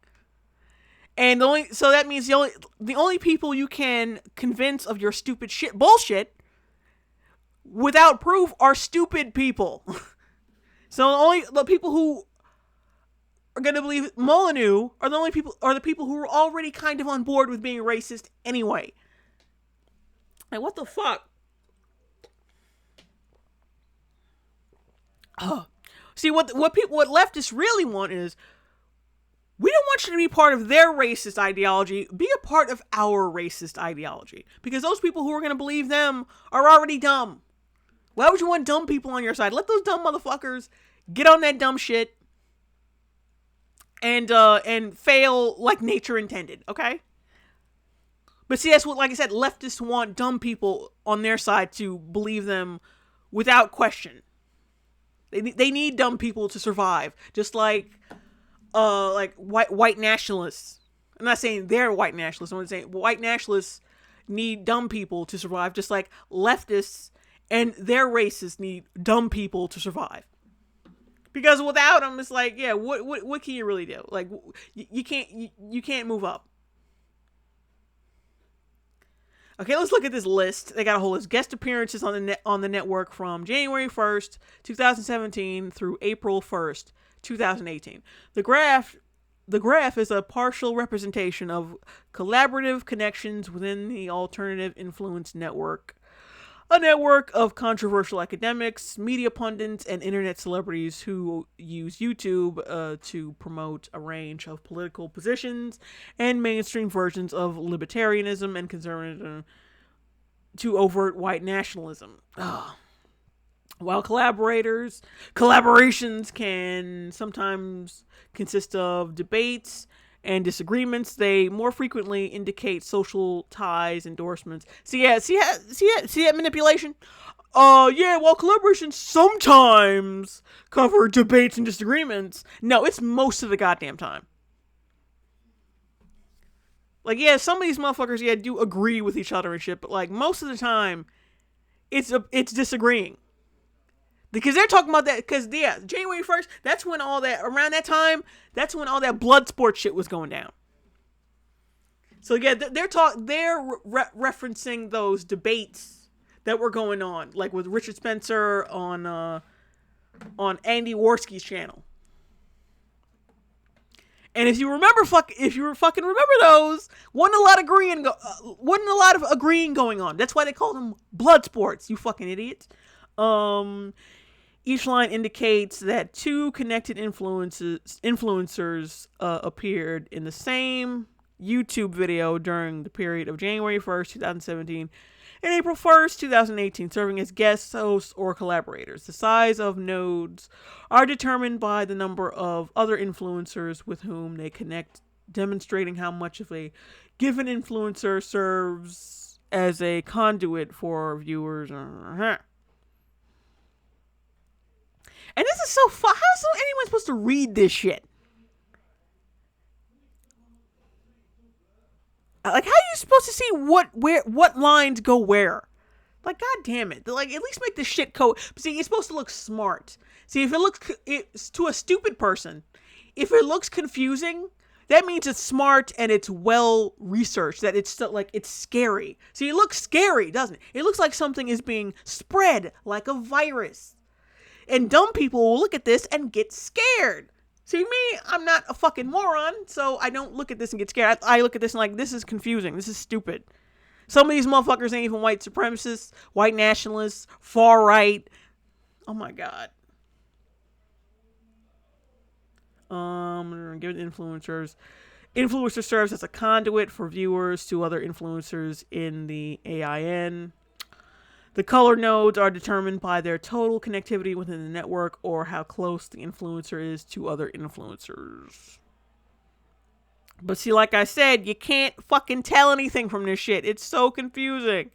And that means the only people you can convince of your stupid bullshit without proof are stupid people. So the people who are going to believe Molyneux are the people who are already kind of on board with being racist anyway. What the fuck? See, what leftists really want is, we don't want you to be part of their racist ideology. Be a part of our racist ideology. Because those people who are going to believe them are already dumb. Why would you want dumb people on your side? Let those dumb motherfuckers get on that dumb shit and fail like nature intended, okay? But see, that's what, like I said, leftists want dumb people on their side to believe them without question. They need dumb people to survive, just like white nationalists. I'm not saying they're white nationalists. I'm saying white nationalists need dumb people to survive, just like leftists and their racists need dumb people to survive. Because without them, it's like, yeah, what can you really do? Like, you can't move up. Okay, let's look at this list. They got a whole list. Guest appearances on the network from January 1st, 2017 through April 1st, 2018. The graph is a partial representation of collaborative connections within the Alternative Influence Network, a network of controversial academics, media pundits, and internet celebrities who use YouTube to promote a range of political positions and mainstream versions of libertarianism and conservatism to overt white nationalism. While collaborations can sometimes consist of debates and disagreements, they more frequently indicate social ties, endorsements. See that manipulation? While collaborations sometimes cover debates and disagreements, no, it's most of the goddamn time. Like, yeah, some of these motherfuckers, do agree with each other and shit, but like most of the time, it's disagreeing. Because they're talking about that, because, January 1st, that's when around that time, that's when all that blood sport shit was going down. So, yeah, they're referencing those debates that were going on, like with Richard Spencer on Andy Warski's channel. And if you fucking remember those, wasn't a lot of agreeing going on. That's why they call them blood sports, you fucking idiots. Each line indicates that two connected influencers appeared in the same YouTube video during the period of January 1st, 2017 and April 1st, 2018, serving as guest hosts or collaborators. The size of nodes are determined by the number of other influencers with whom they connect, demonstrating how much of a given influencer serves as a conduit for viewers. And this is so fun. How is anyone supposed to read this shit? Like, how are you supposed to see what lines go where? Like, god damn it. Like, at least make the shit see, it's supposed to look smart. See, if it's to a stupid person, if it looks confusing, that means it's smart and it's well researched, that it's still, like, it's scary. See, it looks scary, doesn't it? It looks like something is being spread like a virus. And dumb people will look at this and get scared. See, me, I'm not a fucking moron, so I don't look at this and get scared. I look at this and like, this is confusing. This is stupid. Some of these motherfuckers ain't even white supremacists, white nationalists, far right. Oh my god. Given influencers. Influencer serves as a conduit for viewers to other influencers in the AIN. The color nodes are determined by their total connectivity within the network or how close the influencer is to other influencers. But see, like I said, you can't fucking tell anything from this shit. It's so confusing.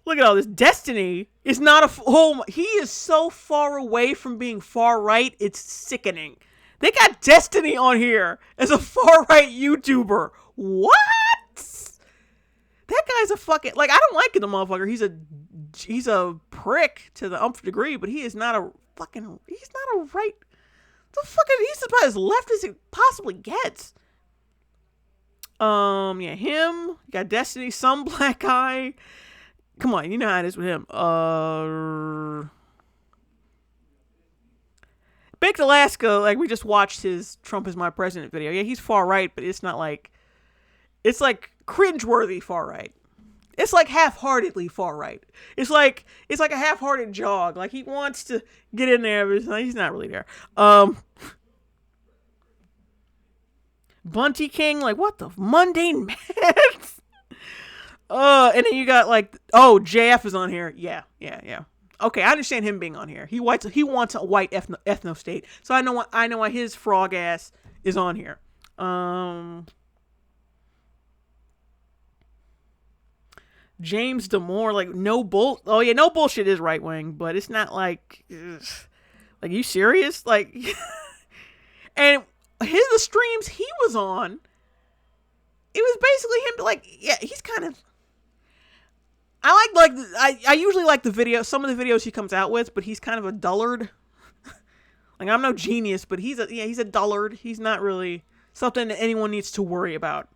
Look at all this. Destiny is not he is so far away from being far right, it's sickening. They got Destiny on here as a far right YouTuber. What? That guy's a fucking, like, I don't like the motherfucker. He's a prick to the umph degree, but he is not a fucking, he's not a right, he's about as left as it possibly gets. Yeah, him. You got Destiny, some black guy. Come on, you know how it is with him. Baked Alaska, like, we just watched his Trump is my president video. Yeah, he's far right, but it's not like, it's like cringeworthy far right. It's like half-heartedly far right. It's like a half-hearted jog. Like, he wants to get in there, but he's not really there. Bunty King, like, what the mundane man? And then you got, like, JF is on here. Yeah. Okay, I understand him being on here. He wants a white ethno state. So I know why his frog ass is on here. James Damore, like, no bullshit is right wing, but it's not like, like, you serious? Like, and the streams he was on, it was basically him, like, yeah, he's kind of, I usually like the video, some of the videos he comes out with, but he's kind of a dullard. Like, I'm no genius, but he's a dullard. He's not really something that anyone needs to worry about.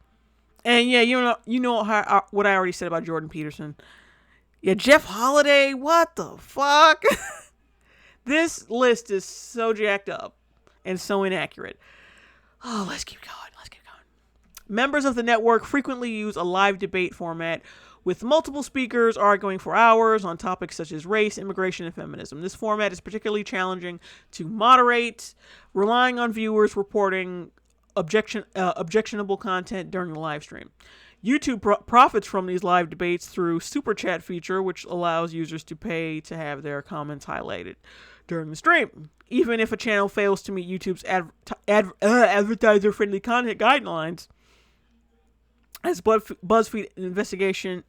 And yeah, you know how, what I already said about Jordan Peterson. Yeah, Jeff Holiday, what the fuck? This list is so jacked up and so inaccurate. Oh, let's keep going. Members of the network frequently use a live debate format with multiple speakers arguing for hours on topics such as race, immigration, and feminism. This format is particularly challenging to moderate, relying on viewers reporting objectionable content during the live stream. YouTube profits from these live debates through Super Chat feature, which allows users to pay to have their comments highlighted during the stream. Even if a channel fails to meet YouTube's advertiser-friendly content guidelines, as BuzzFeed investigation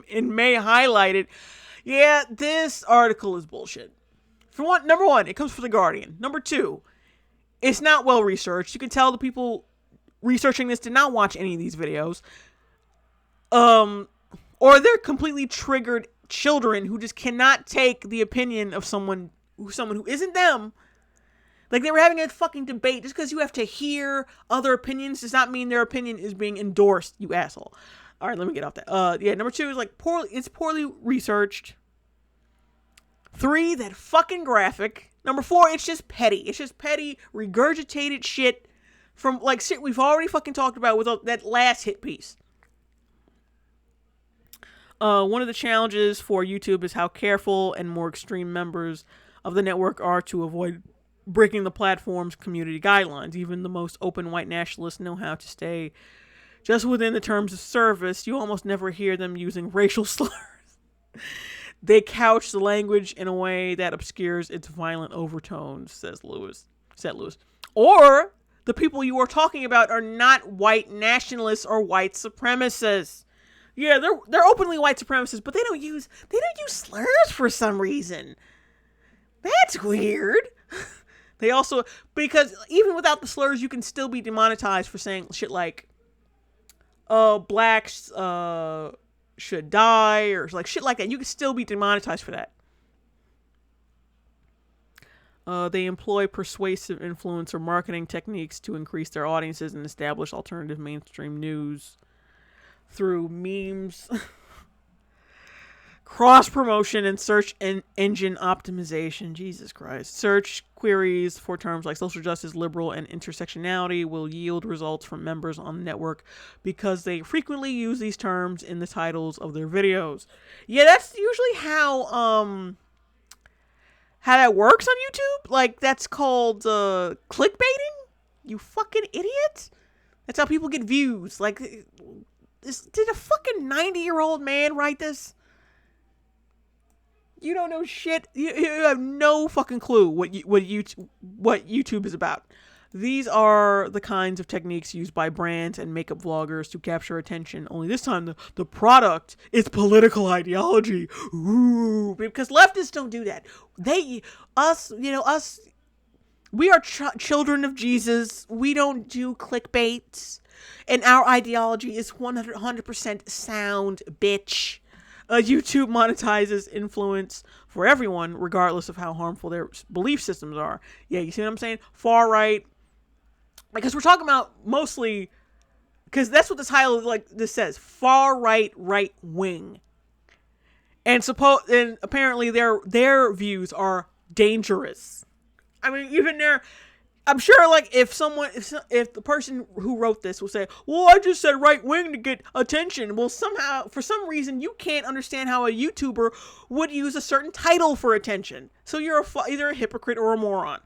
in May highlighted, yeah, this article is bullshit. Number one, it comes from The Guardian. Number two, it's not well researched. You can tell the people researching this did not watch any of these videos. Or they're completely triggered children who just cannot take the opinion of someone who isn't them. Like, they were having a fucking debate. Just because you have to hear other opinions does not mean their opinion is being endorsed, you asshole. All right, let me get off that. Yeah, number two is, like, it's poorly researched. 3, that fucking graphic. Number 4, it's just petty. It's just petty, regurgitated shit from, like, shit we've already fucking talked about with that last hit piece. One of the challenges for YouTube is how careful and more extreme members of the network are to avoid breaking the platform's community guidelines. Even the most open white nationalists know how to stay just within the terms of service. You almost never hear them using racial slurs. They couch the language in a way that obscures its violent overtones, said Lewis. Or the people you are talking about are not white nationalists or white supremacists. Yeah, they're openly white supremacists, but they don't use slurs for some reason. That's weird. They also, because even without the slurs, you can still be demonetized for saying shit like, blacks should die, or like shit like that. You can still be demonetized for that. They employ persuasive influencer marketing techniques to increase their audiences and establish alternative mainstream news through memes, cross-promotion, and search engine optimization. Jesus Christ. Search queries for terms like social justice, liberal, and intersectionality will yield results from members on the network because they frequently use these terms in the titles of their videos. Yeah, that's usually how that works on YouTube. Like, that's called clickbaiting. You fucking idiot. That's how people get views. Like, did a fucking 90-year-old man write this? You don't know shit. You have no fucking clue what YouTube is about. These are the kinds of techniques used by brands and makeup vloggers to capture attention. Only this time, the product is political ideology. Ooh, because leftists don't do that. Us, we are children of Jesus. We don't do clickbait. And our ideology is 100% sound, bitch. YouTube monetizes influence for everyone, regardless of how harmful their belief systems are. Yeah, you see what I'm saying? Far right. Because we're talking about mostly, because that's what the title this says, far right, right wing, and apparently their views are dangerous. I mean, even I'm sure if the person who wrote this will say, well, I just said right wing to get attention. Well, somehow, for some reason, you can't understand how a YouTuber would use a certain title for attention. So you're either a hypocrite or a moron.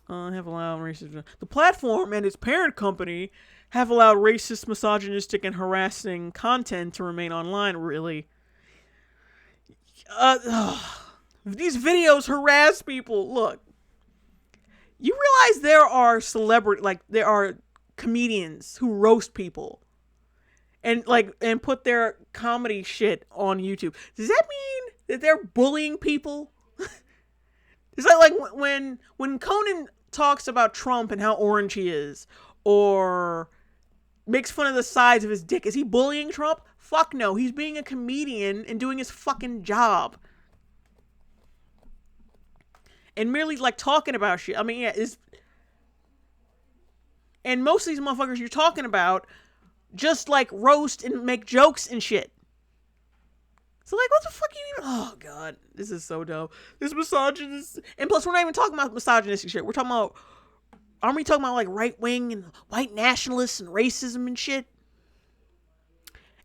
Have allowed racist. The platform and its parent company have allowed racist, misogynistic, and harassing content to remain online. Really, these videos harass people. Look, you realize there are comedians who roast people, and put their comedy shit on YouTube. Does that mean that they're bullying people? It's like when Conan talks about Trump and how orange he is, or makes fun of the size of his dick. Is he bullying Trump? Fuck no. He's being a comedian and doing his fucking job. And merely talking about shit. I mean, yeah, and most of these motherfuckers you're talking about just roast and make jokes and shit. So what the fuck you even? Oh god, this is so dumb. This misogynist, and plus we're not even talking about misogynistic shit. We're talking about, aren't we talking about right wing and white nationalists and racism and shit?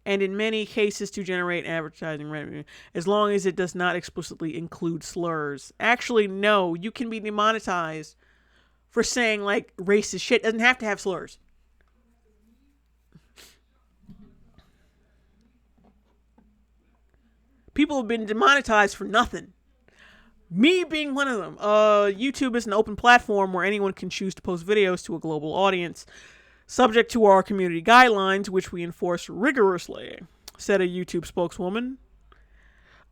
And in many cases to generate advertising revenue, as long as it does not explicitly include slurs. Actually, no, you can be demonetized for saying racist shit. It doesn't have to have slurs. People have been demonetized for nothing. Me being one of them. YouTube is an open platform where anyone can choose to post videos to a global audience, subject to our community guidelines, which we enforce rigorously, said a YouTube spokeswoman.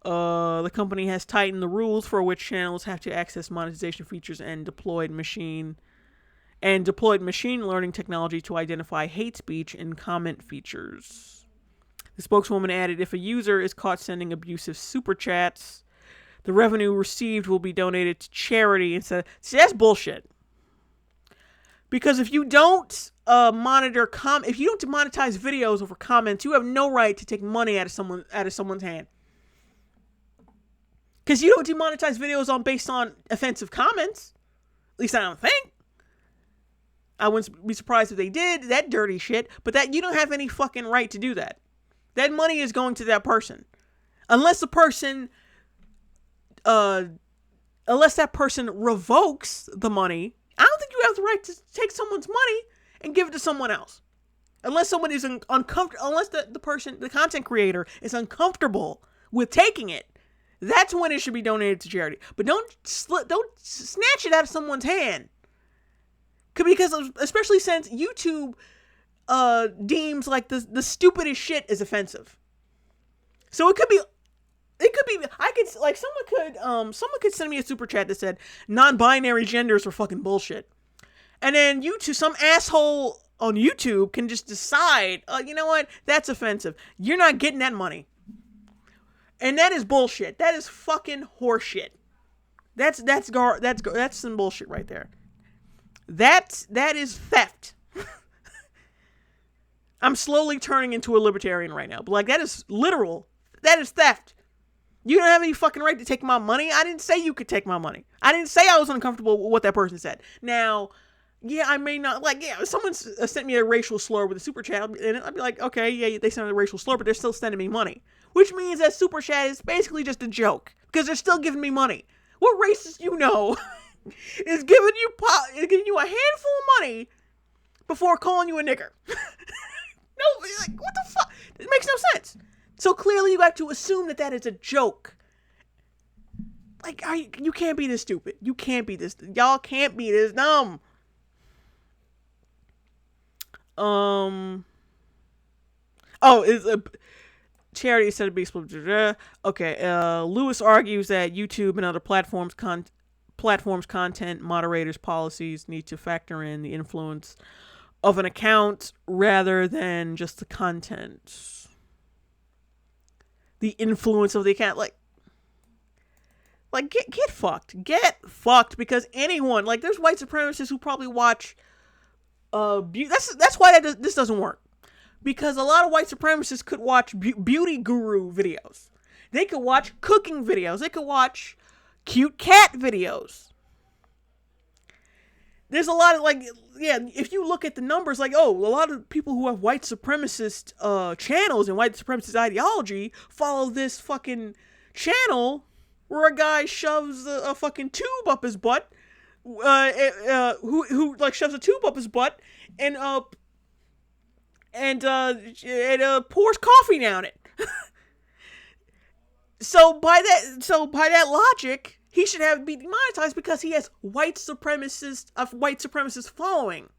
The company has tightened the rules for which channels have to access monetization features and deployed machine learning technology to identify hate speech and comment features. The spokeswoman added, if a user is caught sending abusive super chats, the revenue received will be donated to charity instead. See, that's bullshit. Because if you don't if you don't demonetize videos over comments, you have no right to take money out of someone's hand. Because you don't demonetize videos based on offensive comments. At least I don't think. I wouldn't be surprised if they did that dirty shit, but that you don't have any fucking right to do that. That money is going to that person. Unless that person revokes the money, I don't think you have the right to take someone's money and give it to someone else. Unless someone is uncomfortable, unless the content creator is uncomfortable with taking it, that's when it should be donated to charity. But don't snatch it out of someone's hand. Because especially since YouTube deems the stupidest shit is offensive. So someone could send me a super chat that said non-binary genders are fucking bullshit. And then some asshole on YouTube can just decide, you know what? That's offensive. You're not getting that money. And that is bullshit. That is fucking horseshit. That's some bullshit right there. That is theft. I'm slowly turning into a libertarian right now. But that is literal. That is theft. You don't have any fucking right to take my money. I didn't say you could take my money. I didn't say I was uncomfortable with what that person said. Now, yeah, I may not, if someone sent me a racial slur with a super chat, and I'd be like, okay, yeah, they sent a racial slur, but they're still sending me money. Which means that super chat is basically just a joke. Because they're still giving me money. What race do you know is giving you a handful of money before calling you a nigger. No, like, what the fuck? It makes no sense. So clearly you have to assume that is a joke. Like, you can't be this stupid. You can't be this. Y'all can't be this dumb. Is a charity said to be split. Okay. Lewis argues that YouTube and other platforms content moderators policies need to factor in the influence of an account rather than just the content. The influence of the account, like get fucked. Get fucked, because anyone, like, there's white supremacists who probably watch that's why this doesn't work. Because a lot of white supremacists could watch beauty guru videos. They could watch cooking videos. They could watch cute cat videos. There's a lot of, like, if you look at the numbers, like, a lot of people who have white supremacist channels and white supremacist ideology follow this fucking channel where a guy shoves a fucking tube up his butt, who like shoves a tube up his butt and pours coffee down it. So by that logic, he should be demonetized because he has white supremacist following.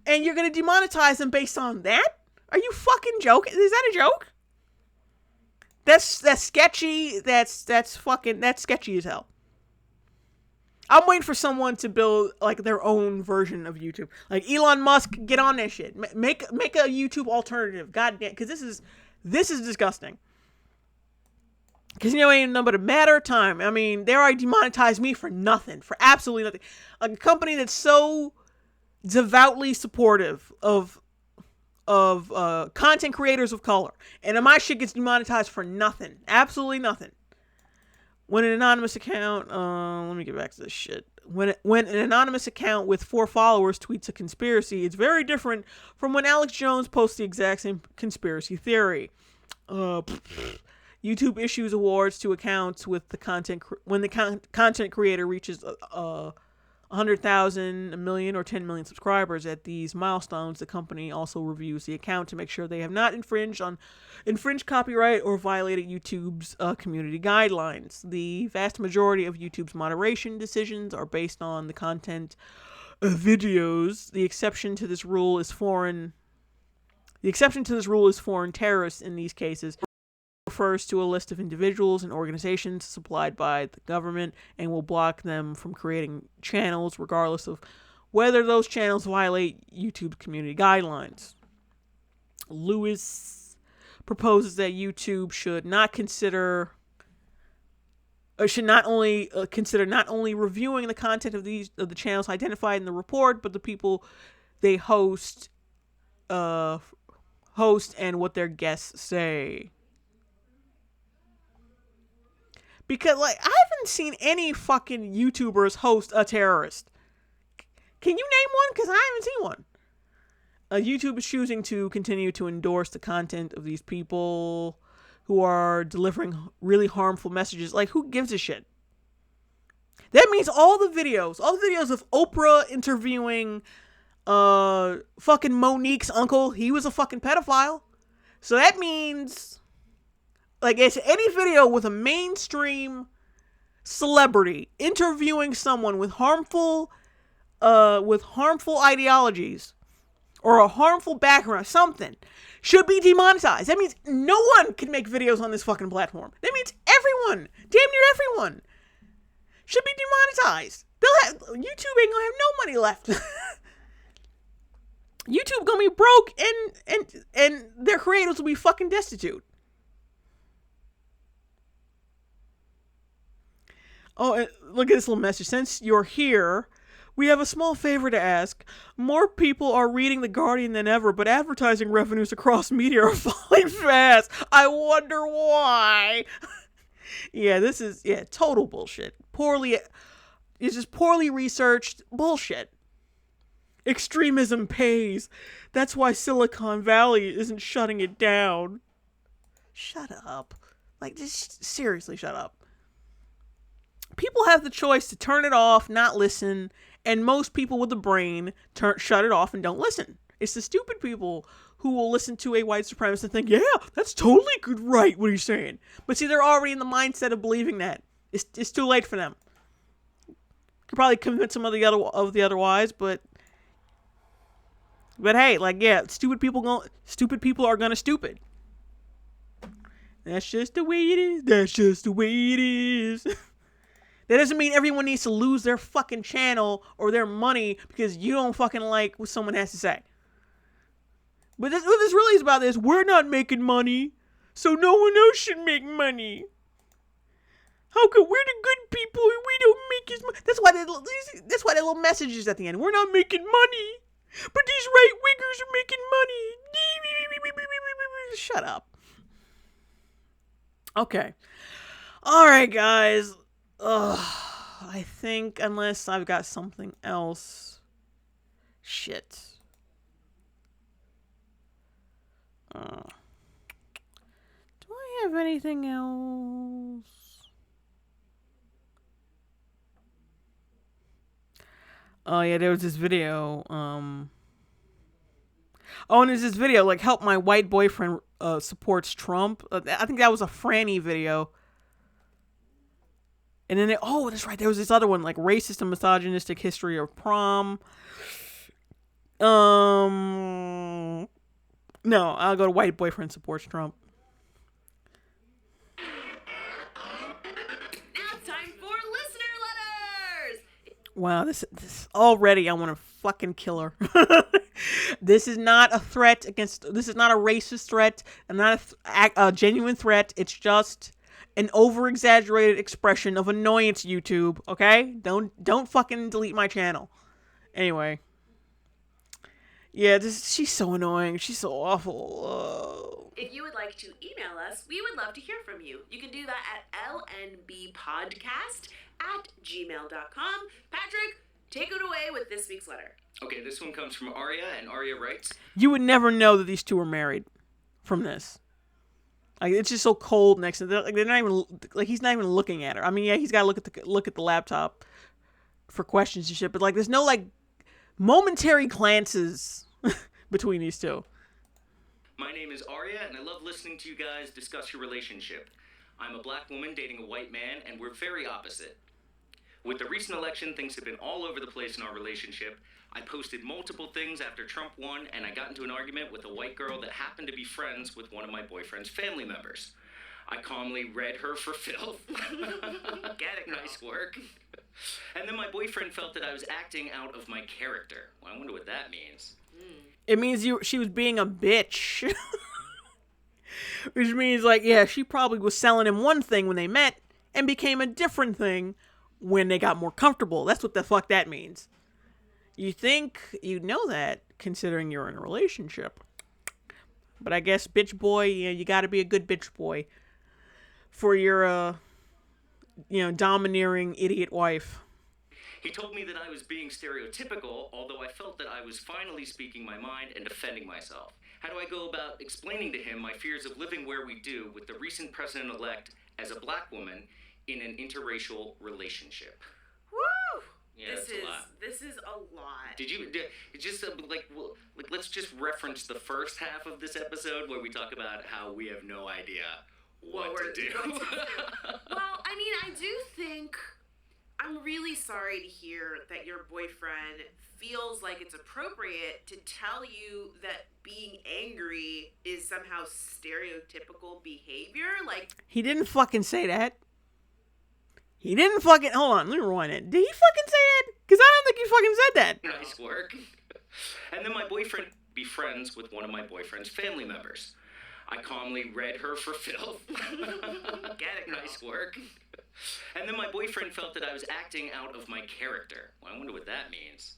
And you're gonna demonetize him based on that? Are you fucking joking? Is that a joke? That's sketchy. That's sketchy as hell. I'm waiting for someone to build, like, their own version of YouTube. Like, Elon Musk, get on that shit. Make a YouTube alternative. Goddamn, because this is disgusting. Because, it ain't no but a matter of time. I mean, they already demonetized me for nothing. For absolutely nothing. A company that's so devoutly supportive of content creators of color. And my shit gets demonetized for nothing. Absolutely nothing. When an anonymous account, let me get back to this shit. When an anonymous account with 4 followers tweets a conspiracy, it's very different from when Alex Jones posts the exact same conspiracy theory. YouTube issues awards to accounts with the content when the content creator reaches 100,000, a million, or 10 million subscribers. At these milestones, the company also reviews the account to make sure they have not infringed copyright or violated YouTube's community guidelines. The vast majority of YouTube's moderation decisions are based on the content of videos. The exception to this rule is foreign terrorists. In these cases, refers to a list of individuals and organizations supplied by the government and will block them from creating channels regardless of whether those channels violate YouTube's community guidelines. Lewis proposes that YouTube should not only reviewing the content of the channels identified in the report, but the people they host and what their guests say. Because, like, I haven't seen any fucking YouTubers host a terrorist. Can you name one? Because I haven't seen one. YouTube is choosing to continue to endorse the content of these people who are delivering really harmful messages. Like, who gives a shit? That means all the videos of Oprah interviewing fucking Monique's uncle, he was a fucking pedophile. So that means, like, it's any video with a mainstream celebrity interviewing someone with harmful ideologies or a harmful background, something, should be demonetized. That means no one can make videos on this fucking platform. That means everyone, damn near everyone, should be demonetized. YouTube ain't gonna have no money left. YouTube gonna be broke, and their creators will be fucking destitute. Oh, look at this little message. Since you're here, we have a small favor to ask. More people are reading The Guardian than ever, but advertising revenues across media are falling fast. I wonder why. This is total bullshit. It's just poorly researched bullshit. Extremism pays. That's why Silicon Valley isn't shutting it down. Shut up. Like, just seriously shut up. people have the choice to turn it off, not listen, and most people with a brain shut it off and don't listen. It's the stupid people who will listen to a white supremacist and think, yeah, that's totally good, right, what he's saying. But see, they're already in the mindset of believing that. It's too late for them. Could probably convince them of the otherwise, but hey, like, yeah, stupid people are gonna stupid. That's just the way it is. That's just the way it is. That doesn't mean everyone needs to lose their fucking channel or their money because you don't fucking like what someone has to say. But what this really is about is we're not making money, so no one else should make money. How come we're the good people and we don't make as much? That's why they little messages at the end. We're not making money, but these right wingers are making money. Shut up. Okay. All right, guys. I think unless I've got something else. Shit. Do I have anything else? Oh yeah, there was this video. And there's this video like help my white boyfriend supports Trump. I think that was a Franny video. And then that's right, there was this other one like racist and misogynistic history of prom. No, I'll go to white boyfriend supports Trump. Now it's time for listener letters. Wow, this already I want to fucking kill her. This is not a threat this is not a racist threat and not a genuine threat. It's just an over-exaggerated expression of annoyance, YouTube, okay? Don't fucking delete my channel. Anyway. Yeah, she's so annoying. She's so awful. If you would like to email us, we would love to hear from you. You can do that at lnbpodcast@gmail.com. Patrick, take it away with this week's letter. Okay, this one comes from Aria, and Aria writes, You would never know that these two are married from this. Like, it's just so cold next to them. Like, they're not even, like, he's not even looking at her. I mean, yeah, he's got to look at the laptop for questions and shit, but, like, there's no, like, momentary glances between these two. My name is Aria, and I love listening to you guys discuss your relationship. I'm a black woman dating a white man, and we're very opposite. With the recent election, things have been all over the place in our relationship. I posted multiple things after Trump won, and I got into an argument with a white girl that happened to be friends with one of my boyfriend's family members. I calmly read her for filth. Get it, girl. Nice work. And then my boyfriend felt that I was acting out of my character. Well, I wonder what that means. It means she was being a bitch. Which means, like, yeah, she probably was selling him one thing when they met and became a different thing when they got more comfortable. That's what the fuck that means. You think you know that, considering you're in a relationship. But I guess, bitch boy, you gotta be a good bitch boy for your, domineering idiot wife. He told me that I was being stereotypical, although I felt that I was finally speaking my mind and defending myself. How do I go about explaining to him my fears of living where we do with the recent president-elect as a black woman in an interracial relationship? Woo! Yeah, that's a lot. This is a lot. Let's just reference the first half of this episode where we talk about how we have no idea what to do. Well, I mean, I do think I'm really sorry to hear that your boyfriend feels like it's appropriate to tell you that being angry is somehow stereotypical behavior. Like, he didn't fucking say that. He didn't fucking... Hold on, let me rewind it. Did he fucking say that? Because I don't think he fucking said that. Nice work. And then my boyfriend be friends with one of my boyfriend's family members. I calmly read her for filth. Get it, girl. Nice work. And then my boyfriend felt that I was acting out of my character. Well, I wonder what that means.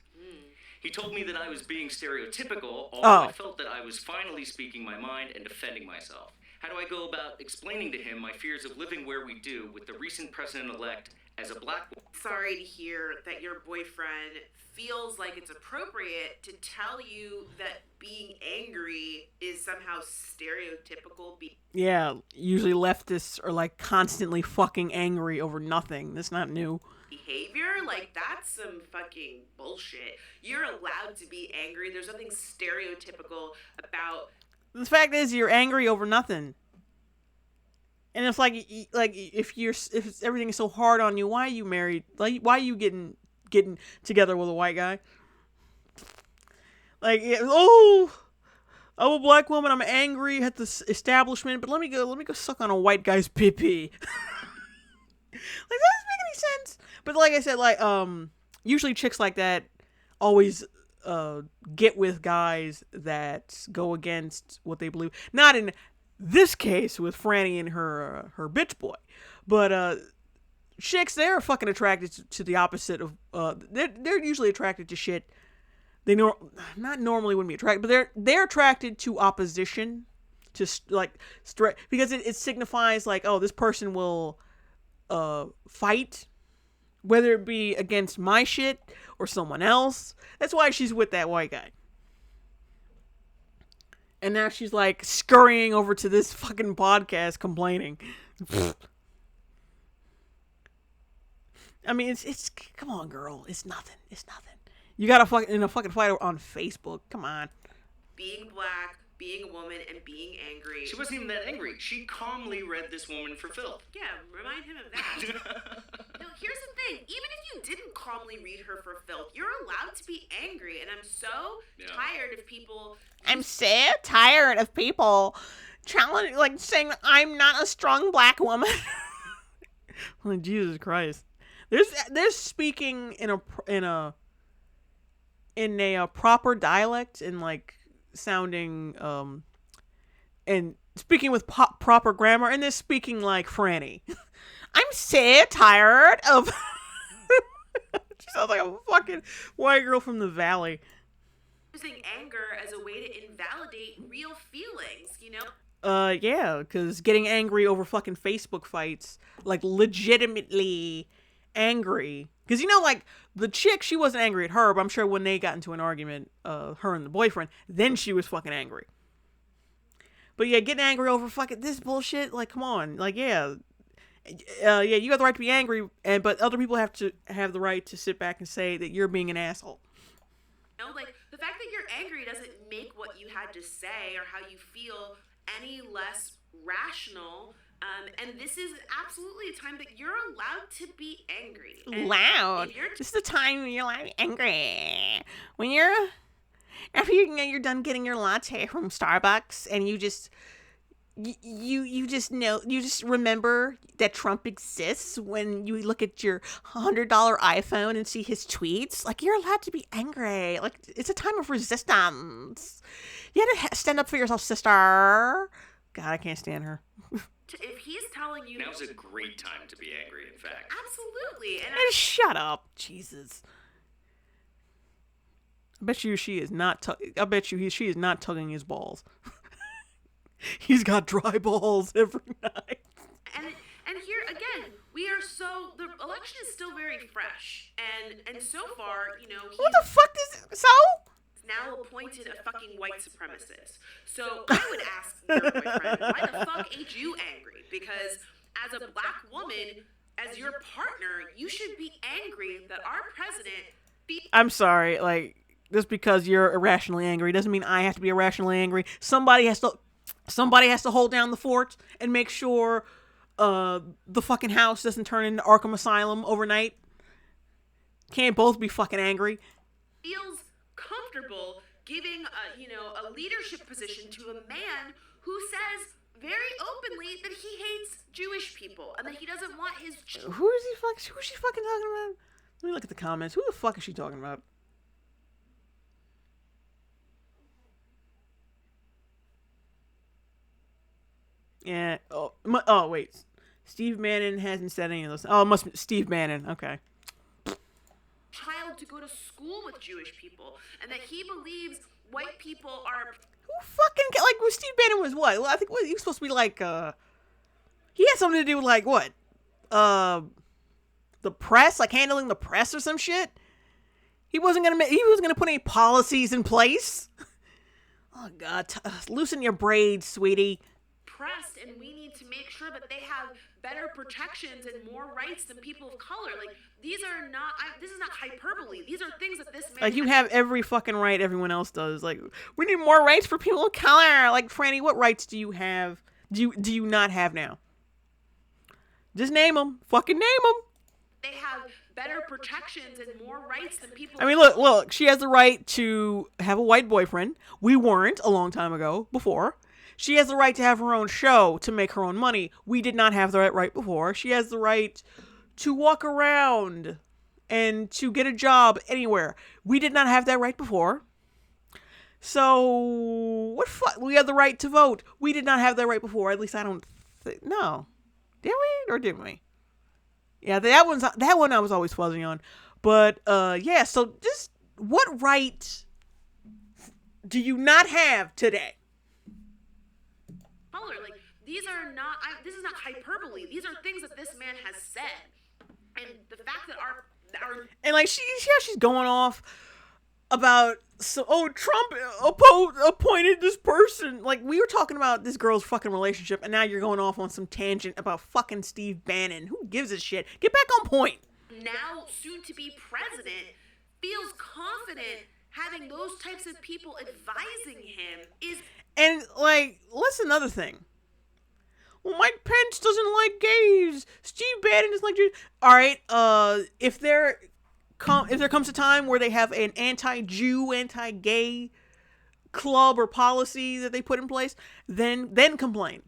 He told me that I was being stereotypical, although I felt that I was finally speaking my mind and defending myself. How do I go about explaining to him my fears of living where we do with the recent president-elect As a black Sorry to hear that your boyfriend feels like it's appropriate to tell you that being angry is somehow stereotypical. Yeah, usually leftists are like constantly fucking angry over nothing. That's not new. Behavior, like that's some fucking bullshit. You're allowed to be angry. There's nothing stereotypical about. The fact is, you're angry over nothing. And it's like if everything is so hard on you, why are you married? Like, why are you getting together with a white guy? Like, oh, I'm a black woman. I'm angry at this establishment, but let me go suck on a white guy's pee-pee. Like, that doesn't make any sense. But like I said, like usually chicks like that always get with guys that go against what they believe. Not in this case with Franny and her bitch boy, but chicks, they're fucking attracted to the opposite of they're usually attracted to shit they not normally wouldn't be attracted, but they're attracted to opposition, to like because it signifies like, oh, this person will fight, whether it be against my shit or someone else. That's why she's with that white guy. And now she's like scurrying over to this fucking podcast complaining. I mean, it's come on, girl. It's nothing. It's nothing. You got in a fucking fight on Facebook. Come on. Being black, being a woman, and being angry. She wasn't even that angry. She calmly read this woman for filth. Yeah, remind him of that. No, here's the thing. Even if you didn't calmly read her for filth, you're allowed to be angry. And I'm so tired of people. I'm so tired of people challenging, like saying I'm not a strong black woman. Like, Jesus Christ. There's speaking in a proper dialect and like sounding and speaking with proper grammar, and they're speaking like Franny. I'm so tired of. She sounds like a fucking white girl from the valley. Using anger as a way to invalidate real feelings, you know? Yeah, because getting angry over fucking Facebook fights, like legitimately angry. Because, you know, like, the chick, she wasn't angry at her, but I'm sure when they got into an argument, her and the boyfriend, then she was fucking angry. But yeah, getting angry over fucking this bullshit, like, come on. Like, yeah, you have the right to be angry, but other people have to have the right to sit back and say that you're being an asshole. You know, like, the fact that you're angry doesn't make what you had to say or how you feel any less rational. And this is absolutely a time that you're allowed to be angry. Loud. This is the time when you're allowed to be angry. When after you're done getting your latte from Starbucks and you just remember that Trump exists when you look at your $100 iPhone and see his tweets. Like, you're allowed to be angry. Like, it's a time of resistance. You had to stand up for yourself, sister. God, I can't stand her. If he's telling you... Now's a great time to be angry, in fact. Absolutely. And shut up. Jesus. I bet you she is not tugging his balls. He's got dry balls every night. And here again, the election is still very fresh, and so far, you know, what the fuck is now appointed a fucking white supremacist. So I would ask your boyfriend, why the fuck ain't you angry? Because as a black woman, as your partner, you should be angry that our president I'm sorry, like, just because you're irrationally angry doesn't mean I have to be irrationally angry. Somebody has to hold down the fort and make sure the fucking house doesn't turn into Arkham Asylum overnight. Can't both be fucking angry. Feels comfortable giving a leadership position to a man who says very openly that he hates Jewish people and that he doesn't want his... Who's she fucking talking about? Let me look at the comments. Who the fuck is she talking about? Yeah. Oh, wait. Steve Bannon hasn't said any of those. Oh, it must be Steve Bannon. Okay. Child to go to school with Jewish people, and that he believes white people are... Who fucking... Like, Steve Bannon was what? Well, I think he was supposed to be like, he had something to do with, like, what? the press, like handling the press or some shit. He wasn't gonna put any policies in place. Oh God, loosen your braids, sweetie. Pressed, and we need to make sure that they have better protections and more rights than people of color. Like, these are not, this is not hyperbole. These are things that this man... Like, you have every fucking right everyone else does. Like, we need more rights for people of color. Like, Franny, what rights do you have? Do you not have now? Just name them. Fucking name them. They have better protections and more rights than people... I mean, look, she has the right to have a white boyfriend. We weren't a long time ago, before. She has the right to have her own show, to make her own money. We did not have the right before. She has the right to walk around and to get a job anywhere. We did not have that right before. So, we have the right to vote. We did not have that right before. At least I don't think. No. Did we? Or didn't we? Yeah, that one I was always fuzzy on. But, yeah, so just what right do you not have today? Color. Like, these are not, this is not hyperbole. These are things that this man has said. And the fact that our and like she's going off about Trump appointed this person. Like, we were talking about this girl's fucking relationship, and now you're going off on some tangent about fucking Steve Bannon. Who gives a shit? Get back on point. Now soon to be president feels confident having those types of people advising him is... And, like, that's another thing. Well, Mike Pence doesn't like gays. Steve Bannon doesn't like Jews. All right, if there comes a time where they have an anti-Jew, anti-gay club or policy that they put in place, then complain.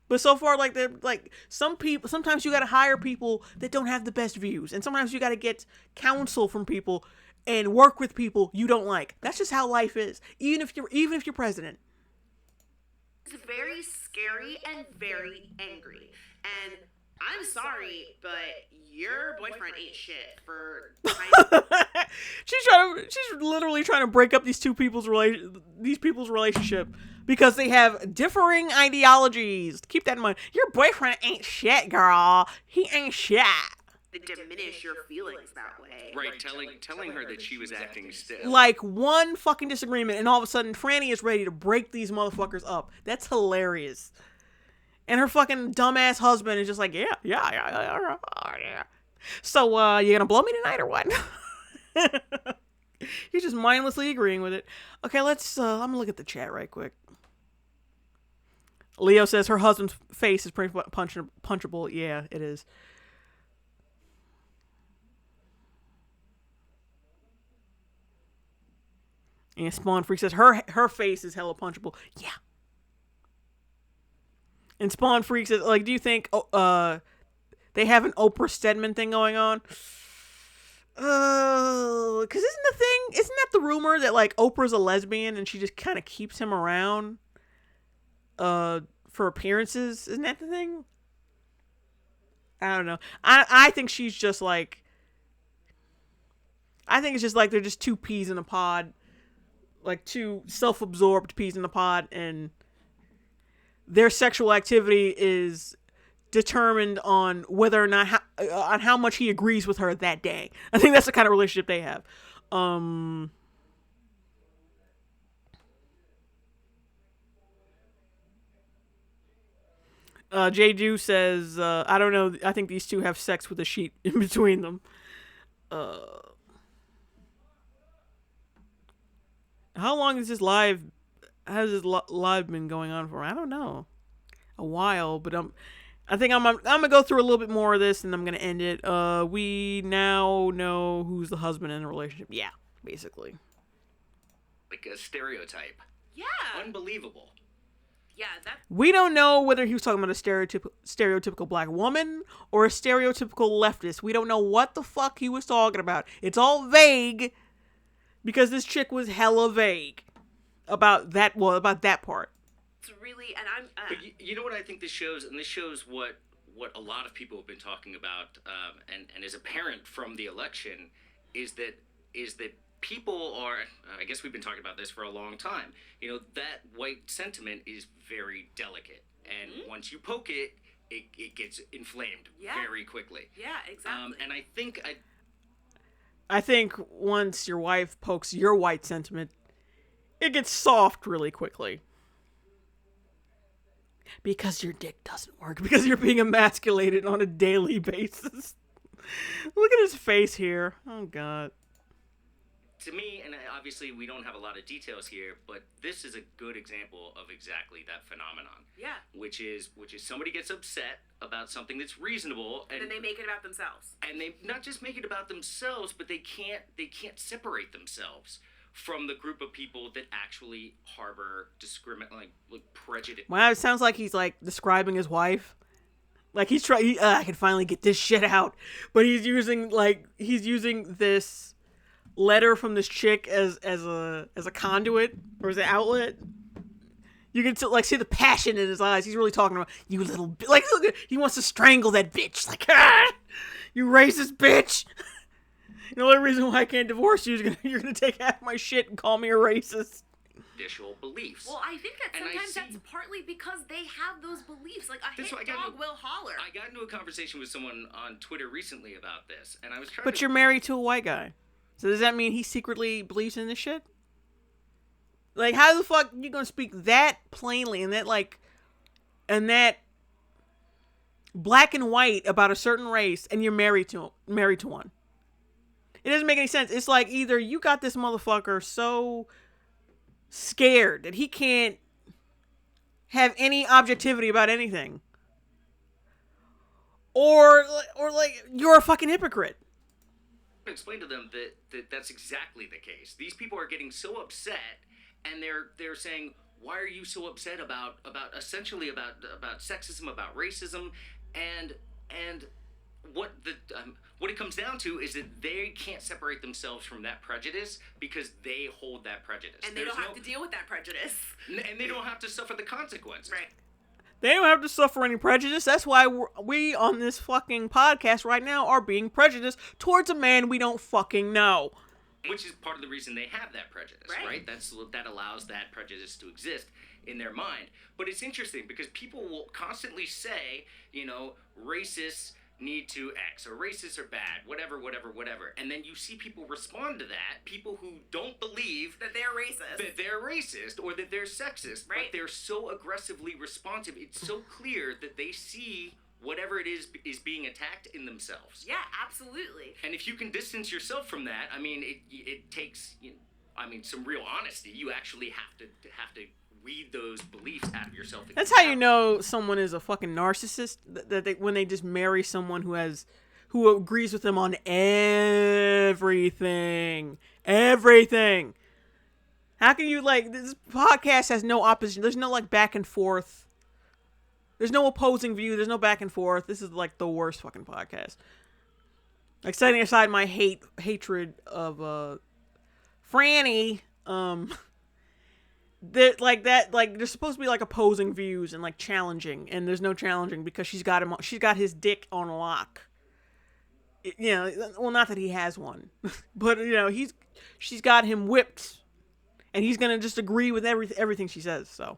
But so far, like, they're like, some people, sometimes you got to hire people that don't have the best views, and sometimes you got to get counsel from people and work with people you don't like. That's just how life is. Even if you're president. It's very scary and very angry. And I'm sorry, but your boyfriend ain't shit for she's literally trying to break up these people's relationship because they have differing ideologies. Keep that in mind. Your boyfriend ain't shit, girl. He ain't shit. To diminish your feelings that way. Right, telling her that she was acting still. Like, one fucking disagreement, and all of a sudden, Franny is ready to break these motherfuckers up. That's hilarious. And her fucking dumbass husband is just like, yeah. So, you gonna blow me tonight or what? He's just mindlessly agreeing with it. Okay, I'm gonna look at the chat right quick. Leo says her husband's face is pretty punchable. Yeah, it is. And Spawn Freak says her face is hella punchable. Yeah. And Spawn Freak says, like, do you think they have an Oprah Stedman thing going on? Because isn't that the rumor that, like, Oprah's a lesbian and she just kind of keeps him around for appearances? Isn't that the thing? I don't know. I think she's just like, I think it's just like they're just two peas in a pod. Like, two self-absorbed peas in a pod, and their sexual activity is determined on whether or not on how much he agrees with her that day. I think that's the kind of relationship they have. J. Dew says, I don't know, I think these two have sex with a sheet in between them. How long has this live been going on for? I don't know. A while, but I think I'm gonna go through a little bit more of this and I'm gonna end it. We now know who's the husband in the relationship. Yeah, basically. Like a stereotype. Yeah. Unbelievable. Yeah, we don't know whether he was talking about a stereotypical black woman or a stereotypical leftist. We don't know what the fuck he was talking about. It's all vague. Because this chick was hella vague about that part. It's really, and I'm... But you know what I think this shows? And this shows what a lot of people have been talking about, and is apparent from the election, is that people are, I guess we've been talking about this for a long time, you know, that white sentiment is very delicate. And once you poke it, it gets inflamed very quickly. Yeah, exactly. And I think once your wife pokes your white sentiment, it gets soft really quickly. Because your dick doesn't work. Because you're being emasculated on a daily basis. Look at his face here. Oh, God. To me, and obviously we don't have a lot of details here, but this is a good example of exactly that phenomenon. Yeah. Which is somebody gets upset about something that's reasonable, and then they make it about themselves. And they not just make it about themselves, but they can't separate themselves from the group of people that actually harbor like prejudice. Wow, it sounds like he's like describing his wife. Like he's trying. I can finally get this shit out, but he's using this letter from this chick as a conduit or as an outlet. You can see the passion in his eyes. He's really talking about you little like look, he wants to strangle that bitch. Like you racist bitch. The only reason why I can't divorce you is you're gonna take half my shit and call me a racist. Traditional beliefs. Well, I think that sometimes that's partly because they have those beliefs. Like a hit dog will holler. I got into a conversation with someone on Twitter recently about this, and I was trying. But you're married to a white guy, so does that mean he secretly believes in this shit? Like, how the fuck you gonna speak that plainly and that black and white about a certain race, and you're married to one? It doesn't make any sense. It's like either you got this motherfucker so scared that he can't have any objectivity about anything, or like you're a fucking hypocrite. Explain to them that that's exactly the case. These people are getting so upset, and they're saying, why are you so upset about essentially about sexism, about racism, and what it comes down to is that they can't separate themselves from that prejudice because they hold that prejudice. And they don't have to deal with that prejudice. And they don't have to suffer the consequences. Right. They don't have to suffer any prejudice. That's why we on this fucking podcast right now are being prejudiced towards a man we don't fucking know. Which is part of the reason they have that prejudice, right? That allows that prejudice to exist in their mind. But it's interesting because people will constantly say, racists need to X, or racists are bad, whatever. And then you see people respond to that, people who don't believe that they're racist or that they're sexist, right? But they're so aggressively responsive. It's so clear that they see whatever it is being attacked in themselves. Yeah, absolutely. And if you can distance yourself from that, I mean, it takes, some real honesty. You actually have to weed those beliefs out of yourself. That's how you know someone is a fucking narcissist. When they just marry someone who agrees with them on everything. How can you this podcast has no opposition? There's no back and forth. There's no opposing view. There's no back and forth. This is the worst fucking podcast. Like setting aside my hatred of Franny. There's supposed to be opposing views and challenging, and there's no challenging because she's got his dick on lock. Well, not that he has one, but she's got him whipped, and he's gonna just agree with everything she says. So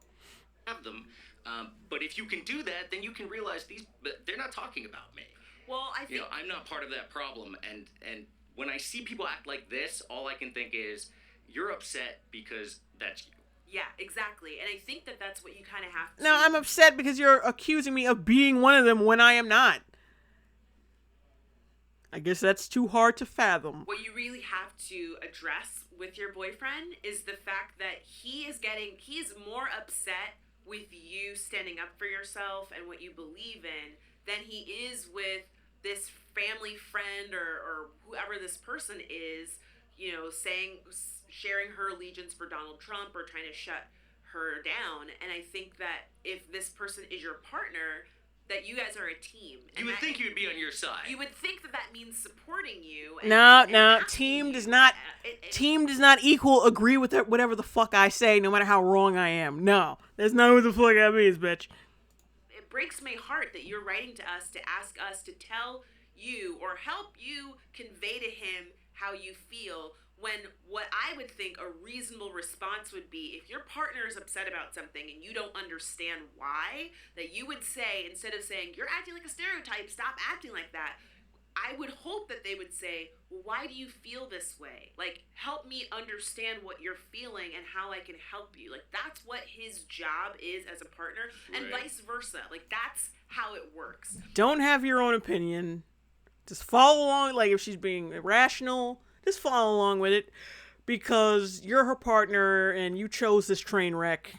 have them, but if you can do that, then you can realize they're not talking about me. Well, I think I'm not part of that problem, and when I see people act like this, all I can think is you're upset because that's you. Yeah, exactly. And I think that's what you kind of have to... No, I'm upset because you're accusing me of being one of them when I am not. I guess that's too hard to fathom. What you really have to address with your boyfriend is the fact that he is more upset with you standing up for yourself and what you believe in than he is with this family friend or whoever this person is, sharing her allegiance for Donald Trump or trying to shut her down. And I think that if this person is your partner, that you guys are a team. You would think you'd be on your side. You would think that means supporting you. No. Team does not equal agree with whatever the fuck I say, no matter how wrong I am. No, that's not what the fuck that means, bitch. It breaks my heart that you're writing to us to ask us to tell you or help you convey to him how you feel when what I would think a reasonable response would be, if your partner is upset about something and you don't understand why, that you would say, instead of saying, you're acting like a stereotype, stop acting like that, I would hope that they would say, well, why do you feel this way? Like, help me understand what you're feeling and how I can help you. Like, that's what his job is as a partner, and vice versa. Like, that's how it works. Don't have your own opinion. Just follow along. Like, if she's being irrational, just follow along with it, because you're her partner and you chose this train wreck.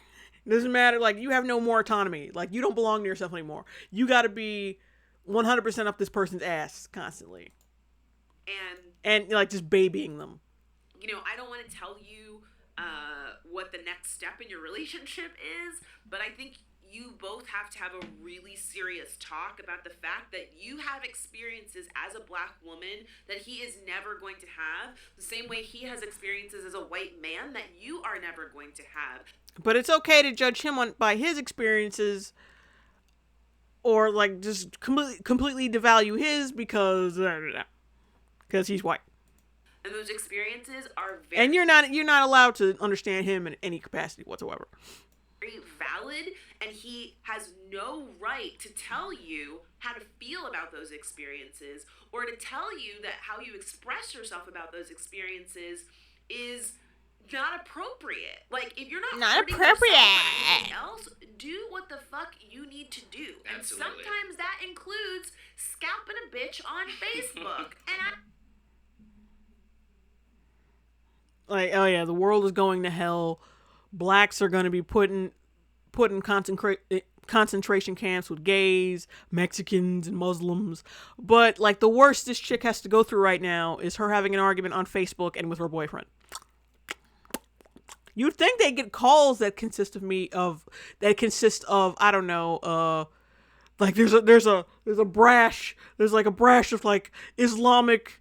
It doesn't matter. Like, you have no more autonomy. Like, you don't belong to yourself anymore. You got to be 100% up this person's ass constantly. And like, just babying them. You know, I don't want to tell you what the next step in your relationship is, but I think you both have to have a really serious talk about the fact that you have experiences as a black woman that he is never going to have, the same way he has experiences as a white man that you are never going to have. But it's okay to judge him by his experiences, or like just completely devalue his because he's white. And those experiences are very... And you're not allowed to understand him in any capacity whatsoever. Very valid, and he has no right to tell you how to feel about those experiences, or to tell you that how you express yourself about those experiences is not appropriate. Like, if you're not appropriate else, do what the fuck you need to do. And Absolutely. sometimes that includes scalping a bitch on Facebook. Like, oh yeah, the world is going to hell. Blacks are going to be put in concentration camps with gays, Mexicans, and Muslims. But like, the worst this chick has to go through right now is her having an argument on Facebook and with her boyfriend. You'd think they get calls that consist of I don't know, like there's a brash of like Islamic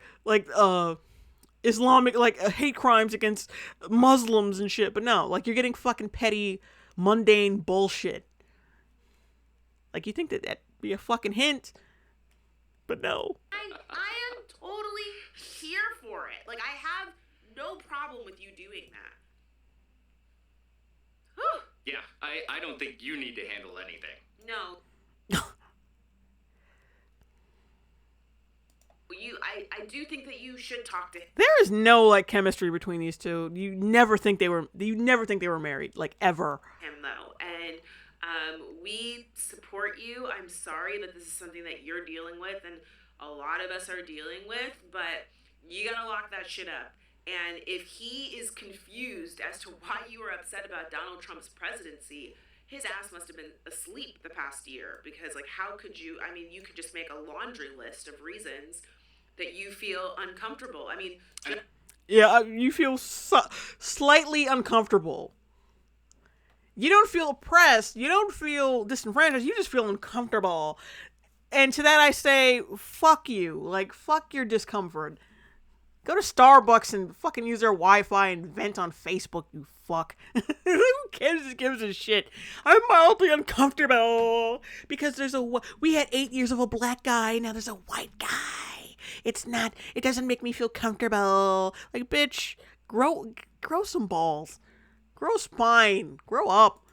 hate crimes against Muslims and shit. But no, like, you're getting fucking petty, mundane bullshit. Like, you think that'd be a fucking hint, but no. I am totally here for it. Like, I have no problem with you doing that. Whew. Yeah, I don't think you need to handle anything. No. I do think that you should talk to him. There is no like chemistry between these two. You never think they were married, like, ever. Him though, and we support you. I'm sorry that this is something that you're dealing with, and a lot of us are dealing with, but you gotta lock that shit up. And if he is confused as to why you were upset about Donald Trump's presidency, his ass must have been asleep the past year, because like, how could you? I mean, you could just make a laundry list of reasons that you feel uncomfortable. I mean, yeah, you feel slightly uncomfortable. You don't feel oppressed. You don't feel disenfranchised. You just feel uncomfortable. And to that I say, fuck you. Like, fuck your discomfort. Go to Starbucks and fucking use their Wi-Fi and vent on Facebook, you fuck. Who gives a shit? I'm mildly uncomfortable because we had 8 years of a black guy, now there's a white guy. It doesn't make me feel comfortable. Like, bitch, grow some balls. Grow spine. Grow up.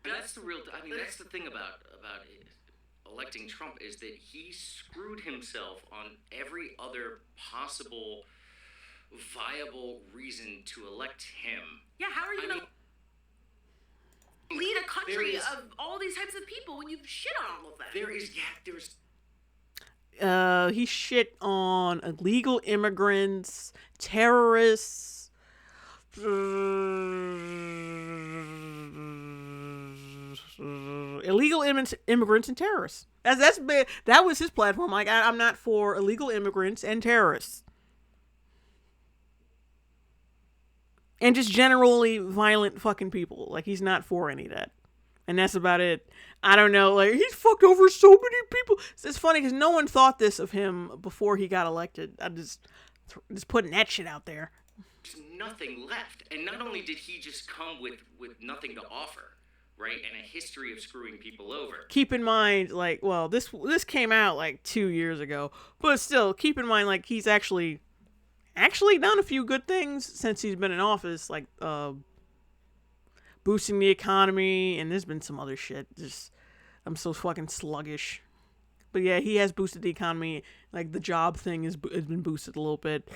That's the thing about electing Trump, is that he screwed himself on every other possible viable reason to elect him. Yeah, how are you going to lead a country of all these types of people when you've shit on all of them? He shit on illegal immigrants, terrorists, illegal immigrants and terrorists. That was his platform. Like, I'm not for illegal immigrants and terrorists. And just generally violent fucking people. Like, he's not for any of that. And that's about it. I don't know. Like, he's fucked over so many people. It's funny because no one thought this of him before he got elected. I'm just putting that shit out there. There's nothing left. And not only did he just come with nothing to offer, right? And a history of screwing people over. Keep in mind, like, well, this came out like 2 years ago. But still, keep in mind, like, he's actually actually done a few good things since he's been in office, like boosting the economy, and there's been some other shit. Just, I'm so fucking sluggish. But yeah, he has boosted the economy. Like, the job thing has been boosted a little bit.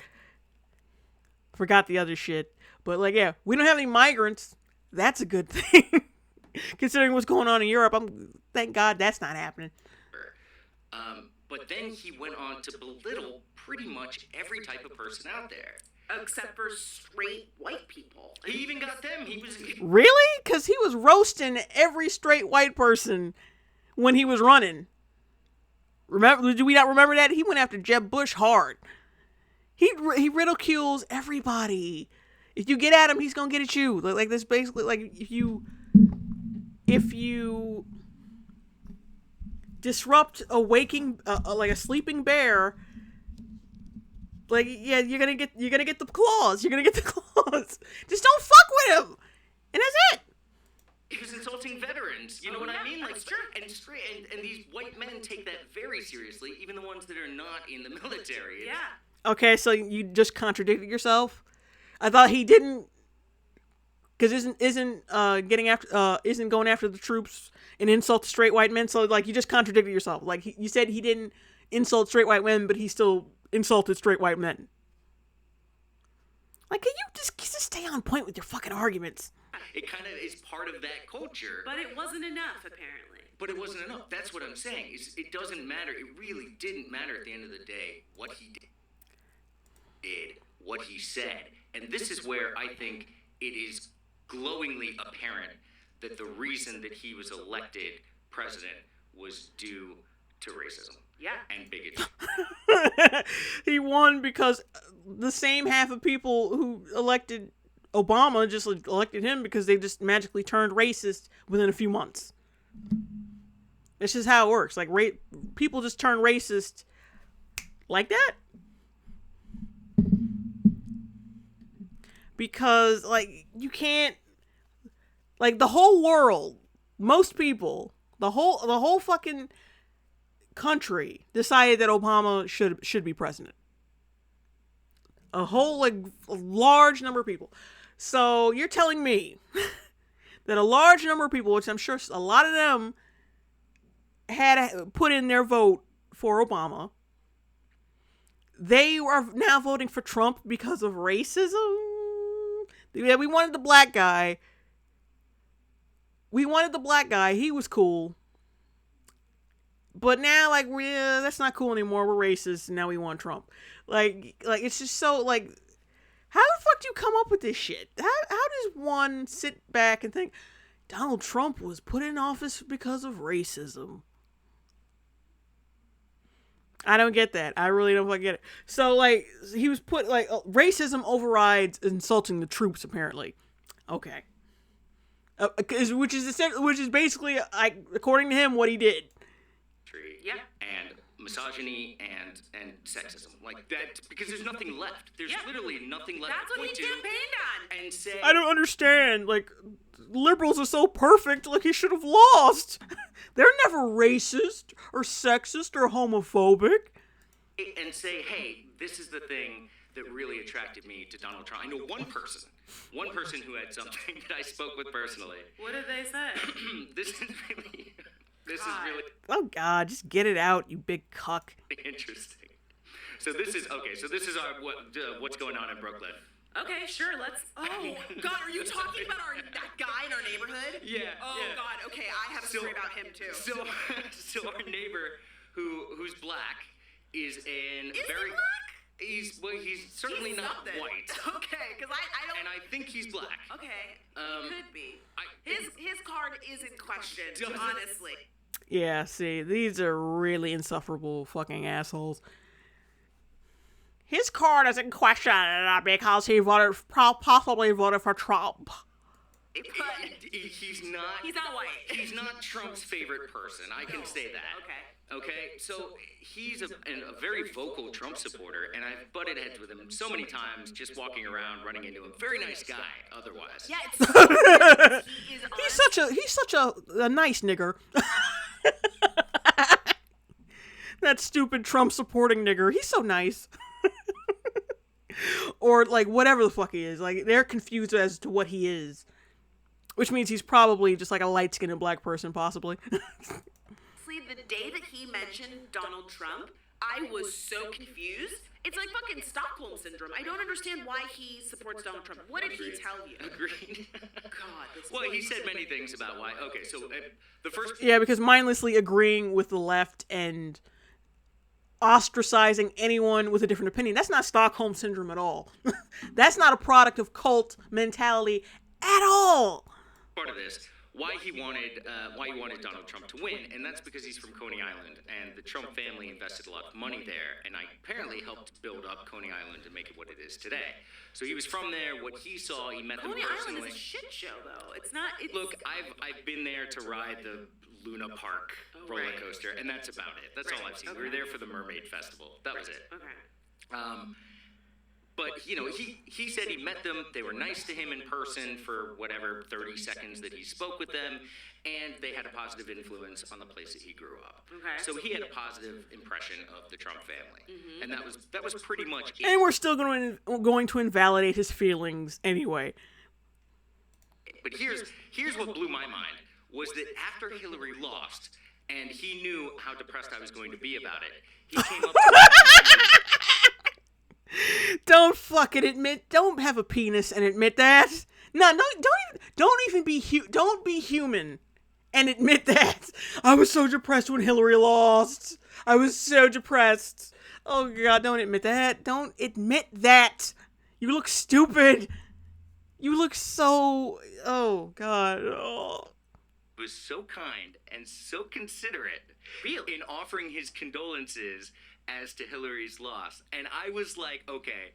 Forgot the other shit. But, like, yeah, we don't have any migrants. That's a good thing. Considering what's going on in Europe, thank God that's not happening. But then he went on to belittle pretty much every type of person out there. Except for straight white people. He even got them. Really? Because he was roasting every straight white person when he was running. Do we not remember that? He went after Jeb Bush hard. He ridicules everybody. If you get at him, he's gonna get at you. Like this, basically, like if you disrupt a waking, like a sleeping bear, like, yeah, you're gonna get the claws. You're gonna get the claws. Just don't fuck with him, and that's it. He was insulting veterans. You know what I mean? Like, and these white men take that very seriously, even the ones that are not in the military. Yeah. Okay, so you just contradicted yourself. I thought he didn't, because isn't going after the troops and insult straight white men. So, like, you just contradicted yourself. Like, you said he didn't insult straight white men, but he still insulted straight white men. Like, can you just stay on point with your fucking arguments? It kind of is part of that culture. But it wasn't enough, apparently. But it wasn't enough. That's what I'm saying. It doesn't matter. It really didn't matter at the end of the day what he did, what he said. And this is where I think it is glowingly apparent that the reason that he was elected president was due to racism. Yeah. And bigotry. He won because the same half of people who elected Obama just elected him because they just magically turned racist within a few months. It's just how it works. Like, people just turn racist like that. Because, like, you can't, like, the whole world, most people, the whole fucking country decided that Obama should be president. A whole, like, large number of people. So you're telling me that a large number of people, which I'm sure a lot of them had put in their vote for Obama, they are now voting for Trump because of racism? Yeah, we wanted the black guy. He was cool. But now, like, that's not cool anymore. We're racist, and now we want Trump. Like it's just so, like, how the fuck do you come up with this shit? How does one sit back and think Donald Trump was put in office because of racism? I don't get that. I really don't fucking get it. So, like, he was put, like, racism overrides insulting the troops, apparently. Okay. Which is basically, according to him, what he did. Yeah. And misogyny and sexism. Like, that, because there's nothing left. There's literally nothing left. That's what he campaigned on. And say, I don't understand. Like, liberals are so perfect, like, he should have lost. They're never racist or sexist or homophobic. And say, hey, this is the thing that really attracted me to Donald Trump. I know one person who had something that I spoke with personally. What did they say? This is really Oh God, just get it out, you big cuck. interesting. So this is our what's going on in Brooklyn. Okay, sure, let's... Oh, God, are you talking about that guy in our neighborhood? Yeah. Oh, yeah. God, okay, I have a story about him, too. So our neighbor, who's black, is in Is very... he black? He's certainly He's not something. white. Okay, because I don't... And I think he's black. Okay, he could be. I- His card is in question, Doesn't- honestly. Yeah, see, these are really insufferable fucking assholes. His card is in question because he possibly voted for Trump. He's not white. He's not Trump's favorite person. I can say that. Okay. So he's a very vocal Trump supporter, and I've butted heads with him so many times, just walking around, running into him. Very nice guy, otherwise. Yeah, it's so weird. He's such a nice nigger. That stupid Trump supporting nigger. He's so nice. or like whatever the fuck he is. Like they're confused as to what he is, which means he's probably just like a light-skinned black person, possibly. The day that he mentioned Donald Trump, I was so confused. It's like fucking Stockholm syndrome. I don't understand why he supports Donald Trump. What did he tell you? Agreed. God. Well, he said many things about why. Okay, so the first. Yeah, because mindlessly agreeing with the left and ostracizing anyone with a different opinion. That's not Stockholm syndrome at all. That's not a product of cult mentality at all. Part of this. Why he wanted Donald Trump to win, and that's because he's from Coney Island, and the Trump family invested a lot of money there, and I apparently helped build up Coney Island and make it what it is today. So he was from there. What he saw, he met them Coney personally. Island is a shit show, though. It's not. It's... Look, I've been there to ride the Luna Park roller coaster, and that's about it. That's all I've seen. Okay. We were there for the Mermaid Festival. That was it. Okay. But, you know, he said he met them, they were nice to him in person for whatever 30 seconds that he spoke with them, and they had a positive influence on the place that he grew up. Okay. So he had a positive impression of the Trump family. And that was pretty much it. And we're still going to invalidate his feelings anyway. But here's what blew my mind, was that after Hillary lost, and he knew how depressed I was going to be about it, he came up to Don't fucking admit. Don't have a penis and admit that. No, don't be human and admit that. I was so depressed when Hillary lost. I was so depressed. Oh God, don't admit that. Don't admit that. You look stupid. You look so. Oh God. Oh. He was so kind and so considerate in offering his condolences as to Hillary's loss. And I was like, okay,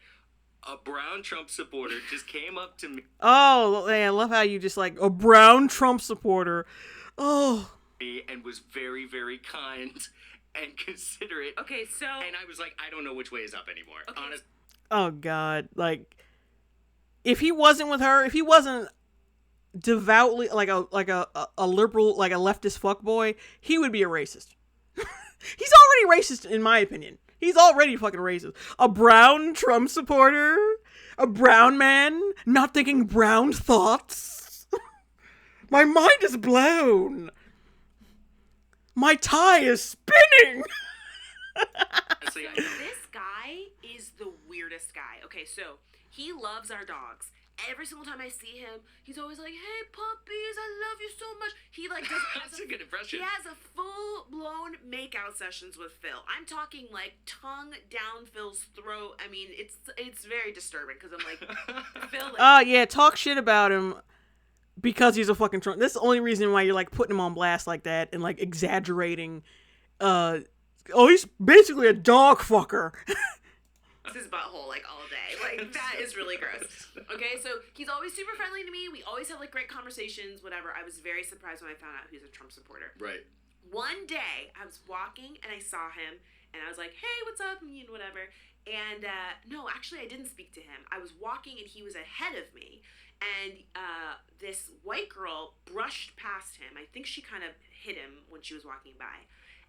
a brown Trump supporter just came up to me. Oh, I love how you just like a brown Trump supporter. Oh. And was very, very kind and considerate. Okay, so. And I was like, I don't know which way is up anymore. Okay. Honest. Oh God. Like, if he wasn't with her, if he wasn't devoutly like a liberal, like a leftist fuckboy, he would be a racist. He's already racist, in my opinion. He's already fucking racist. A brown Trump supporter? A brown man? Not thinking brown thoughts? My mind is blown. My tie is spinning. This guy is the weirdest guy. Okay, so he loves our dogs. Every single time I see him, he's always like, "Hey puppies, I love you so much." He like does. That's a good impression. He has a full-blown makeout sessions with Phil. I'm talking like tongue down Phil's throat. I mean, it's very disturbing because I'm like, Phil. Like, yeah, talk shit about him because he's a fucking Trump. That's the only reason why you're like putting him on blast like that and like exaggerating. He's basically a dog fucker. His butthole like all day. Like that is really gross. Okay, so he's always super friendly to me. We always have like great conversations, whatever. I was very surprised when I found out he was a Trump supporter. Right. One day I was walking and I saw him and I was like, "Hey, what's up?" and whatever. And no, actually I didn't speak to him. I was walking and he was ahead of me. And this white girl brushed past him. I think she kind of hit him when she was walking by.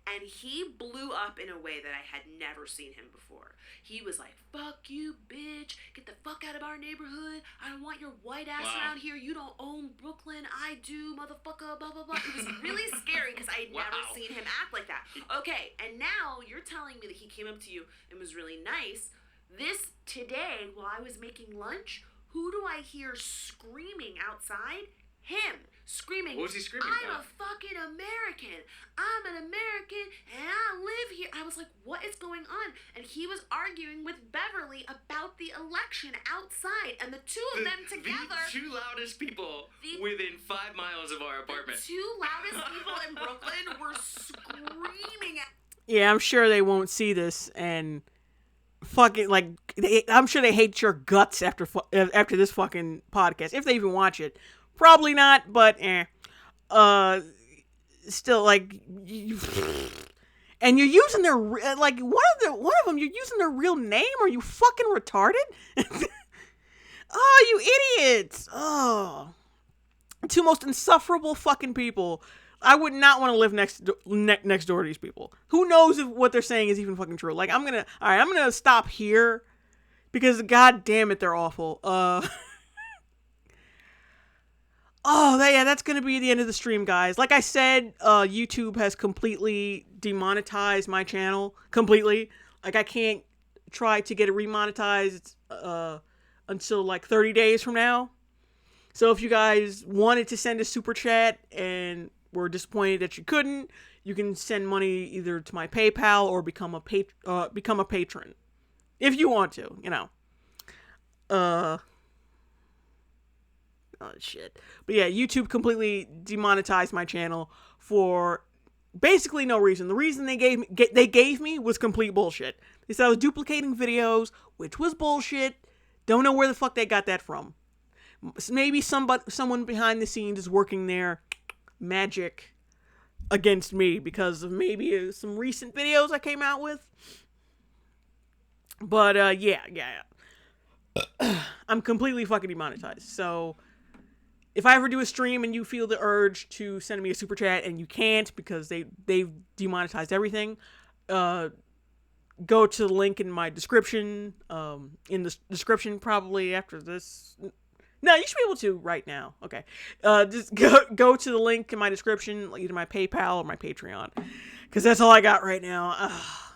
And he blew up in a way that I had never seen him before. He was like, "Fuck you, bitch. Get the fuck out of our neighborhood. I don't want your white ass around here. You don't own Brooklyn. I do, motherfucker, blah, blah, blah." It was really scary because I had never seen him act like that. Okay, and now you're telling me that he came up to you and was really nice. Today, while I was making lunch, who do I hear screaming outside? Him. Screaming, "What was he screaming I'm about? a fucking American. I'm an American and I live here." I was like, what is going on? And he was arguing with Beverly about the election outside. And the two of them together. The two loudest people within 5 miles of our apartment. The two loudest people in Brooklyn were screaming at. Yeah, I'm sure they won't see this and fucking like. I'm sure they hate your guts after this fucking podcast, if they even watch it. Probably not, but still, like, and you're using their like one of them. You're using their real name. Are you fucking retarded? Oh, you idiots! Oh, two most insufferable fucking people. I would not want to live next door to these people. Who knows if what they're saying is even fucking true? Like, I'm gonna stop here because god damn it, they're awful. That's gonna be the end of the stream, guys. Like I said, YouTube has completely demonetized my channel. Completely. Like, I can't try to get it remonetized until like 30 days from now. So if you guys wanted to send a super chat and were disappointed that you couldn't, you can send money either to my PayPal or become a patron. If you want to, you know. Oh, shit. But yeah, YouTube completely demonetized my channel for basically no reason. The reason they gave me was complete bullshit. They said I was duplicating videos, which was bullshit. Don't know where the fuck they got that from. Maybe someone behind the scenes is working their magic against me because of maybe some recent videos I came out with. But yeah. I'm completely fucking demonetized. So if I ever do a stream and you feel the urge to send me a super chat and you can't because they've demonetized everything, go to the link in my description. In the description probably after this. No, you should be able to right now. Okay. Just go to the link in my description, either my PayPal or my Patreon. Because that's all I got right now.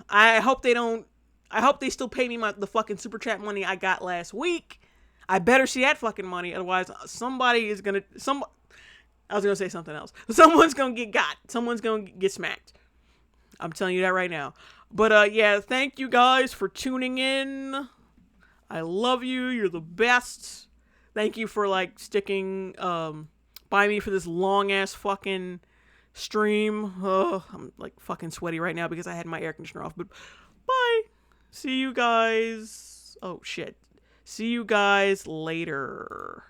I hope they still pay me the fucking super chat money I got last week. I better see that fucking money. Otherwise, somebody is going to... I was going to say something else. Someone's going to get got. Someone's going to get smacked. I'm telling you that right now. But yeah, thank you guys for tuning in. I love you. You're the best. Thank you for, like, sticking by me for this long-ass fucking stream. I'm, like, fucking sweaty right now because I had my air conditioner off. But bye. See you guys. Oh, shit. See you guys later.